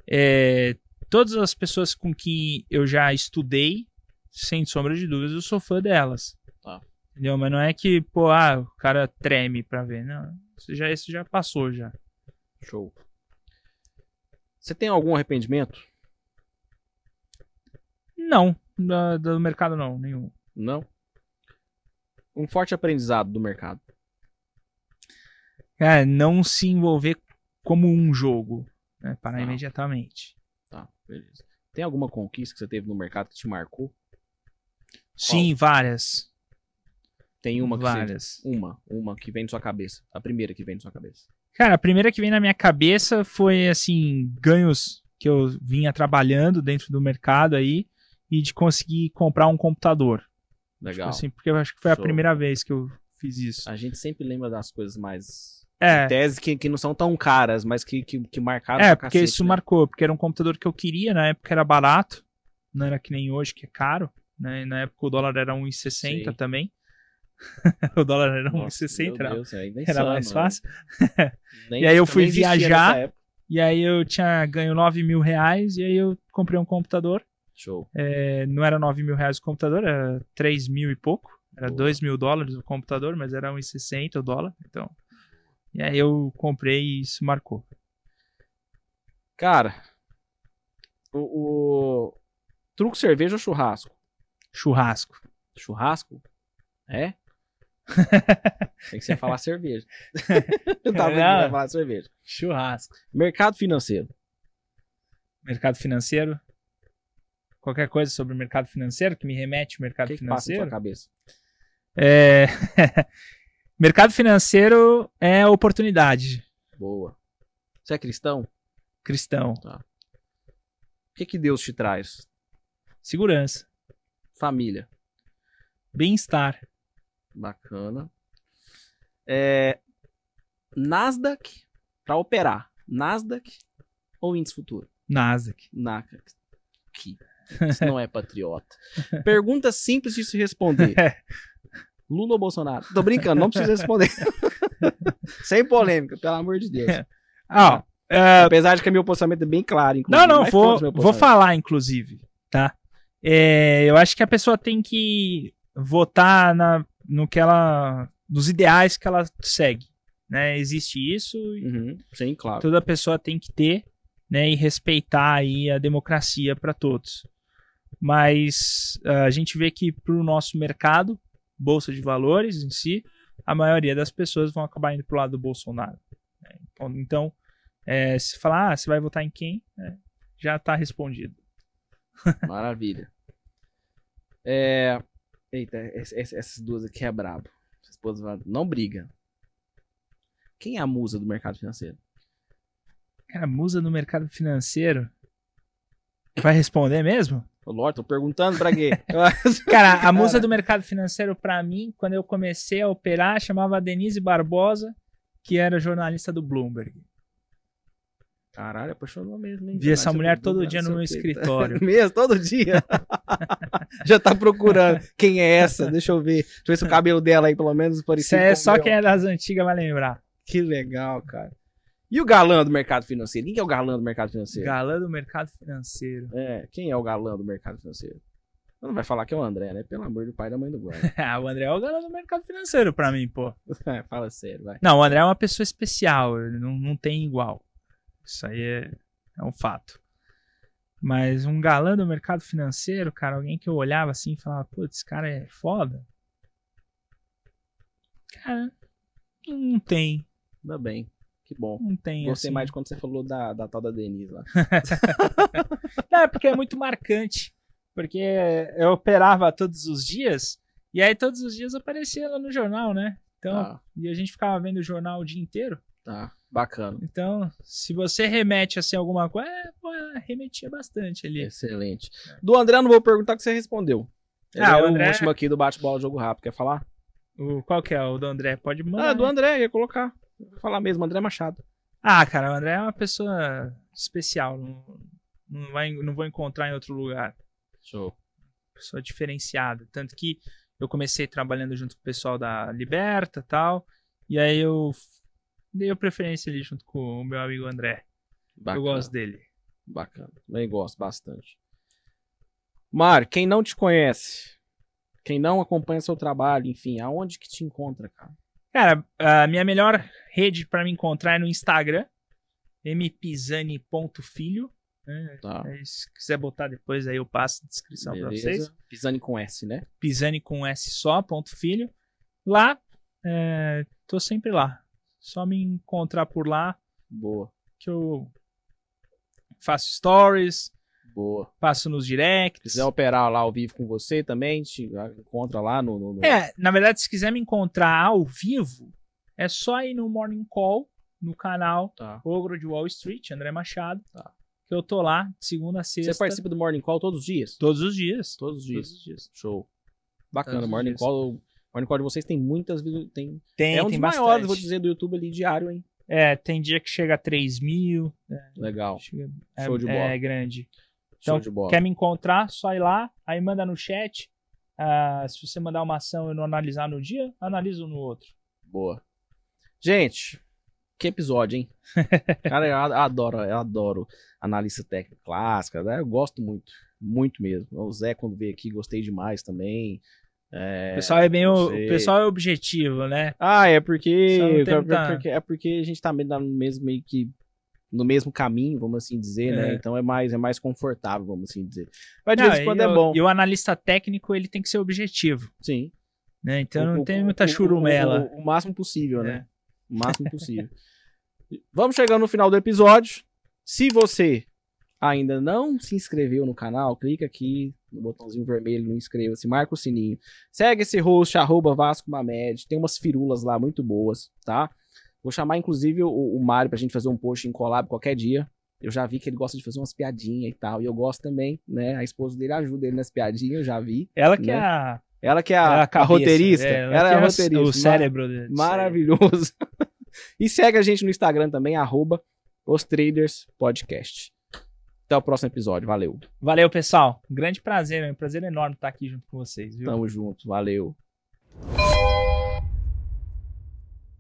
Te todas as pessoas com quem eu já estudei, sem sombra de dúvidas, eu sou fã delas. Tá. Entendeu? Mas não é que, pô, o cara treme pra ver. Não, isso já passou já. Show. Você tem algum arrependimento? Não, do mercado não, nenhum. Não? Um forte aprendizado do mercado. Cara, não se envolver como um jogo, né? Parar Tá. imediatamente. Tá, beleza. Tem alguma conquista que você teve no mercado que te marcou? Sim, várias. Tem uma que Várias. você... Uma que vem na sua cabeça. A primeira que vem na sua cabeça. Cara, a primeira que vem na minha cabeça foi, assim, ganhos que eu vinha trabalhando dentro do mercado aí e de conseguir comprar um computador. Legal. Assim, porque eu acho que foi Show. a primeira vez que eu fiz isso. A gente sempre lembra das coisas mais Teses que não são tão caras, mas que marcaram É, pra porque cacete, isso né? marcou, porque era um computador que eu queria, na época era barato, não era que nem hoje, que é caro, né? Na época o dólar era 1,60 Sim. também. O dólar era Nossa, 1,60, meu era, Deus, ainda é era mais insano, né? fácil. Nem, E aí eu acho que fui nem existia viajar, nessa época. e aí eu tinha ganho 9 mil reais, e aí eu comprei um computador. Show. Não era 9 mil reais o computador, era 3 mil e pouco. Era Boa. 2 mil dólares o computador, mas era 1,60 o dólar. Então, e aí eu comprei e isso marcou. Cara, o truco cerveja ou churrasco? Churrasco. Churrasco? É? Tem que ser falar cerveja. Eu tava Não. vai falar cerveja. Churrasco. Mercado financeiro. Mercado financeiro. Qualquer coisa sobre o mercado financeiro que me remete ao O mercado que passa na financeiro. sua cabeça? É... Mercado financeiro é oportunidade. Boa. Você é cristão? Cristão. O que Deus te traz? Segurança. Família. Bem-estar. Bacana. Nasdaq para operar. Nasdaq ou índice futuro? Nasdaq. Nasdaq. Isso não é patriota. Pergunta simples de se responder. Lula ou Bolsonaro? Tô brincando, não precisa responder. Sem polêmica, pelo amor de Deus. Apesar de que meu posicionamento é bem claro, inclusive. Não, mas foda-se meu vou posicionamento. falar, inclusive, tá? Eu acho que a pessoa tem que votar nos ideais que ela segue, né? Existe isso e Uhum, sim, claro. toda pessoa tem que ter, né? E respeitar aí a democracia para todos. Mas a gente vê que pro nosso mercado, bolsa de valores em si, a maioria das pessoas vão acabar indo pro lado do Bolsonaro. Né? Então, se falar, você vai votar em quem? Já tá respondido. Maravilha. Eita, essas duas aqui é brabo. Essas duas não briga. Quem é a musa do mercado financeiro? Cara, musa no mercado financeiro. Vai responder mesmo? Ô, Lorde, tô perguntando pra quê? Cara, a musa do mercado financeiro, pra mim, quando eu comecei a operar, chamava Denise Barbosa, que era jornalista do Bloomberg. Caralho, apaixonou mesmo, hein? Vi essa mulher todo dia no meu escritório. Mesmo, todo dia. Já tá procurando. Quem é essa? Deixa eu ver. Deixa eu ver se o cabelo dela aí, pelo menos, parecido com Só o meu. quem é das antigas vai lembrar. Que legal, cara. E o galã do mercado financeiro? Quem que é o galã do mercado financeiro? Galã do mercado financeiro. Quem é o galã do mercado financeiro? Não vai falar que é o André, né? Pelo amor do pai e da mãe do guarda. O André é o galã do mercado financeiro pra mim, pô. Fala sério, vai. Não, o André é uma pessoa especial, ele não tem igual. Isso aí é um fato. Mas um galã do mercado financeiro, cara, alguém que eu olhava assim e falava, putz, esse cara é foda. Cara, não tem. Ainda bem, que bom. Não tem, Gostei assim. mais de quando você falou da tal da Denise lá. Não, é porque é muito marcante. Porque eu operava todos os dias, e aí todos os dias aparecia lá no jornal, né? Então, e a gente ficava vendo o jornal o dia inteiro. Tá, bacana. Então, se você remete assim alguma coisa, remetia bastante ali. Excelente. Do André eu não vou perguntar que você respondeu. Ele o o André... último aqui do bate-bola Jogo Rápido. Quer falar? Qual que é? O do André? Pode mandar. Do André, ia colocar. Vou falar mesmo, André Machado. Cara, o André é uma pessoa especial. Não vou encontrar em outro lugar. Show. Pessoa diferenciada. Tanto que eu comecei trabalhando junto com o pessoal da Liberta e tal. E aí eu dei a preferência ali junto com o meu amigo André. Bacana. Eu gosto dele. Bacana. Também gosto bastante. Mário, quem não te conhece, quem não acompanha seu trabalho, enfim, aonde que te encontra, cara? Cara, a minha melhor rede pra me encontrar é no Instagram. mpisani.filho. Tá. Se quiser botar depois aí eu passo a descrição pra vocês. Pisani com S, né? Pisani com S só, .filho. Lá, tô sempre lá. Só me encontrar por lá. Boa. Que eu faço stories. Boa. Passo nos directs. Se quiser operar lá ao vivo com você também, te encontra lá no... Na verdade, se quiser me encontrar ao vivo, é só ir no Morning Call, no canal Ogro de Wall Street, André Machado. Tá. Que eu tô lá, de segunda a sexta. Você participa do Morning Call todos os dias? Todos os dias. Todos os dias. Todos os dias. Show. Bacana, Todos os Morning dias. Call O Morning Call de vocês tem muitas... Tem Tem, um dos tem maiores, bastante. vou dizer, do YouTube ali, diário, hein? Tem dia que chega a 3.000. Legal. É, Show de bola. É grande. Então, Show de bola. quer me encontrar, só ir lá, aí manda no chat. Se você mandar uma ação e eu não analisar no dia, analiso no outro. Boa. Gente, que episódio, hein? Cara, eu adoro analista técnica clássica, né? Eu gosto muito mesmo. O Zé, quando veio aqui, gostei demais também. O pessoal é objetivo, né? É porque tenta... porque a gente tá meio que no mesmo caminho, vamos assim dizer, né? Então é mais confortável, vamos assim dizer. Mas de vez em quando é bom. E o analista técnico, ele tem que ser objetivo. Sim. Né? Então não tem muita churumela. O máximo possível, né? O máximo possível. Vamos chegando no final do episódio. Se você ainda não se inscreveu no canal, clica aqui no botãozinho vermelho, no inscreva-se, marca o sininho. Segue esse host, @VascoMamed. Tem umas firulas lá muito boas, tá? Vou chamar, inclusive, o Mário pra gente fazer um post em collab qualquer dia. Eu já vi que ele gosta de fazer umas piadinhas e tal. E eu gosto também, né? A esposa dele ajuda ele nas piadinhas, eu já vi. Ela que né? é Ela que é a roteirista. Ela é a roteirista. O cérebro dele. Maravilhoso. E segue a gente no Instagram também, @OsTradersPodcast. Até o próximo episódio. Valeu. Valeu, pessoal. Um grande prazer, é um prazer enorme estar aqui junto com vocês, viu? Tamo junto. Valeu.